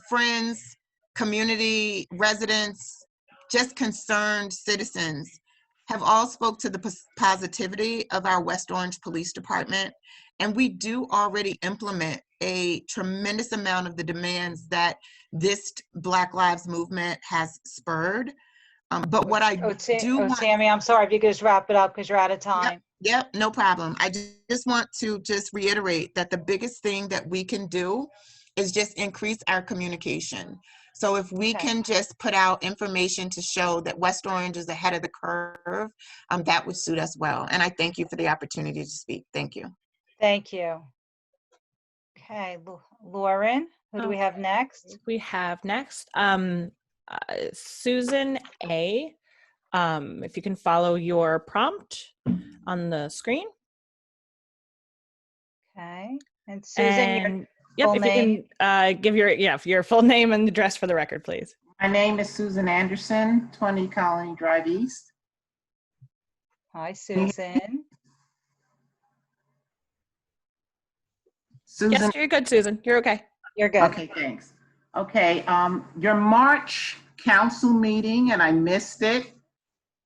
friends, community residents, just concerned citizens have all spoke to the positivity of our West Orange Police Department. And we do already implement a tremendous amount of the demands that this Black Lives Movement has spurred. But what I Tammy, I'm sorry if you could just wrap it up because you're out of time. Yep, no problem. I just want to just reiterate that the biggest thing that we can do is just increase our communication. So if we can just put out information to show that West Orange is ahead of the curve, that would suit us well. And I thank you for the opportunity to speak. Thank you. Thank you. Okay, Lauren, who do we have next? We have next Susan A. If you can follow your prompt on the screen. Okay, and Susan, yep, if you can give your full name and address for the record, please. My name is Susan Anderson, 20 Colony Drive East. Hi, Susan. Susan. Yes, you're good, Susan. You're okay. You're good. Okay, thanks. Okay, your March council meeting, and I missed it,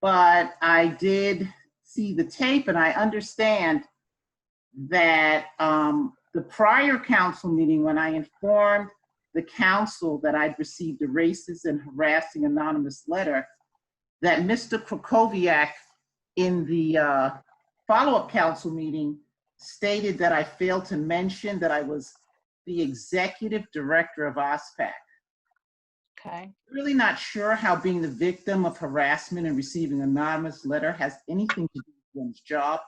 but I did see the tape, and I understand that the prior council meeting, when I informed the council that I'd received a racist and harassing anonymous letter, that Mr. Krakowiak in the follow-up council meeting stated that I failed to mention that I was the executive director of OSPAC. Okay. Really not sure how being the victim of harassment and receiving an anonymous letter has anything to do with one's job.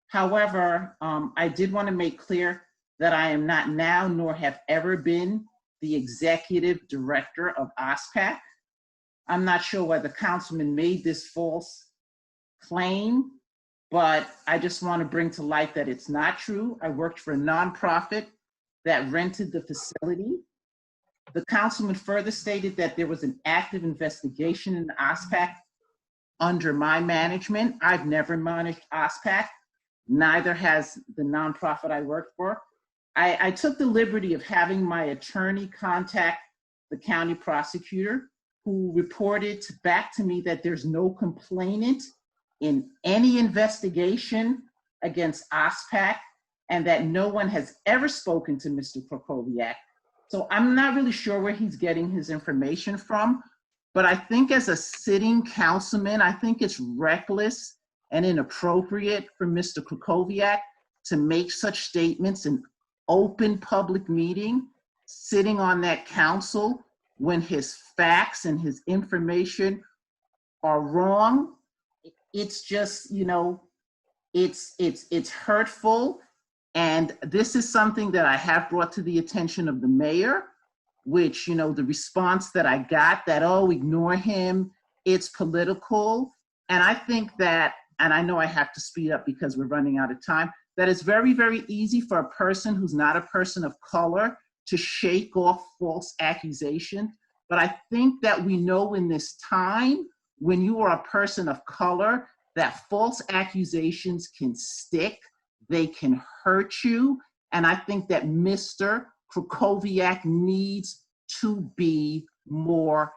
However, I did want to make clear that I am not now nor have ever been the executive director of OSPAC. I'm not sure why the councilman made this false claim, but I just want to bring to light that it's not true. I worked for a nonprofit that rented the facility. The councilman further stated that there was an active investigation in the OSPAC under my management. I've never managed OSPAC, neither has the nonprofit I worked for. I took the liberty of having my attorney contact the county prosecutor, who reported back to me that there's no complainant in any investigation against OSPAC and that no one has ever spoken to Mr. Krakowiak. So I'm not really sure where he's getting his information from, but I think as a sitting councilman, I think it's reckless and inappropriate for Mr. Krakowiak to make such statements in open public meeting, sitting on that council when his facts and his information are wrong. It's just, you know, it's hurtful. And this is something that I have brought to the attention of the mayor, which, you know, the response that I got that, oh, ignore him, it's political. And I think that, and I know I have to speed up because we're running out of time, that it's very, very easy for a person who's not a person of color to shake off false accusations. But I think that we know in this time, when you are a person of color, that false accusations can stick, they can hurt you. And I think that Mr. Krakowiak needs to be more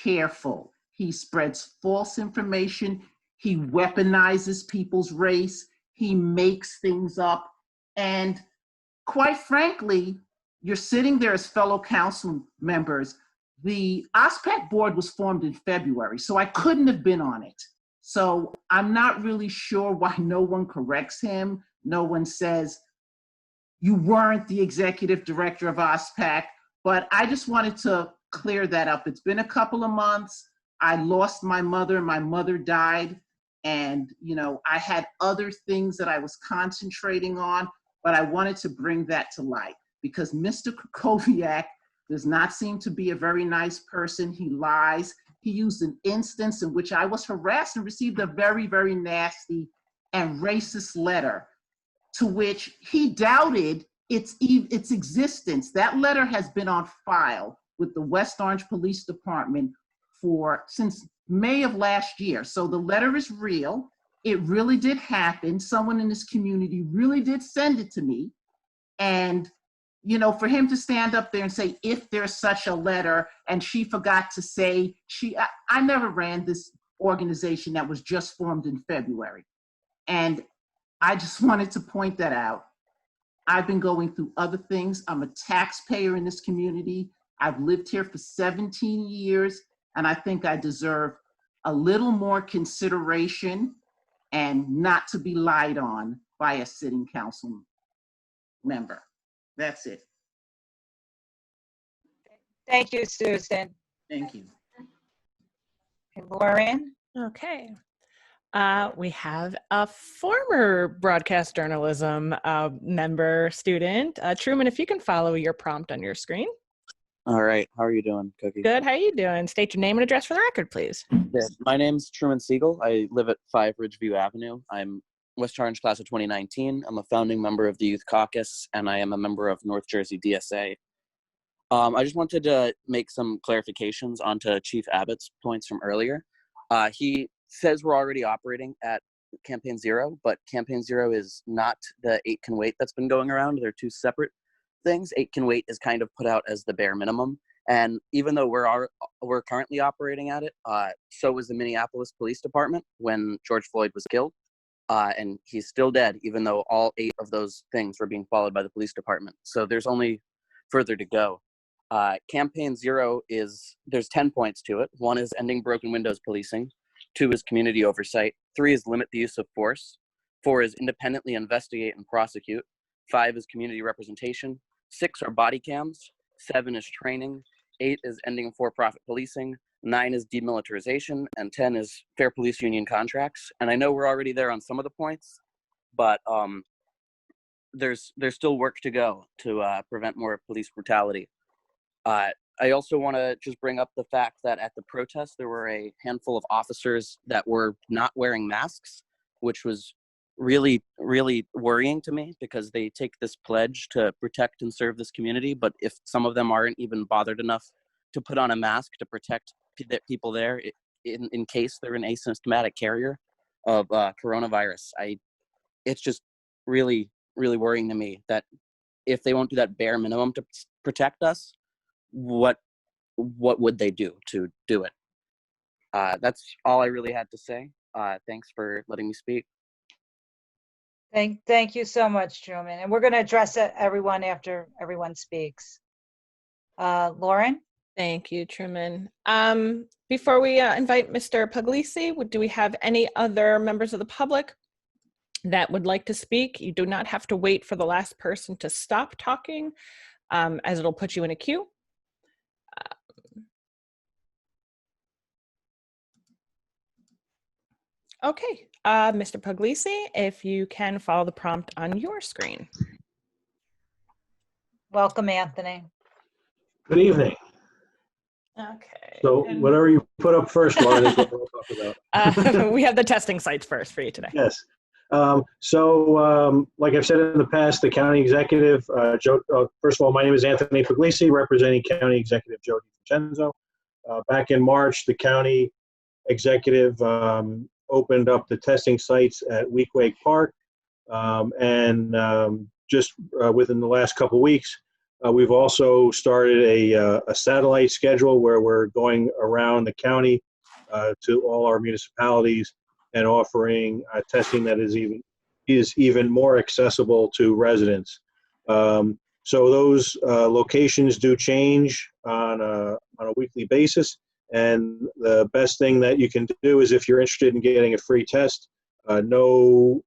careful. He spreads false information. He weaponizes people's race. He makes things up. And quite frankly, you're sitting there as fellow council members. The OSPAC board was formed in February, so I couldn't have been on it. So I'm not really sure why no one corrects him. No one says, you weren't the executive director of OSPAC, but I just wanted to clear that up. It's been a couple of months. I lost my mother died, and you know, I had other things that I was concentrating on, but I wanted to bring that to light because Mr. Krakowiak does not seem to be a very nice person. He lies. He used an instance in which I was harassed and received a very, very nasty and racist letter to which he doubted its existence. That letter has been on file with the West Orange Police Department since May of last year. So the letter is real. It really did happen. Someone in this community really did send it to me. And you know, for him to stand up there and say, if there's such a letter, and she forgot to say, I never ran this organization that was just formed in February. And I just wanted to point that out. I've been going through other things. I'm a taxpayer in this community. I've lived here for 17 years, and I think I deserve a little more consideration and not to be lied on by a sitting council member. That's it. Thank you, Susan. Thank you. Okay, Lauren. Okay. We have a former broadcast journalism member student. Truman, if you can follow your prompt on your screen. All right. How are you doing, Cookie? Good. How are you doing? State your name and address for the record, please. Good. My name's Truman Siegel. I live at 5 Ridgeview Avenue. I'm West Orange class of 2019. I'm a founding member of the Youth Caucus, and I am a member of North Jersey DSA. I just wanted to make some clarifications onto Chief Abbott's points from earlier. He says we're already operating at Campaign Zero, but Campaign Zero is not the 8 Can Wait that's been going around. They're two separate things. 8 Can Wait is kind of put out as the bare minimum. And even though we're currently operating at it, so was the Minneapolis Police Department when George Floyd was killed. And he's still dead, even though all 8 of those things were being followed by the police department. So there's only further to go. Campaign Zero there's 10 points to it. 1 is ending broken windows policing. 2 is community oversight. 3 is limit the use of force. 4 is independently investigate and prosecute. 5 is community representation. 6 are body cams. 7 is training. 8 is ending for-profit policing, 9 is demilitarization, and 10 is fair police union contracts. And I know we're already there on some of the points, but there's still work to go to prevent more police brutality. I also want to just bring up the fact that at the protest, there were a handful of officers that were not wearing masks, which was really, really worrying to me because they take this pledge to protect and serve this community. But if some of them aren't even bothered enough to put on a mask to protect people there in case they're an asymptomatic carrier of coronavirus, it's just really, really worrying to me that if they won't do that bare minimum to protect us, what would they do to do it? That's all I really had to say. Thanks for letting me speak. Thank you so much, Truman. And we're going to address everyone after everyone speaks. Lauren? Thank you, Truman. Before we invite Mr. Puglisi, do we have any other members of the public that would like to speak? You do not have to wait for the last person to stop talking, as it'll put you in a queue. Okay, Mr. Puglisi, if you can follow the prompt on your screen. Welcome, Anthony. Good evening. Okay. So whatever you put up first, Lauren, is what we'll talk about. We have the testing sites first for you today. Yes. Like I've said in the past, the county executive, first of all, my name is Anthony Puglisi, representing County Executive Joe DiVincenzo. Back in March, the county executive opened up the testing sites at Weequahic Park. Just within the last couple of weeks, we've also started a satellite schedule where we're going around the county to all our municipalities and offering testing that is even more accessible to residents. So those locations do change on a weekly basis. And the best thing that you can do is if you're interested in getting a free test, no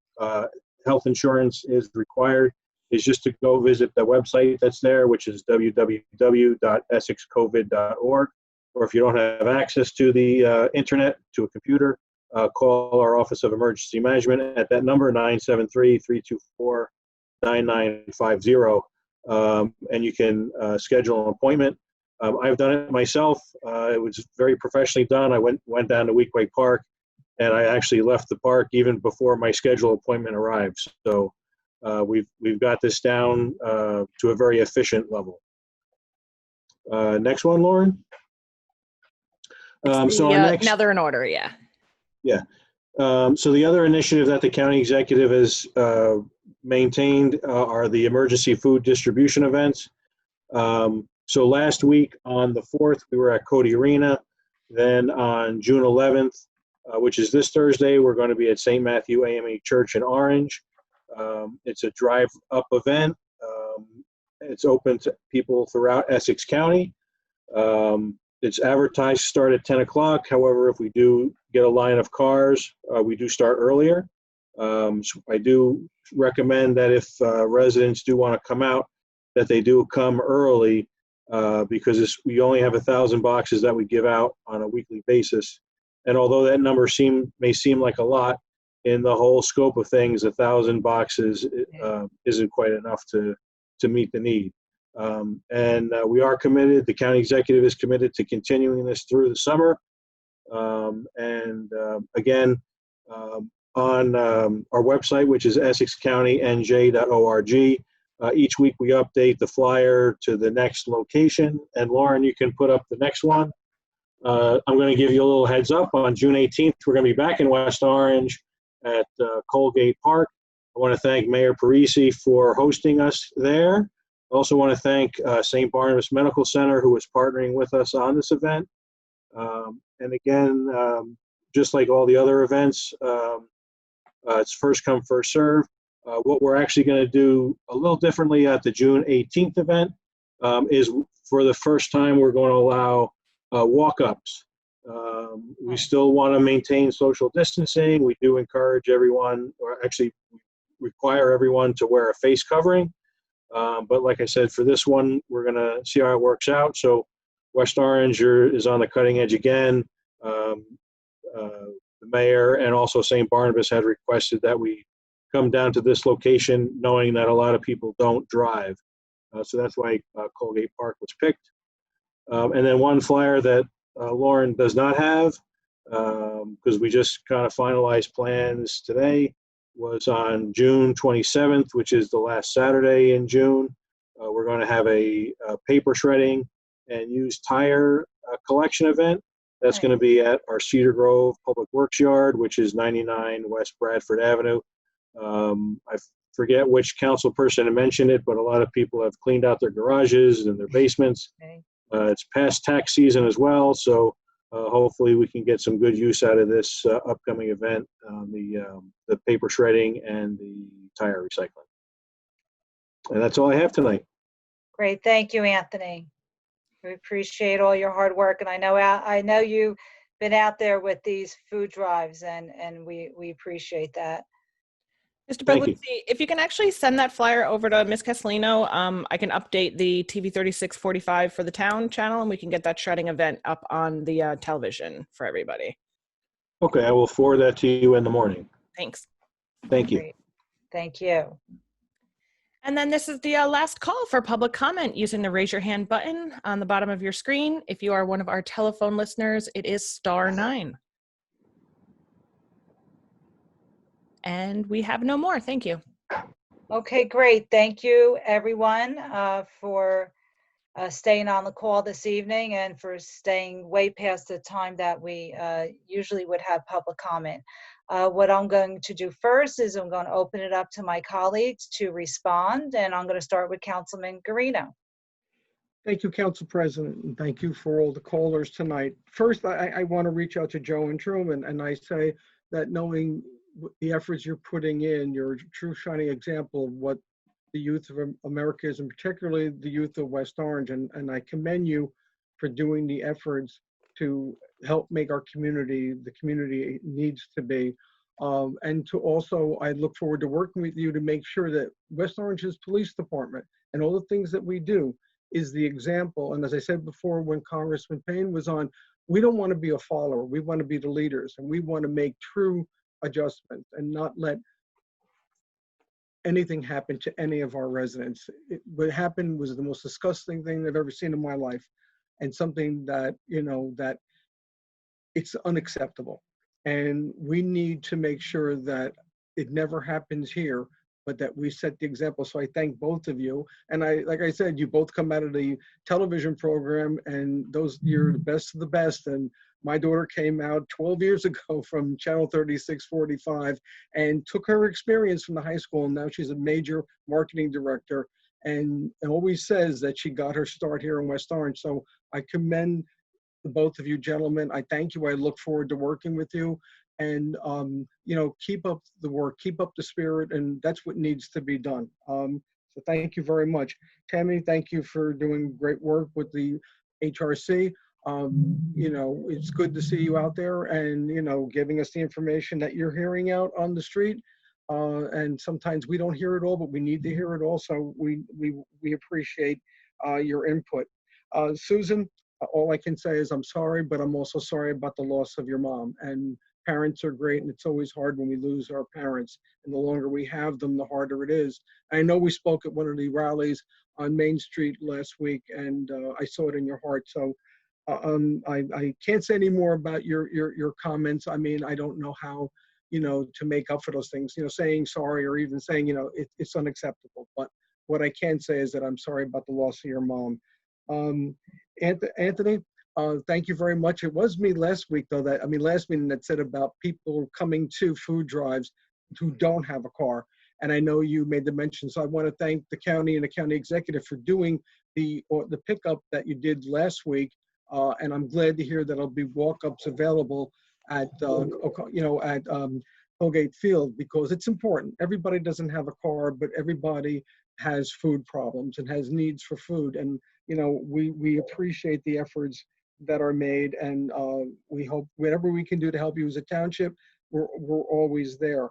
health insurance is required, is just to go visit the website that's there, which is www.essexcovid.org. Or if you don't have access to the internet, to a computer, call our Office of Emergency Management at that number, 973-324-9950, and you can schedule an appointment. I've done it myself. It was very professionally done. I went down to Weequahic Park, and I actually left the park even before my scheduled appointment arrived. So we've got this down to a very efficient level. Next one, Lauren. Now they're in order, yeah. Yeah. So the other initiative that the county executive has maintained are the emergency food distribution events. So last week on the 4th, we were at Cody Arena. Then on June 11th, which is this Thursday, we're going to be at St. Matthew AME Church in Orange. It's a drive-up event. It's open to people throughout Essex County. It's advertised to start at 10 o'clock. However, if we do get a line of cars, we do start earlier. So I do recommend that if residents do want to come out, that they do come early because we only have 1,000 boxes that we give out on a weekly basis. And although that number may seem like a lot, in the whole scope of things, 1,000 boxes isn't quite enough to meet the need. We are committed, the county executive is committed to continuing this through the summer. Again, on our website, which is essexcountynj.org, each week we update the flyer to the next location. And Lauren, you can put up the next one. I'm going to give you a little heads up. On June 18th, we're going to be back in West Orange at Colgate Park. I want to thank Mayor Parisi for hosting us there. I also want to thank St. Barnabas Medical Center, who is partnering with us on this event. And again, just like all the other events, it's first come, first serve. What we're actually going to do a little differently at the June 18th event is for the first time, we're going to allow walk-ups. We still want to maintain social distancing. We do encourage everyone, or actually require everyone to wear a face covering. But like I said, for this one, we're going to see how it works out. So West Orange is on the cutting edge again. The mayor and also St. Barnabas had requested that we come down to this location, knowing that a lot of people don't drive. So that's why Colgate Park was picked. And then one flyer that Lauren does not have, because we just kind of finalized plans today, was on June 27th, which is the last Saturday in June. We're going to have a paper shredding and used tire collection event. That's going to be at our Cedar Grove Public Works Yard, which is 99 West Bradford Avenue. I forget which council person mentioned it, but a lot of people have cleaned out their garages and their basements. It's past tax season as well, so hopefully we can get some good use out of this upcoming event, the paper shredding and the tire recycling. And that's all I have tonight. Great, thank you, Anthony. We appreciate all your hard work, and I know you've been out there with these food drives, and we appreciate that. Mr. Berluzzi, if you can actually send that flyer over to Ms. Castellino, I can update the TV 3645 for the town channel, and we can get that shredding event up on the television for everybody. Okay, I will forward that to you in the morning. Thanks. Thank you. Great. Thank you. And then this is the last call for public comment using the raise your hand button on the bottom of your screen. If you are one of our telephone listeners, it is *9. And we have no more. Thank you. Okay, great. Thank you, everyone, for staying on the call this evening and for staying way past the time that we usually would have public comment. What I'm going to do first is I'm going to open it up to my colleagues to respond, and I'm going to start with Councilman Garino. Thank you, Council President, and thank you for all the callers tonight. First, I want to reach out to Joe and Truman, and I say that knowing the efforts you're putting in, you're a true shining example of what the youth of America is, and particularly the youth of West Orange, and I commend you for doing the efforts to help make our community the community it needs to be. And to also, I look forward to working with you to make sure that West Orange's police department and all the things that we do is the example. And as I said before, when Congressman Payne was on, we don't want to be a follower. We want to be the leaders, and we want to make true adjustments and not let anything happen to any of our residents. What happened was the most disgusting thing I've ever seen in my life, and something that, that it's unacceptable. And we need to make sure that it never happens here, but that we set the example. So I thank both of you. And like I said, you both come out of the television program, and you're the best of the best. And my daughter came out 12 years ago from Channel 3645 and took her experience from the high school, and now she's a major marketing director, and always says that she got her start here in West Orange. So I commend the both of you gentlemen. I thank you. I look forward to working with you, and keep up the work, keep up the spirit, and that's what needs to be done. So thank you very much. Tammy, thank you for doing great work with the HRC. It's good to see you out there and, giving us the information that you're hearing out on the street. And sometimes we don't hear it all, but we need to hear it all. So we appreciate your input. Susan, all I can say is I'm sorry, but I'm also sorry about the loss of your mom. And parents are great, and it's always hard when we lose our parents. And the longer we have them, the harder it is. I know we spoke at one of the rallies on Main Street last week, and I saw it in your heart. So I can't say any more about your comments. I mean, I don't know how, to make up for those things, saying sorry or even saying, it's unacceptable. But what I can say is that I'm sorry about the loss of your mom. Anthony, thank you very much. It was me last week, though, last meeting that said about people coming to food drives who don't have a car. And I know you made the mention, so I want to thank the county and the county executive for doing the pickup that you did last week. And I'm glad to hear that there'll be walk-ups available at Colgate Field, because it's important. Everybody doesn't have a car, but everybody has food problems and has needs for food. And we appreciate the efforts that are made, and we hope whatever we can do to help you as a township, we're always there.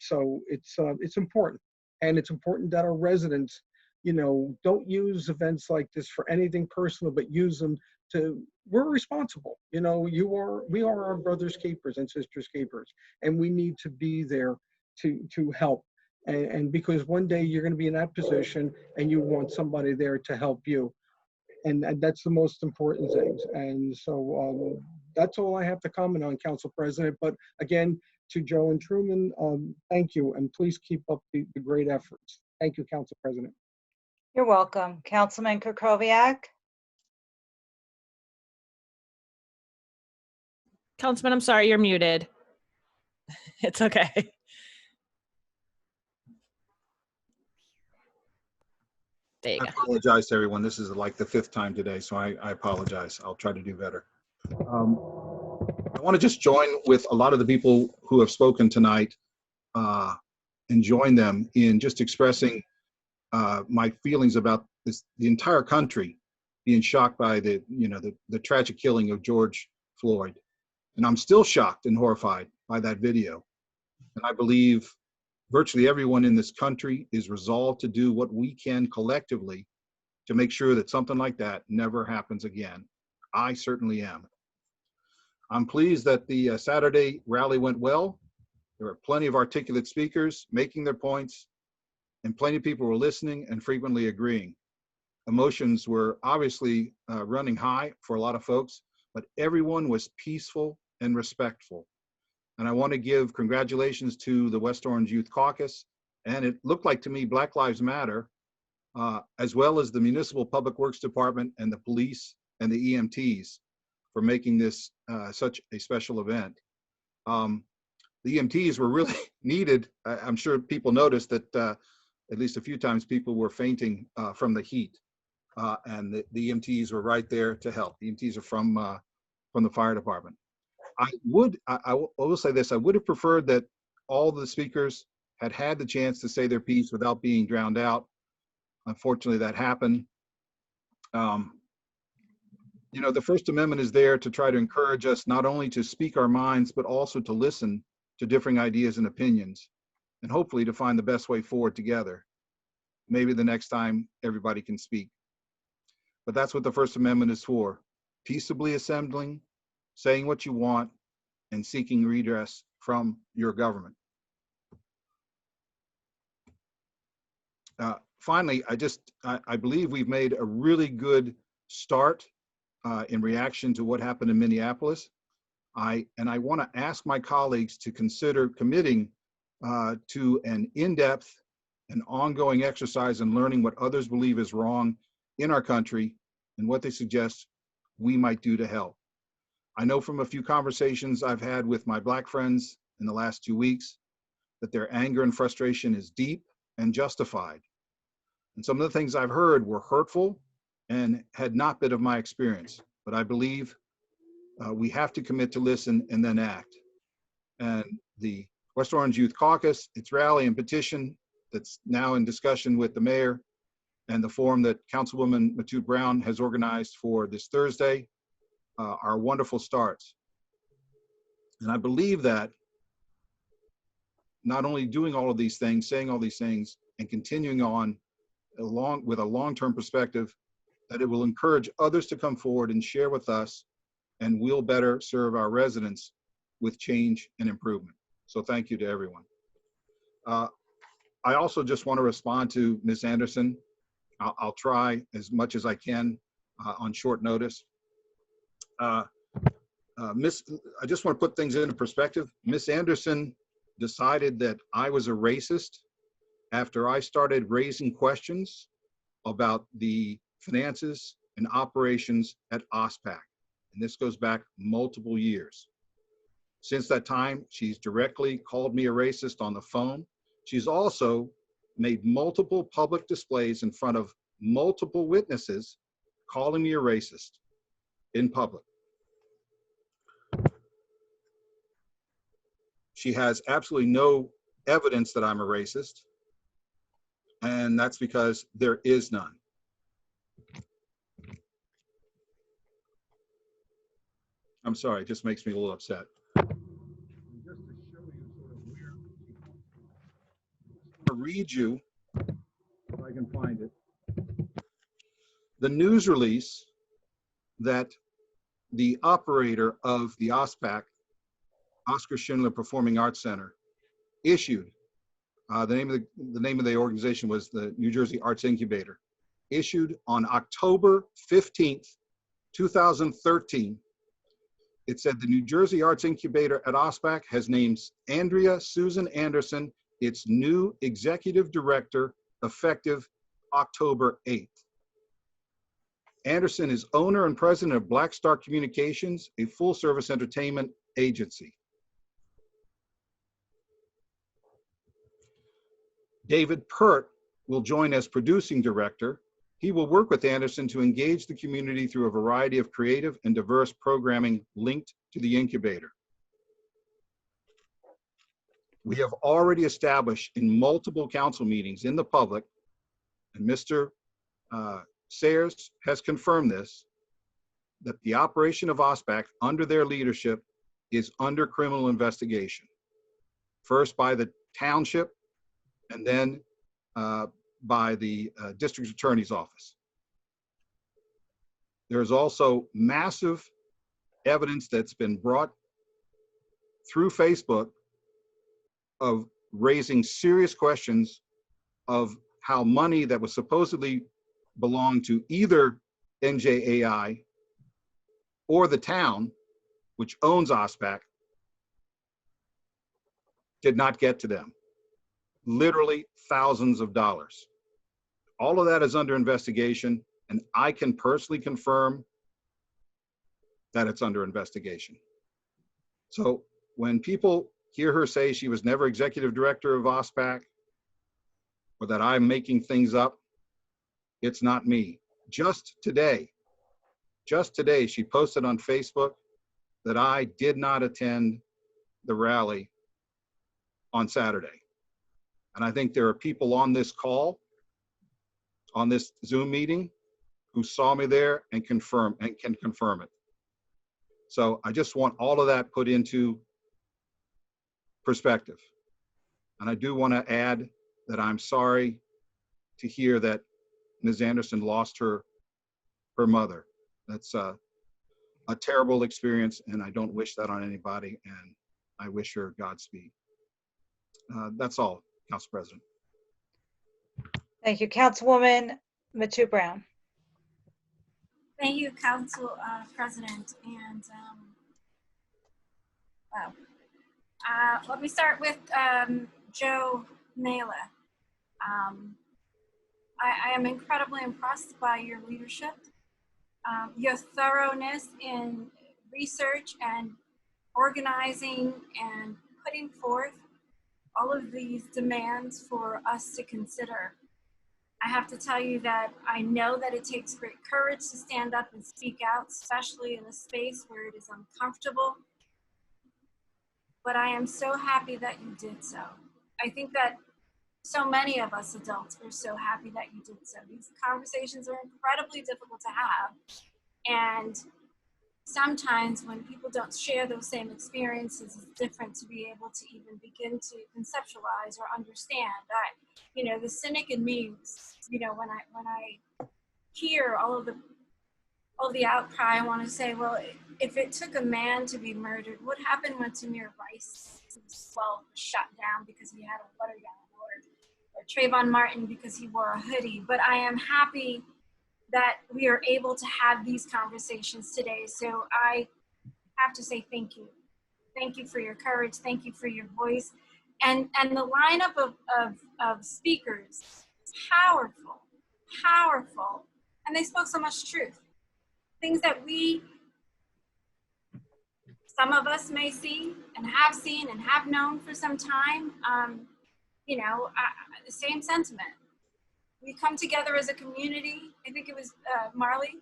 So it's important, and it's important that our residents, don't use events like this for anything personal, but use them we're responsible. You know, we are our brother's keepers and sisters' keepers, and we need to be there to help. And because one day you're going to be in that position and you want somebody there to help you. And that's the most important things. And so that's all I have to comment on, Council President. But again, to Joe and Truman, thank you. And please keep up the great efforts. Thank you, Council President. You're welcome. Councilman Kukoviac? Councilman, I'm sorry, you're muted. It's okay. There you I go. apologize to everyone. This is like the 5th time today, so I apologize. I'll try to do better. I want to just join with a lot of the people who have spoken tonight and join them in just expressing my feelings about the entire country being shocked by the tragic killing of George Floyd. And I'm still shocked and horrified by that video. And I believe virtually everyone in this country is resolved to do what we can collectively to make sure that something like that never happens again. I certainly am. I'm pleased that the Saturday rally went well. There were plenty of articulate speakers making their points, and plenty of people were listening and frequently agreeing. Emotions were obviously running high for a lot of folks, but everyone was peaceful and respectful. And I want to give congratulations to the West Orange Youth Caucus, and it looked like to me Black Lives Matter, as well as the Municipal Public Works Department and the police and the EMTs for making this such a special event. The EMTs were really needed. I'm sure people noticed that at least a few times people were fainting from the heat, and the EMTs were right there to help. The EMTs are from the fire department. I will say this, I would have preferred that all the speakers had the chance to say their piece without being drowned out. Unfortunately, that happened. You know, the First Amendment is there to try to encourage us not only to speak our minds, but also to listen to differing ideas and opinions, and hopefully to find the best way forward together. Maybe the next time everybody can speak. But that's what the First Amendment is for. Peaceably assembling, saying what you want, and seeking redress from your government. Finally, I believe we've made a really good start in reaction to what happened in Minneapolis. I want to ask my colleagues to consider committing to an in-depth and ongoing exercise in learning what others believe is wrong in our country and what they suggest we might do to help. I know from a few conversations I've had with my Black friends in the last 2 weeks that their anger and frustration is deep and justified. And some of the things I've heard were hurtful and had not been of my experience. But I believe we have to commit to listen and then act. And the West Orange Youth Caucus, its rally and petition that's now in discussion with the mayor, and the forum that Councilwoman Matute Brown has organized for this Thursday are wonderful starts. And I believe that not only doing all of these things, saying all these things, and continuing on along with a long-term perspective, that it will encourage others to come forward and share with us, and we'll better serve our residents with change and improvement. So thank you to everyone. I also just want to respond to Ms. Anderson. I'll try as much as I can on short notice. I just want to put things into perspective. Ms. Anderson decided that I was a racist after I started raising questions about the finances and operations at OSPAC. And this goes back multiple years. Since that time, she's directly called me a racist on the phone. She's also made multiple public displays in front of multiple witnesses calling me a racist in public. She has absolutely no evidence that I'm a racist, and that's because there is none. I'm sorry, it just makes me a little upset. Just to show you sort of where I'm going to read you, if I can find it, the news release that the operator of the OSPAC, Oscar Schindler Performing Arts Center, issued, the name of the organization was the New Jersey Arts Incubator, issued on October 15th, 2013. It said the New Jersey Arts Incubator at OSPAC has named Andrea Susan Anderson its new executive director effective October 8th. Anderson is owner and president of Black Star Communications, a full-service entertainment agency. David Pert will join as producing director. He will work with Anderson to engage the community through a variety of creative and diverse programming linked to the incubator. We have already established in multiple council meetings in the public, and Mr. Sayers has confirmed this, that the operation of OSPAC under their leadership is under criminal investigation. First by the township, and then by the district attorney's office. There's also massive evidence that's been brought through Facebook of raising serious questions of how money that was supposedly belonged to either NJAI or the town, which owns OSPAC, did not get to them. Literally thousands of dollars. All of that is under investigation, and I can personally confirm that it's under investigation. So when people hear her say she was never executive director of OSPAC, or that I'm making things up, it's not me. Just today, she posted on Facebook that I did not attend the rally on Saturday. And I think there are people on this call, on this Zoom meeting, who saw me there and can confirm it. So I just want all of that put into perspective. And I do want to add that I'm sorry to hear that Ms. Anderson lost her mother. That's a terrible experience, and I don't wish that on anybody, and I wish her Godspeed. That's all, Council President. Thank you. Councilwoman Matu Brown. Thank you, Council President. And wow. Let me start with Joe Nala. I am incredibly impressed by your leadership, your thoroughness in research and organizing and putting forth all of these demands for us to consider. I have to tell you that I know that it takes great courage to stand up and speak out, especially in a space where it is uncomfortable. But I am so happy that you did so. I think that so many of us adults are so happy that you did so. These conversations are incredibly difficult to have. And sometimes when people don't share those same experiences, it's different to be able to even begin to conceptualize or understand that, you know, the cynic in me, you know, when I hear all of the outcry, I want to say, well, if it took a man to be murdered, what happened when Tamir Rice was shot down because he had a water gun, or Trayvon Martin because he wore a hoodie? But I am happy that we are able to have these conversations today. So I have to say thank you. Thank you for your courage. Thank you for your voice. And the lineup of speakers, powerful, powerful. And they spoke so much truth. Things that some of us may see and have known for some time. You know, the same sentiment. We come together as a community. I think it was Marley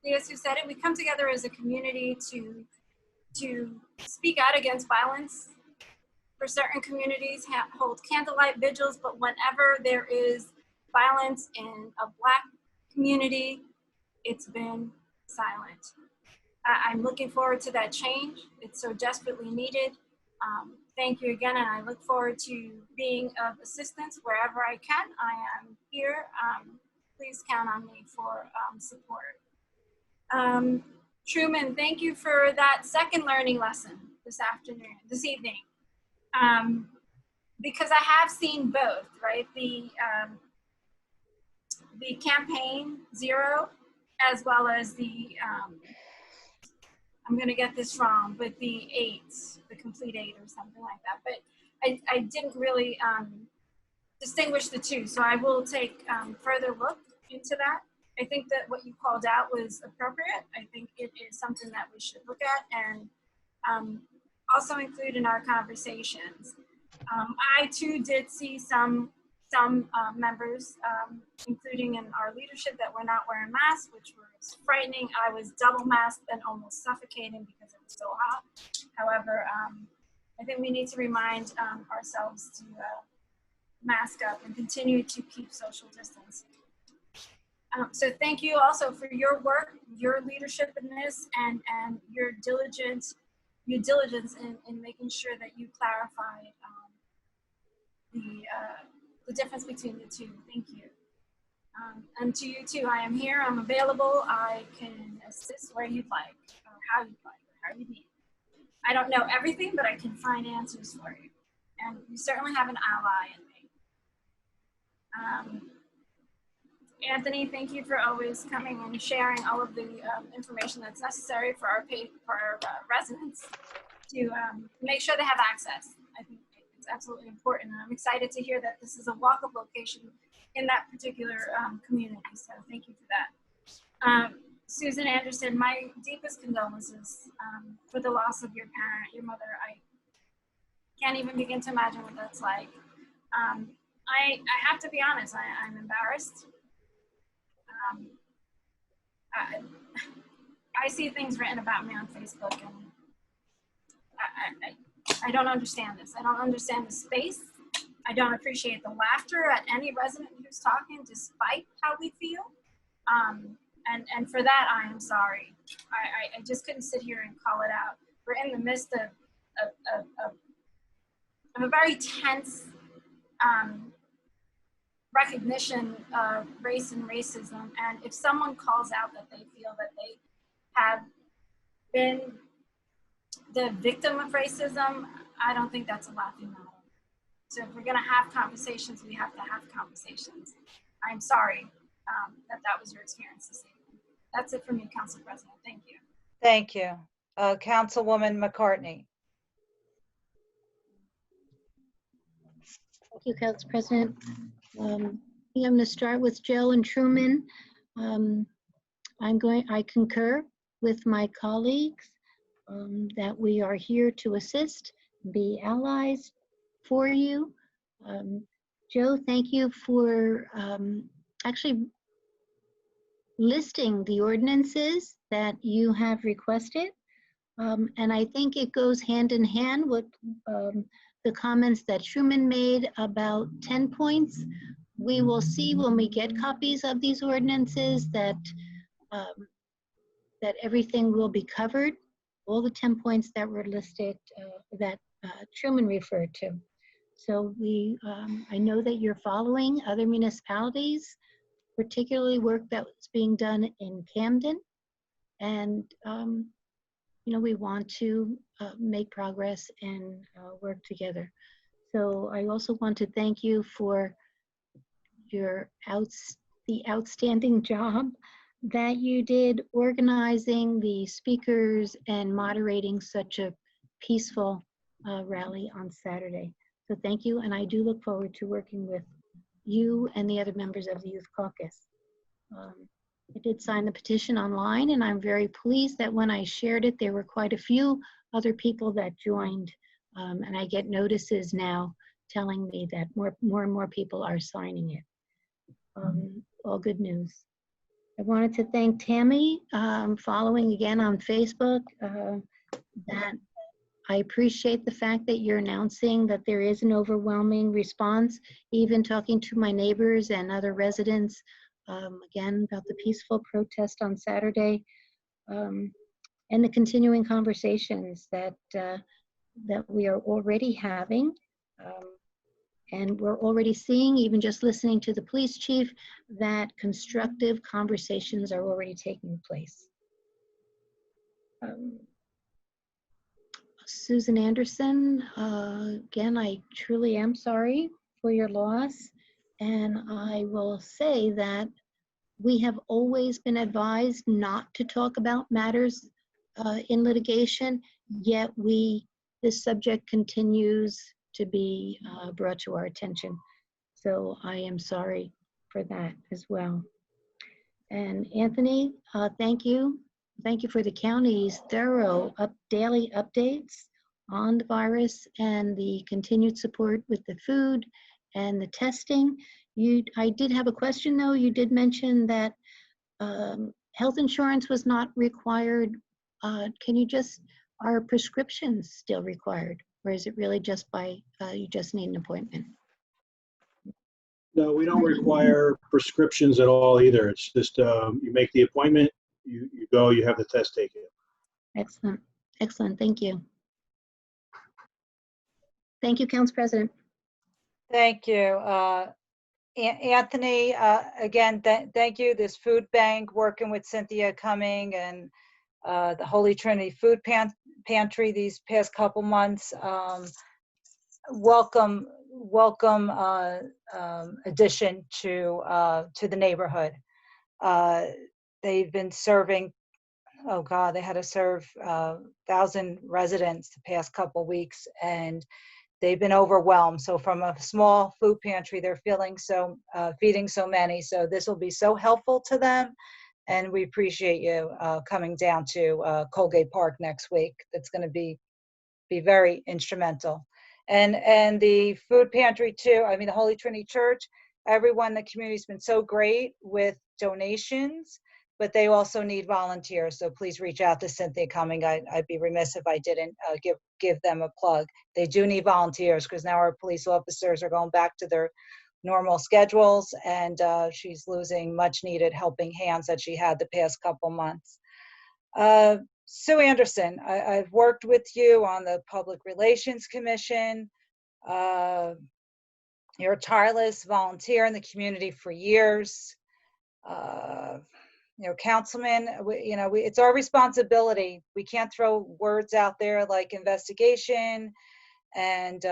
Diaz who said it. We come together as a community to speak out against violence. For certain communities, hold candlelight vigils, but whenever there is violence in a Black community, it's been silent. I'm looking forward to that change. It's so desperately needed. Thank you again, and I look forward to being of assistance wherever I can. I am here. Please count on me for support. Truman, thank you for that second learning lesson this evening. Because I have seen both, right? The campaign 0, as well as the, I'm gonna get this wrong, but the 8, the complete 8 or something like that. But I didn't really distinguish the two. So I will take further look into that. I think that what you called out was appropriate. I think it is something that we should look at and also include in our conversations. I too did see some members, including in our leadership, that were not wearing masks, which was frightening. I was double masked and almost suffocating because it was so hot. However, I think we need to remind ourselves to mask up and continue to keep social distance. So thank you also for your work, your leadership in this, and your diligence in making sure that you clarified the difference between the two. Thank you. And to you too, I am here, I'm available, I can assist where you'd like, or how you'd like, or how you need. I don't know everything, but I can find answers for you. And you certainly have an ally in me. Anthony, thank you for always coming and sharing all of the information that's necessary for our residents to make sure they have access. I think it's absolutely important, and I'm excited to hear that this is a walk-up location in that particular community, so thank you for that. Susan Anderson, my deepest condolences for the loss of your parent, your mother. I can't even begin to imagine what that's like. I have to be honest, I'm embarrassed. I see things written about me on Facebook, and I don't understand this. I don't understand the space. I don't appreciate the laughter at any resident who's talking, despite how we feel. And for that, I am sorry. I just couldn't sit here and call it out. We're in the midst of a very tense recognition of race and racism. And if someone calls out that they feel that they have been the victim of racism, I don't think that's a laughing matter. So if we're gonna have conversations, we have to have conversations. I'm sorry that was your experience this evening. That's it for me, Council President. Thank you. Thank you. Councilwoman McCartney. Thank you, Council President. I'm going to start with Joe and Truman. I concur with my colleagues that we are here to assist, be allies for you. Joe, thank you for actually listing the ordinances that you have requested. And I think it goes hand in hand with the comments that Truman made about 10 points. We will see when we get copies of these ordinances that that everything will be covered, all the 10 points that were listed that Truman referred to. So I know that you're following other municipalities, particularly work that was being done in Camden. And we want to make progress and work together. So I also want to thank you for the outstanding job that you did organizing the speakers and moderating such a peaceful rally on Saturday. So thank you, and I do look forward to working with you and the other members of the Youth Caucus. I did sign the petition online, and I'm very pleased that when I shared it, there were quite a few other people that joined, and I get notices now telling me that more and more people are signing it. All good news. I wanted to thank Tammy, following again on Facebook, that I appreciate the fact that you're announcing that there is an overwhelming response, even talking to my neighbors and other residents, again, about the peaceful protest on Saturday, and the continuing conversations that we are already having. And we're already seeing, even just listening to the police chief, that constructive conversations are already taking place. Um, Susan Anderson, again, I truly am sorry for your loss. And I will say that we have always been advised not to talk about matters in litigation, yet this subject continues to be brought to our attention. So I am sorry for that as well. And Anthony, thank you. Thank you for the county's thorough daily updates on the virus and the continued support with the food and the testing. I did have a question though. You did mention that health insurance was not required. Are prescriptions still required? Or is it really just you just need an appointment? No, we don't require prescriptions at all either. It's just you make the appointment, you go, you have the test taken. Excellent. Excellent. Thank you. Thank you, Council President. Thank you. Anthony, again, thank you. This food bank, working with Cynthia Cumming and the Holy Trinity Food Pantry these past couple months. Welcome addition to the neighborhood. They've been serving, oh God, they had to serve 1,000 residents the past couple weeks, and they've been overwhelmed. So from a small food pantry, they're feeding so many. So this will be so helpful to them. And we appreciate you coming down to Colgate Park next week. That's going to be very instrumental. And the food pantry too, I mean, the Holy Trinity Church, everyone in the community has been so great with donations, but they also need volunteers. So please reach out to Cynthia Cumming. I'd be remiss if I didn't give them a plug. They do need volunteers because now our police officers are going back to their normal schedules, and she's losing much needed helping hands that she had the past couple months. Sue Anderson, I've worked with you on the Public Relations Commission. You're a tireless volunteer in the community for years. Councilman, it's our responsibility. We can't throw words out there like investigation and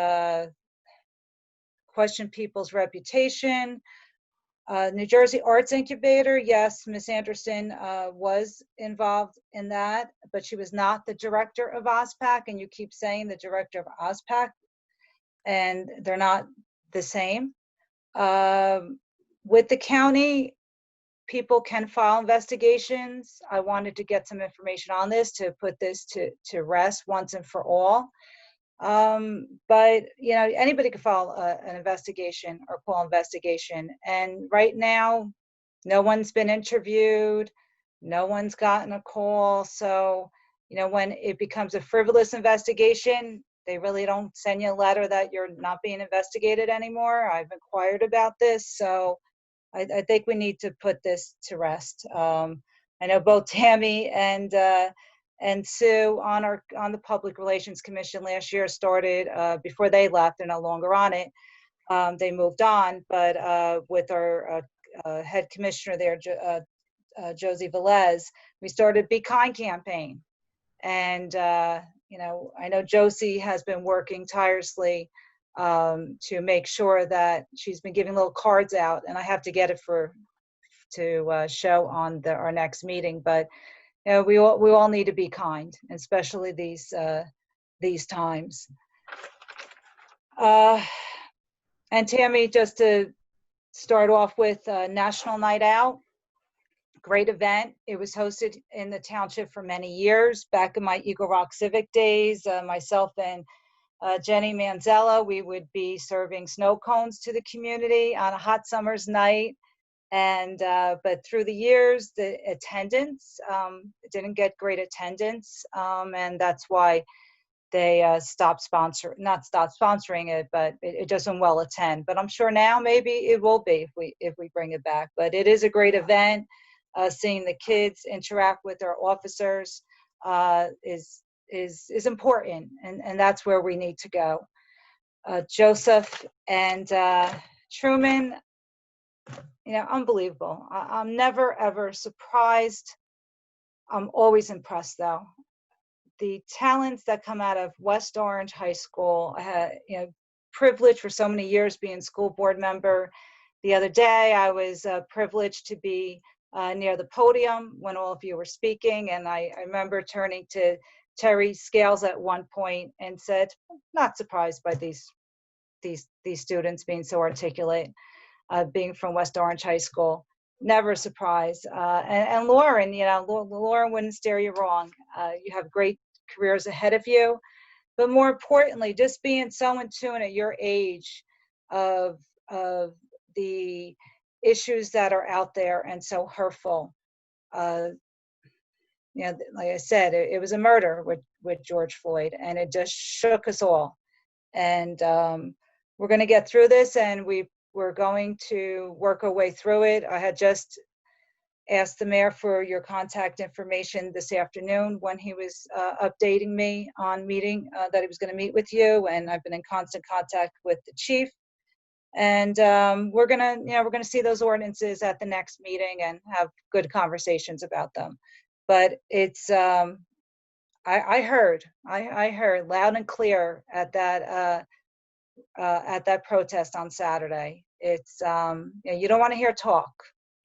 question people's reputation. New Jersey Arts Incubator, yes, Ms. Anderson was involved in that, but she was not the director of OSPAC, and you keep saying the director of OSPAC, and they're not the same. With the county, people can file investigations. I wanted to get some information on this to put this to rest once and for all. But anybody could file an investigation or call investigation. And right now, no one's been interviewed. No one's gotten a call. So, when it becomes a frivolous investigation, they really don't send you a letter that you're not being investigated anymore. I've inquired about this. So I think we need to put this to rest. I know both Tammy and Sue on the Public Relations Commission last year started before they left. They're no longer on it. They moved on, but with our head commissioner there, Josie Velez, we started Be Kind campaign. And I know Josie has been working tirelessly to make sure that she's been giving little cards out, and I have to get it to show on our next meeting. But we all need to be kind, especially these times. And Tammy, just to start off with, National Night Out, great event. It was hosted in the township for many years. Back in my Eagle Rock Civic days, myself and Jenny Manzella, we would be serving snow cones to the community on a hot summer's night. And but through the years, the attendance didn't get great attendance, and that's why they not stopped sponsoring it, but it doesn't well attend. But I'm sure now maybe it will be if we bring it back. But it is a great event. Seeing the kids interact with their officers is important, and that's where we need to go. Joseph and Truman, unbelievable. I'm never ever surprised. I'm always impressed though. the talents that come out of West Orange High School. I had, privileged for so many years being school board member. The other day, I was privileged to be near the podium when all of you were speaking, and I remember turning to Terry Scales at one point and said, "Not surprised by these students being so articulate, being from West Orange High School. Never surprised." And Lauren, Lauren wouldn't steer you wrong. You have great careers ahead of you, but more importantly, just being so in tune at your age of the issues that are out there and so hurtful. Like I said, it was a murder with George Floyd, and it just shook us all. And we're going to get through this, and we're going to work our way through it. I had just asked the mayor for your contact information this afternoon when he was updating me on meeting that he was going to meet with you, and I've been in constant contact with the chief. And we're gonna see those ordinances at the next meeting and have good conversations about them. But it's I heard loud and clear at that protest on Saturday. It's you don't want to hear talk.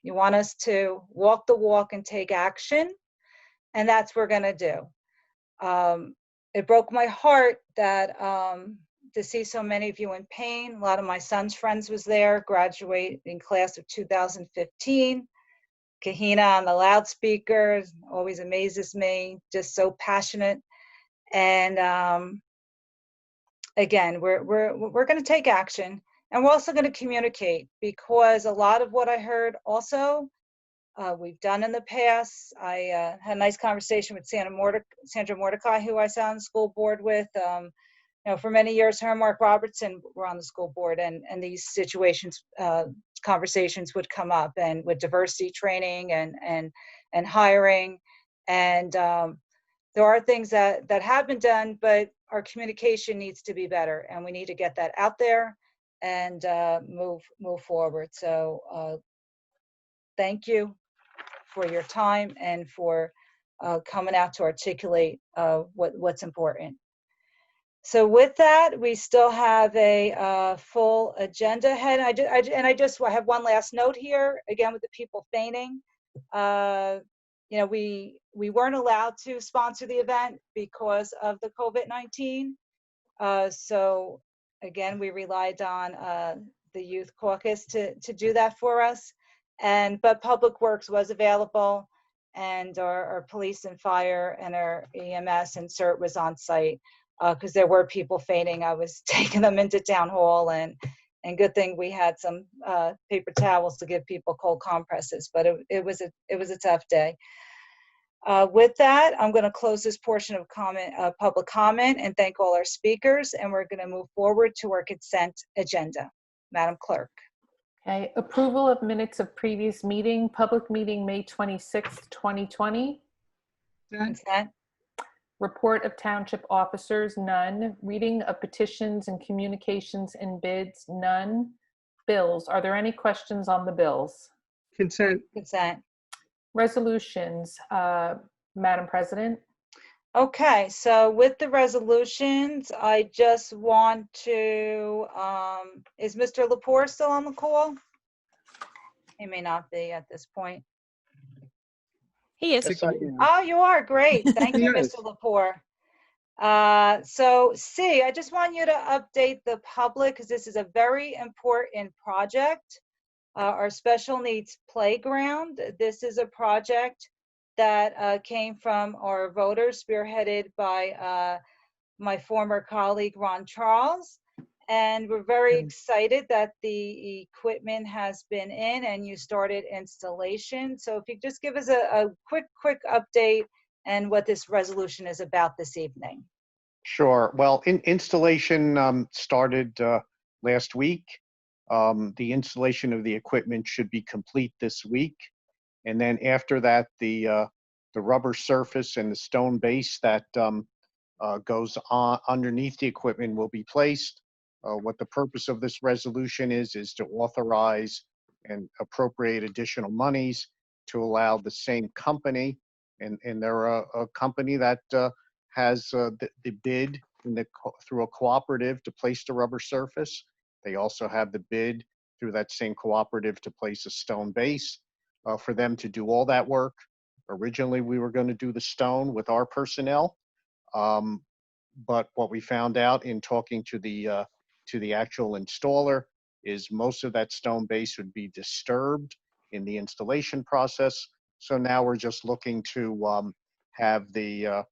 You want us to walk the walk and take action, and that's what we're gonna do. It broke my heart that to see so many of you in pain. A lot of my son's friends was there, graduating class of 2015. Kahina on the loudspeaker always amazes me, just so passionate. And again, we're going to take action, and we're also going to communicate, because a lot of what I heard also we've done in the past. I had a nice conversation with Sandra Mordecai, who I sat on the school board with. For many years, her and Mark Robertson were on the school board, and these situations, conversations would come up, and with diversity training and hiring. And there are things that have been done, but our communication needs to be better, and we need to get that out there and move forward. So thank you for your time and for coming out to articulate what's important. So with that, we still have a full agenda ahead. I have one last note here, again, with the people feigning. We weren't allowed to sponsor the event because of the COVID-19. So again, we relied on the Youth Caucus to do that for us. But Public Works was available, and our police and fire and our EMS and CERT was on site. Because there were people fainting. I was taking them into town hall, and good thing we had some paper towels to give people cold compresses. But it was a tough day. With that, I'm going to close this portion of public comment and thank all our speakers. And we're going to move forward to our consent agenda. Madam Clerk. Okay. Approval of minutes of previous meeting, public meeting May 26th, 2020. Consent. Report of township officers, none. Reading of petitions and communications and bids, none. Bills, are there any questions on the bills? Consent. Consent. Resolutions, Madam President. Okay, so with the resolutions, I just want to, is Mr. Lepore still on the call? He may not be at this point. He is. Oh, you are, great. Thank you, Mr. Lepore. So C, I just want you to update the public, because this is a very important project. Our special needs playground. This is a project that came from our voters, spearheaded by my former colleague, Ron Charles. And we're very excited that the equipment has been in and you started installation. So if you just give us a quick update and what this resolution is about this evening. Sure. Well, installation started last week. The installation of the equipment should be complete this week. And then after that, the rubber surface and the stone base that goes on underneath the equipment will be placed. What the purpose of this resolution is to authorize and appropriate additional monies to allow the same company, and they're a company that has the bid through a cooperative to place the rubber surface. They also have the bid through that same cooperative to place a stone base for them to do all that work. Originally, we were going to do the stone with our personnel, but what we found out in talking to the actual installer is most of that stone base would be disturbed in the installation process. So now we're just looking to have the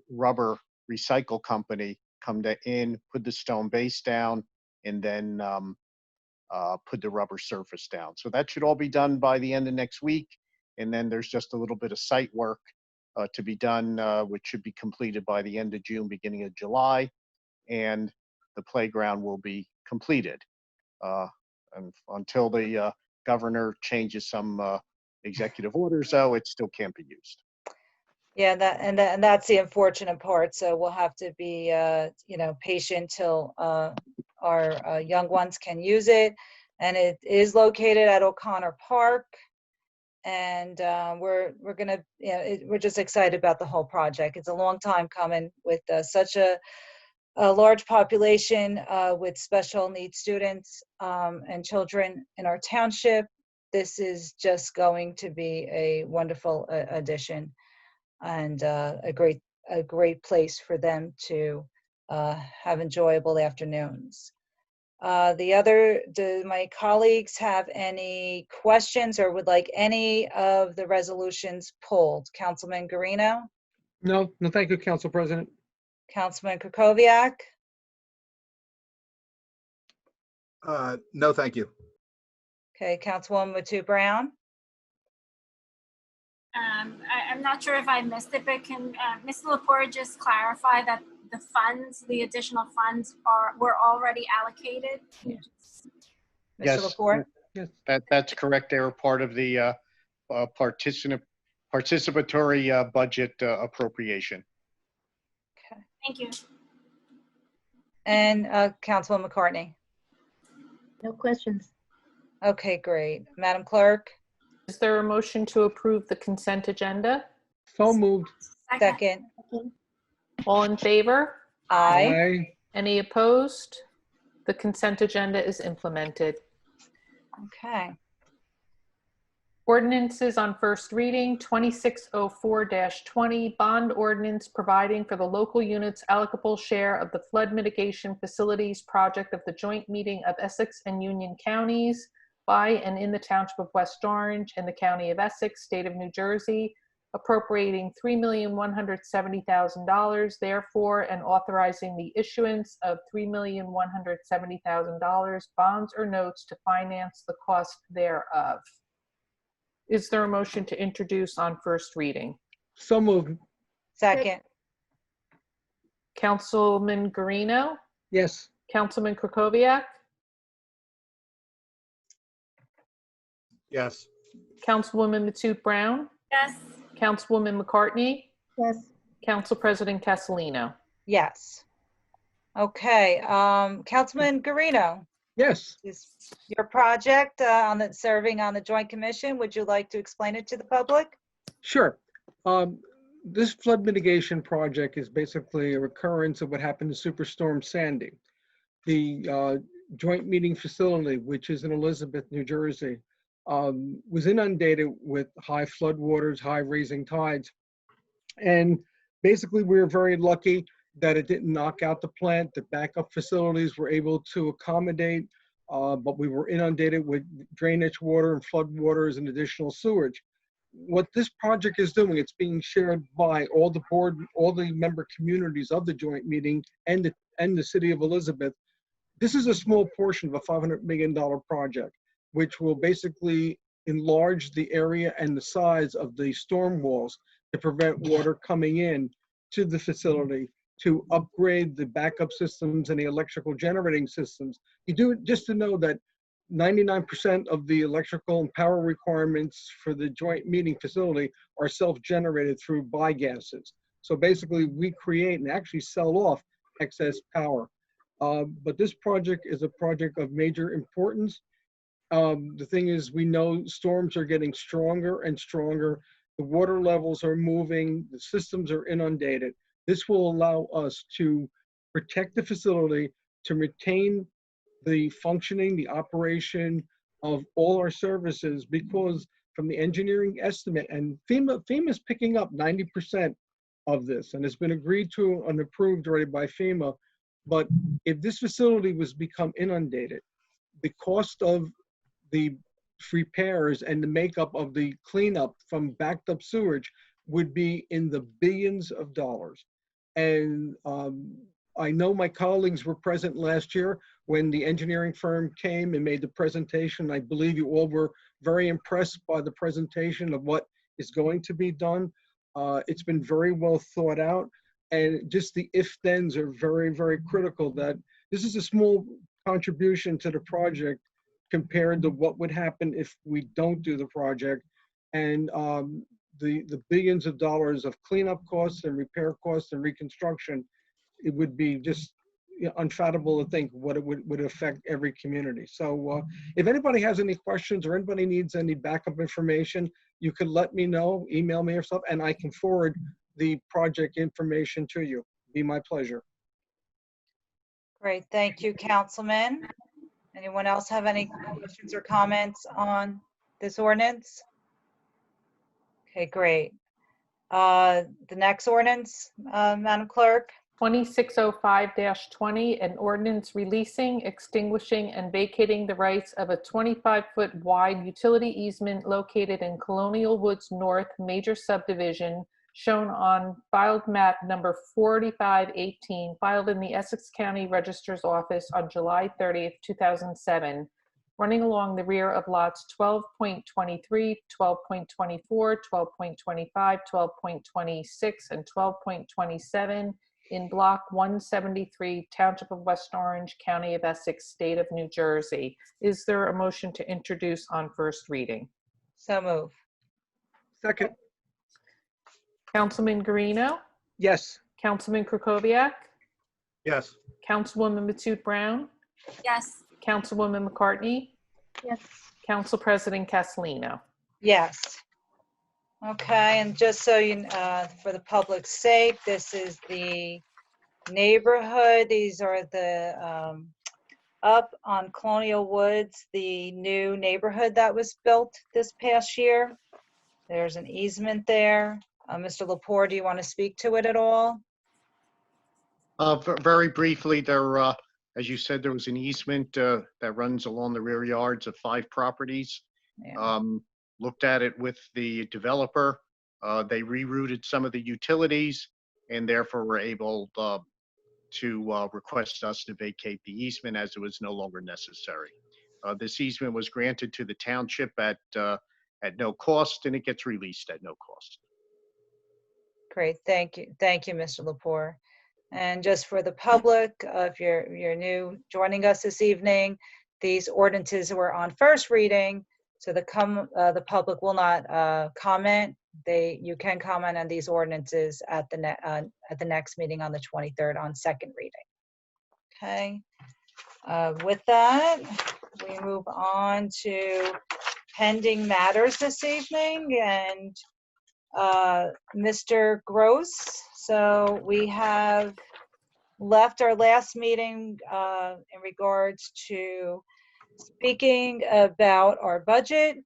rubber recycle company come in, put the stone base down, and then put the rubber surface down. So that should all be done by the end of next week. And then there's just a little bit of site work to be done, which should be completed by the end of June, beginning of July. And the playground will be completed. And until the governor changes some executive orders, though, it still can't be used. Yeah, and that's the unfortunate part. So we'll have to be, patient till our young ones can use it. And it is located at O'Connor Park. And we're gonna, we're just excited about the whole project. It's a long time coming with such a large population with special needs students and children in our township. This is just going to be a wonderful addition and a great place for them to have enjoyable afternoons. Do my colleagues have any questions or would like any of the resolutions pulled? Councilman Guarino? No, thank you, Council President. Councilman Kukoviac? No, thank you. Okay, Councilwoman Matu Brown? I'm not sure if I missed it, but can Ms. Lepore just clarify that the funds, the additional funds were already allocated? Yeah. Yes, Mr. Lepore? Yes. That's correct. They were part of the participatory budget appropriation. Okay. Thank you. And Councilwoman McCartney? No questions. Okay, great. Madam Clerk? Is there a motion to approve the consent agenda? So moved. Second. All in favor? Aye. Aye. Any opposed? The consent agenda is implemented. Okay. Ordinances on first reading, 2604-20, bond ordinance providing for the local unit's allocable share of the flood mitigation facilities project of the joint meeting of Essex and Union counties by and in the Township of West Orange and the County of Essex, State of New Jersey, appropriating $3,170,000, therefore, and authorizing the issuance of $3,170,000 bonds or notes to finance the cost thereof. Is there a motion to introduce on first reading? So moved. Second. Councilman Guarino? Yes. Councilman Kukoviac? Yes. Councilwoman Matute Brown? Yes. Councilwoman McCartney? Yes. Council President Castellino? Yes. Okay, Councilman Guarino? Yes. Is your project serving on the Joint Commission, would you like to explain it to the public? Sure. This flood mitigation project is basically a recurrence of what happened to Superstorm Sandy. The joint meeting facility, which is in Elizabeth, New Jersey, was inundated with high flood waters, high raising tides. And basically we were very lucky that it didn't knock out the plant. The backup facilities were able to accommodate, but we were inundated with drainage water and flood waters and additional sewage. What this project is doing, it's being shared by all the board, all the member communities of the joint meeting and the city of Elizabeth. This is a small portion of a $500 million project, which will basically enlarge the area and the size of the storm walls to prevent water coming in to the facility, to upgrade the backup systems and the electrical generating systems. You do it just to know that 99% of the electrical and power requirements for the joint meeting facility are self-generated through biogases. So basically we create and actually sell off excess power. But this project is a project of major importance. The thing is, we know storms are getting stronger and stronger. The water levels are moving, the systems are inundated. This will allow us to protect the facility, to retain the functioning, the operation of all our services, because from the engineering estimate, and FEMA's picking up 90% of this, and it's been agreed to and approved already by FEMA. But if this facility was become inundated, the cost of the repairs and the makeup of the cleanup from backed up sewage would be in the billions of dollars. And I know my colleagues were present last year when the engineering firm came and made the presentation. I believe you all were very impressed by the presentation of what is going to be done. It's been very well thought out, and just the if-thens are very, very critical. That this is a small contribution to the project compared to what would happen if we don't do the project. And the billions of dollars of cleanup costs and repair costs and reconstruction, it would be just unfathomable to think what it would affect every community. So if anybody has any questions or anybody needs any backup information, you could let me know, email me or something, and I can forward the project information to you. Be my pleasure. Great, thank you, Councilman. Anyone else have any questions or comments on this ordinance? Okay, great. The next ordinance, Madam Clerk. 2605-20, an ordinance releasing, extinguishing, and vacating the rights of a 25-foot wide utility easement located in Colonial Woods North Major Subdivision, shown on filed map number 4518, filed in the Essex County Registrar's Office on July 30th, 2007, running along the rear of lots 12.23, 12.24, 12.25, 12.26, and 12.27 in Block 173, Township of West Orange, County of Essex, State of New Jersey. Is there a motion to introduce on first reading? So move. Second. Councilman Guarino? Yes. Councilman Krokoviac? Yes. Councilwoman Matute Brown? Yes. Councilwoman McCartney? Yes. Council President Castellino? Yes. Okay, and just so you, for the public's sake, this is the neighborhood. These are the, up on Colonial Woods, the new neighborhood that was built this past year. There's an easement there. Mr. Lepore, do you want to speak to it at all? Very briefly, there, as you said, there was an easement that runs along the rear yards of 5 properties. Yeah. Looked at it with the developer. They rerouted some of the utilities and therefore were able to request us to vacate the easement as it was no longer necessary. This easement was granted to the township at no cost, and it gets released at no cost. Great, thank you. Thank you, Mr. Lepore. And just for the public, if you're new joining us this evening, these ordinances were on first reading, so the public will not comment. You can comment on these ordinances at the next meeting on the 23rd on second reading. Okay. With that, we move on to pending matters this evening, and Mr. Gross. So we have left our last meeting in regards to speaking about our budget,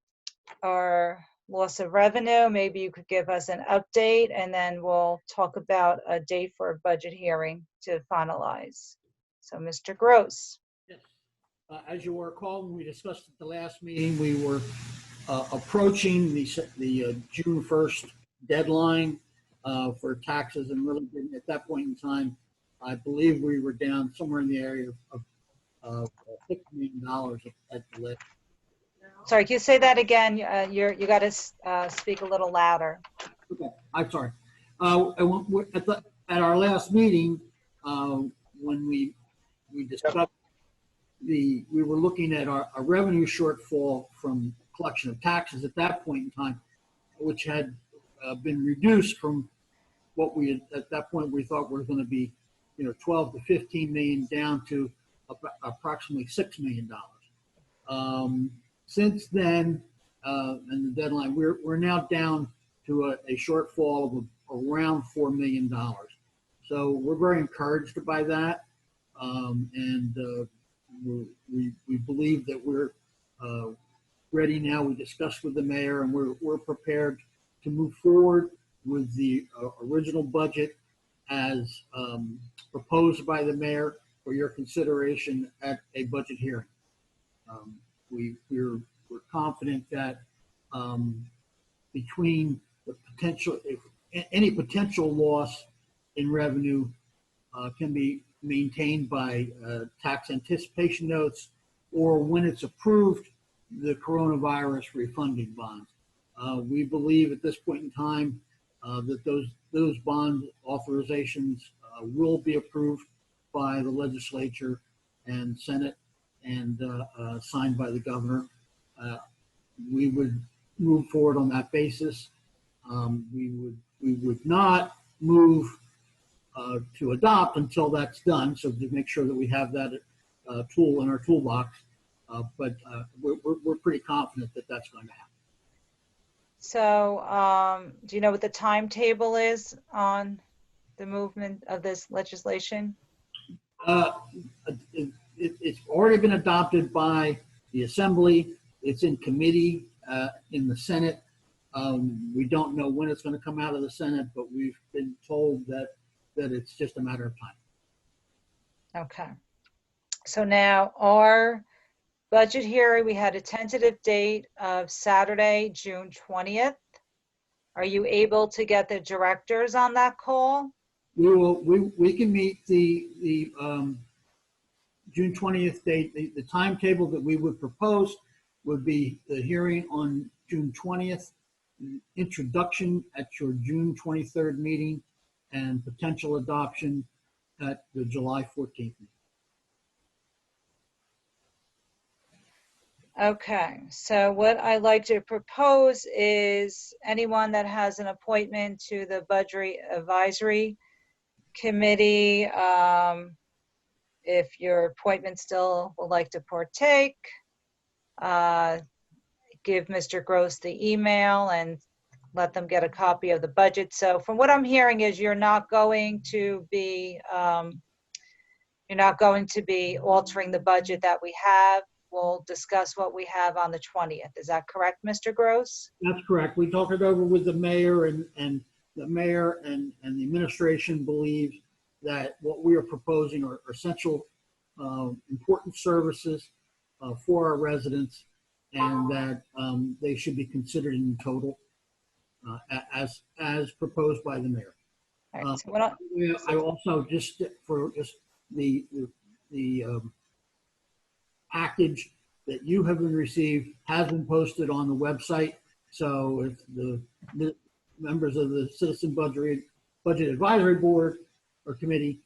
our loss of revenue. Maybe you could give us an update, and then we'll talk about a date for a budget hearing to finalize. So Mr. Gross. As you recall, when we discussed at the last meeting, we were approaching the June 1st deadline for taxes, and really didn't, at that point in time, I believe we were down somewhere in the area of $6 million at the list. Sorry, can you say that again? You got to speak a little louder. Okay, I'm sorry. At our last meeting, when we discussed we were looking at our revenue shortfall from collection of taxes at that point in time, which had been reduced from what we had at that point we thought were going to be, 12 to 15 million down to approximately $6 million. Since then, and the deadline, we're now down to a shortfall of around $4 million. So we're very encouraged by that. And we believe that we're ready now. We discussed with the mayor, and we're prepared to move forward with the original budget as proposed by the mayor for your consideration at a budget hearing. We're confident that between the potential, any potential loss in revenue can be maintained by tax anticipation notes, or when it's approved, the coronavirus refunding bonds. We believe at this point in time that those bond authorizations will be approved by the legislature and Senate and signed by the governor. We would move forward on that basis. We would not move to adopt until that's done, so to make sure that we have that tool in our toolbox. But we're pretty confident that that's going to happen. So do you know what the timetable is on the movement of this legislation? It's already been adopted by the Assembly. It's in committee in the Senate. We don't know when it's going to come out of the Senate, but we've been told that it's just a matter of time. Okay. So now our budget hearing, we had a tentative date of Saturday, June 20th. Are you able to get the directors on that call? We can meet the June 20th date. The timetable that we would propose would be the hearing on June 20th, introduction at your June 23rd meeting, and potential adoption at the July 14th meeting. Okay, so what I like to propose is anyone that has an appointment to the Budget Advisory Committee, if your appointment still would like to partake, give Mr. Gross the email and let them get a copy of the budget. So from what I'm hearing is you're not going to be altering the budget that we have. We'll discuss what we have on the 20th. Is that correct, Mr. Gross? That's correct. We talked it over with the mayor, and the mayor and the administration believes that what we are proposing are essential, important services for our residents, and that they should be considered in total as proposed by the mayor. Right, so I also just the package that you have been received has been posted on the website. So if the members of the Citizen Budget Advisory Board or Committee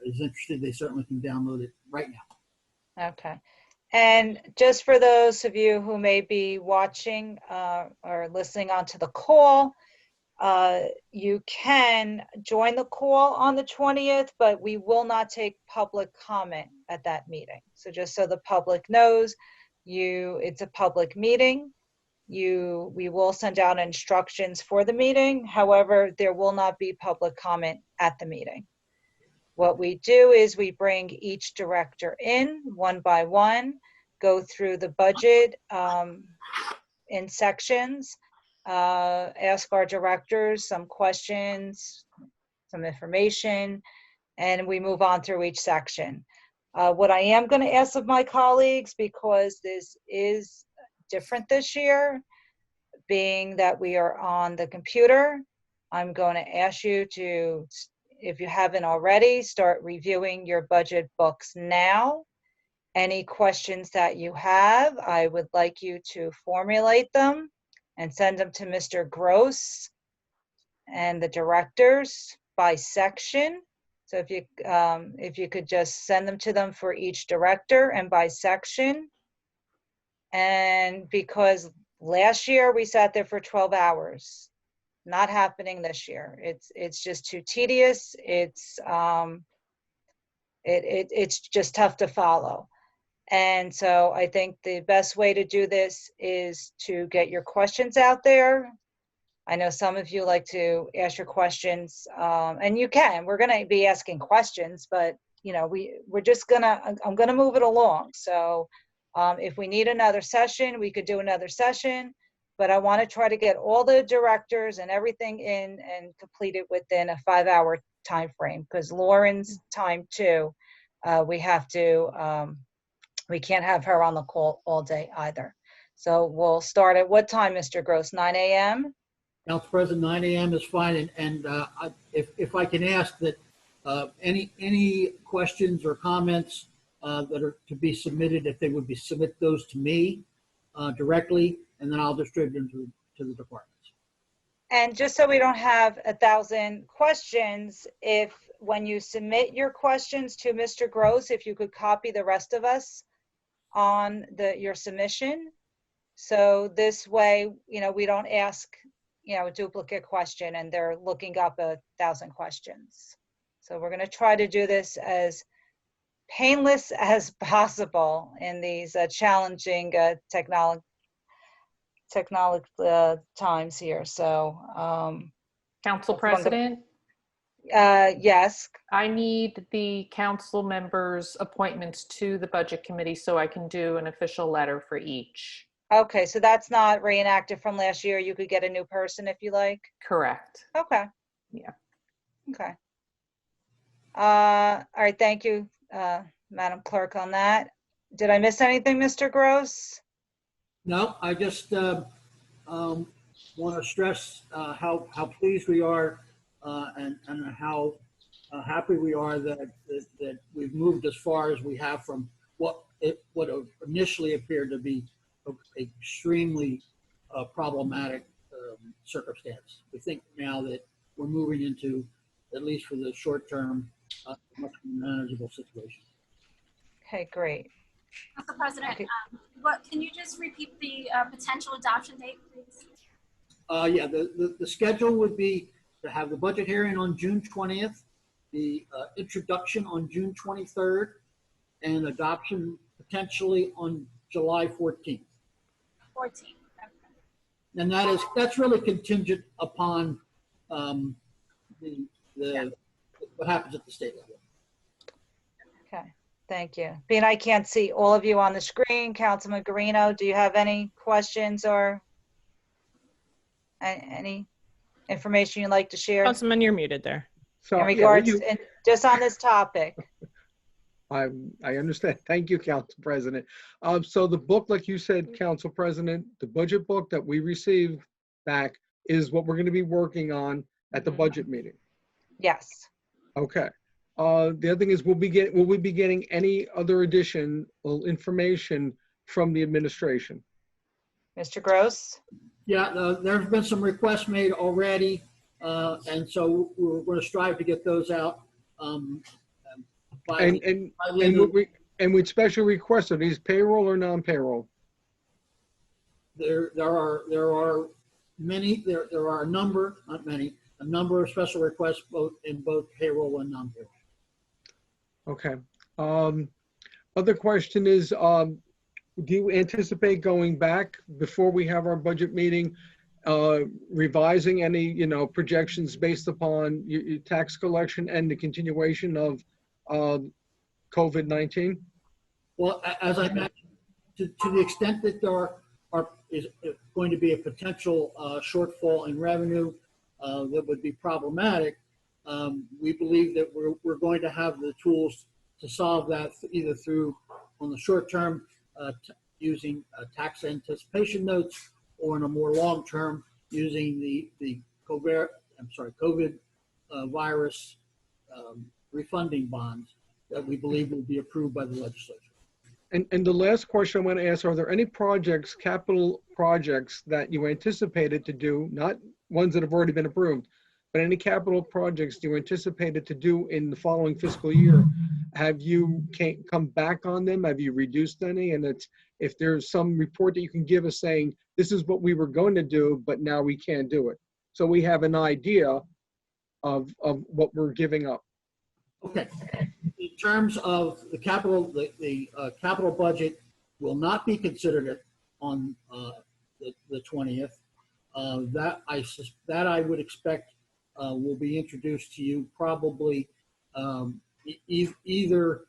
is interested, they certainly can download it right now. Okay. And just for those of you who may be watching or listening onto the call, you can join the call on the 20th, but we will not take public comment at that meeting. So just so the public knows, it's a public meeting. We will send out instructions for the meeting. However, there will not be public comment at the meeting. What we do is we bring each director in one by one, go through the budget in sections, ask our directors some questions, some information, and we move on through each section. What I am going to ask of my colleagues, because this is different this year, being that we are on the computer, I'm going to ask you to, if you haven't already, start reviewing your budget books now. Any questions that you have, I would like you to formulate them and send them to Mr. Gross and the directors by section. So if you could just send them to them for each director and by section. And because last year we sat there for 12 hours, not happening this year. It's just too tedious. It's just tough to follow. And so I think the best way to do this is to get your questions out there. I know some of you like to ask your questions, and you can. We're going to be asking questions, but you know, we're just I'm going to move it along. So if we need another session, we could do another session, but I want to try to get all the directors and everything in and complete it within a 5-hour time frame, because Lauren's time too, we can't have her on the call all day either. So we'll start at what time, Mr. Gross? 9 a.m.? Council President, 9 a.m. is fine, and if I can ask that any questions or comments that are to be submitted, if they would be submit those to me directly, and then I'll distribute them to the departments. And just so we don't have 1,000 questions, when you submit your questions to Mr. Gross, if you could copy the rest of us on your submission. So this way, you know, we don't ask, you know, a duplicate question and they're looking up 1,000 questions. So we're going to try to do this as painless as possible in these challenging technology times here. So, Council President? Yes. I need the council members' appointments to the Budget Committee so I can do an official letter for each. Okay, so that's not reenacted from last year. You could get a new person if you like. Correct. Okay. Yeah. Okay. All right, thank you, Madam Clerk, on that. Did I miss anything, Mr. Gross? No, I just want to stress how pleased we are and how happy we are that we've moved as far as we have from what initially appeared to be an extremely problematic circumstance. We think now that we're moving into, at least for the short term, a much more manageable situation. Okay, great. Council President, Okay. Can you just repeat the potential adoption date, please? Yeah, the schedule would be to have the budget hearing on June 20th, the introduction on June 23rd, and adoption potentially on July 14th. 14th. Okay. And that's really contingent upon what happens at the state level. Okay, thank you. Being I can't see all of you on the screen, Councilman Guarino, do you have any questions or any information you'd like to share Councilman, you're muted there. So, in regards, just on this topic? I understand. Thank you, Council President. So the book, like you said, Council President, the budget book that we received back is what we're going to be working on at the budget meeting. Yes. Okay. The other thing is, will we be getting any other additional information from the administration? Mr. Gross? Yeah, there have been some requests made already, and so we're going to strive to get those out. And with special requests, are these payroll or non-payroll? There are many. There are a number, not many, a number of special requests in both payroll and non-payroll. Okay. Other question is, do you anticipate going back before we have our budget meeting, revising any, projections based upon your tax collection and the continuation of COVID-19? Well, as I mentioned, to the extent that there is going to be a potential shortfall in revenue that would be problematic, we believe that we're going to have the tools to solve that, either through, on the short term, using tax anticipation notes, or in a more long term, using the COVID virus refunding bonds that we believe will be approved by the legislature. And the last question I want to ask, are there any projects, capital projects, that you anticipated to do, not ones that have already been approved, but any capital projects you anticipated to do in the following fiscal year? Have you come back on them? Have you reduced any? And if there's some report that you can give us saying, this is what we were going to do, but now we can't do it, so we have an idea of what we're giving up. Okay. In terms of the capital, the capital budget will not be considered on the 20th. that I would expect will be introduced to you probably either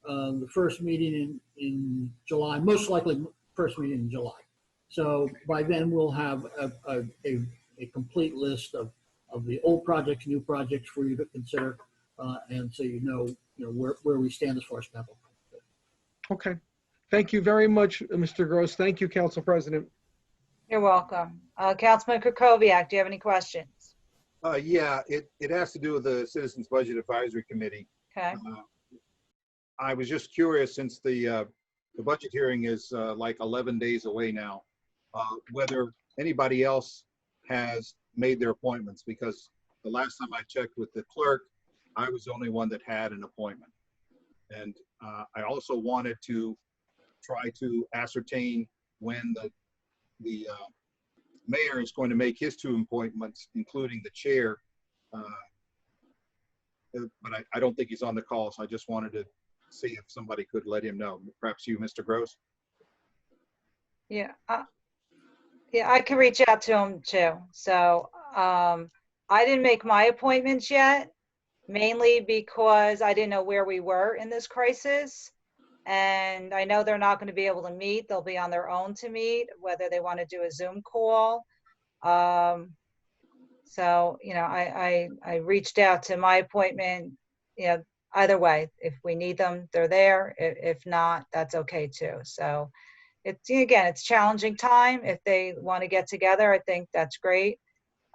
the first meeting in July, most likely first meeting in July. So by then we'll have a complete list of the old projects, new projects for you to consider, and so you know where we stand as far as capital. Okay. Thank you very much, Mr. Gross. Thank you, Council President. You're welcome. Councilman Kukoviac, do you have any questions? Yeah, it has to do with the Citizens Budget Advisory Committee. Okay. I was just curious, since the budget hearing is like 11 days away now, whether anybody else has made their appointments, because the last time I checked with the clerk, I was the only one that had an appointment. And I also wanted to try to ascertain when the mayor is going to make his 2 appointments, including the chair. But I don't think he's on the call, so I just wanted to see if somebody could let him know. Perhaps you, Mr. Gross? Yeah. Yeah, I can reach out to him too. So I didn't make my appointments yet, mainly because I didn't know where we were in this crisis. And I know they're not going to be able to meet. They'll be on their own to meet, whether they want to do a Zoom call. So, I reached out to my appointment, either way, if we need them, they're there. If not, that's okay too. So it's challenging time. If they want to get together, I think that's great.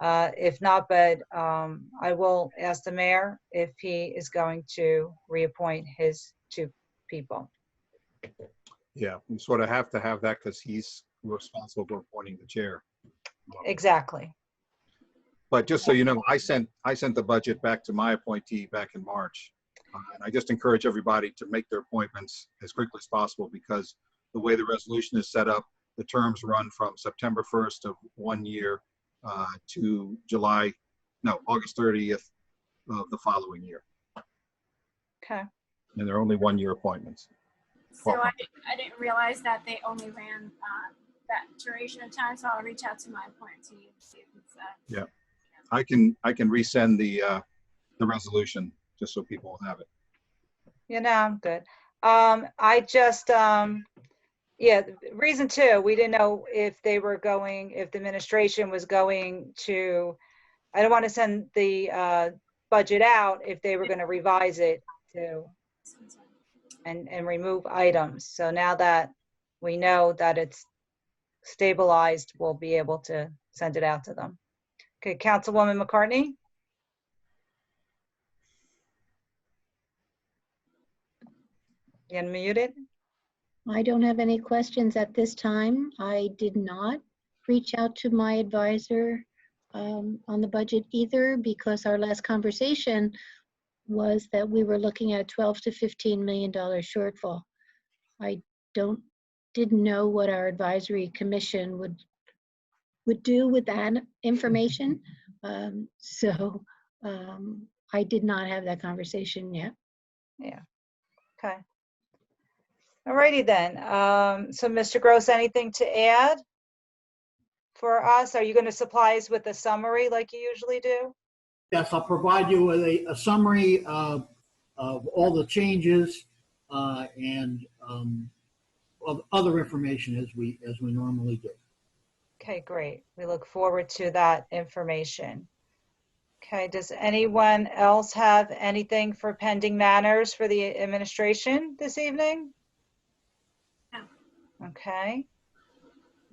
If not, but I will ask the mayor if he is going to reappoint his 2 people. Yeah, we sort of have to have that because he's responsible for appointing the chair. Exactly. But just so you know, I sent the budget back to my appointee back in March. And I just encourage everybody to make their appointments as quickly as possible, because the way the resolution is set up, the terms run from September 1st of 1 year to August 30th of the following year. Okay. And they're only 1 year appointments. So I didn't realize that they only ran that duration of time, so I'll reach out to my appointee and see if it's yeah. I can resend the resolution just so people will have it. I'm good. I just, reason 2, we didn't know if they were going, if the administration was going to, I don't want to send the budget out if they were going to revise it to and remove items. So now that we know that it's stabilized, we'll be able to send it out to them. Okay, Councilwoman McCartney? You unmuted? I don't have any questions at this time. I did not reach out to my advisor on the budget either, because our last conversation was that we were looking at $12 to $15 million shortfall. I didn't know what our advisory commission would do with that information. So I did not have that conversation yet. Yeah. Okay. All righty then. So Mr. Gross, anything to add for us? Are you going to supply us with a summary like you usually do? Yes, I'll provide you with a summary of all the changes and of other information as we normally do. Okay, great. We look forward to that information. Okay, does anyone else have anything for pending matters for the administration this evening? No. Okay.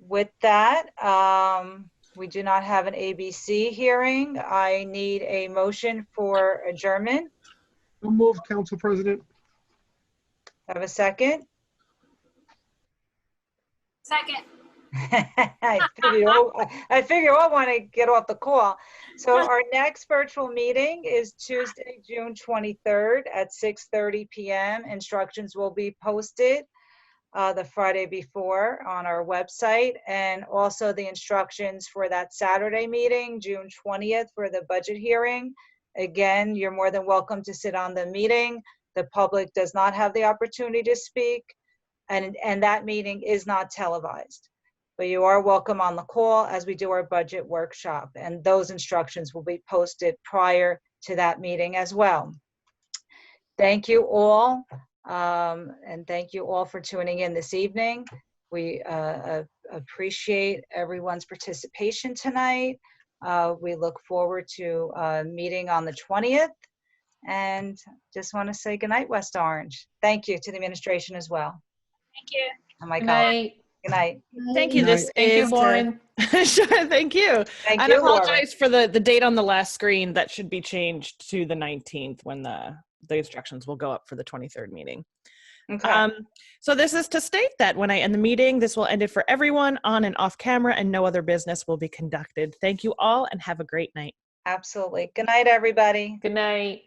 With that, we do not have an ABC hearing. I need a motion for adjournment. So moved, Council President. Have a second? Second. I figure we'll want to get off the call. So our next virtual meeting is Tuesday, June 23rd at 6:30 p.m. Instructions will be posted the Friday before on our website, and also the instructions for that Saturday meeting, June 20th, for the budget hearing. Again, you're more than welcome to sit on the meeting. The public does not have the opportunity to speak, and that meeting is not televised. but you are welcome on the call as we do our budget workshop, and those instructions will be posted prior to that meeting as well. Thank you all, and thank you all for tuning in this evening. We appreciate everyone's participation tonight. We look forward to meeting on the 20th, and just want to say goodnight, West Orange. Thank you to the administration as well. Thank you. And my Good colleagues. night. Good night. Thank you. Good This night. Thank you, is Lauren. Sure, thank you. Thank And you, I Laura. apologize for the date on the last screen. That should be changed to the 19th when the instructions will go up for the 23rd meeting. Okay. So this is to state that when I end the meeting, this will end it for everyone on and off camera, and no other business will be conducted. Thank you all and have a great night. Absolutely. Good night, everybody. Good night.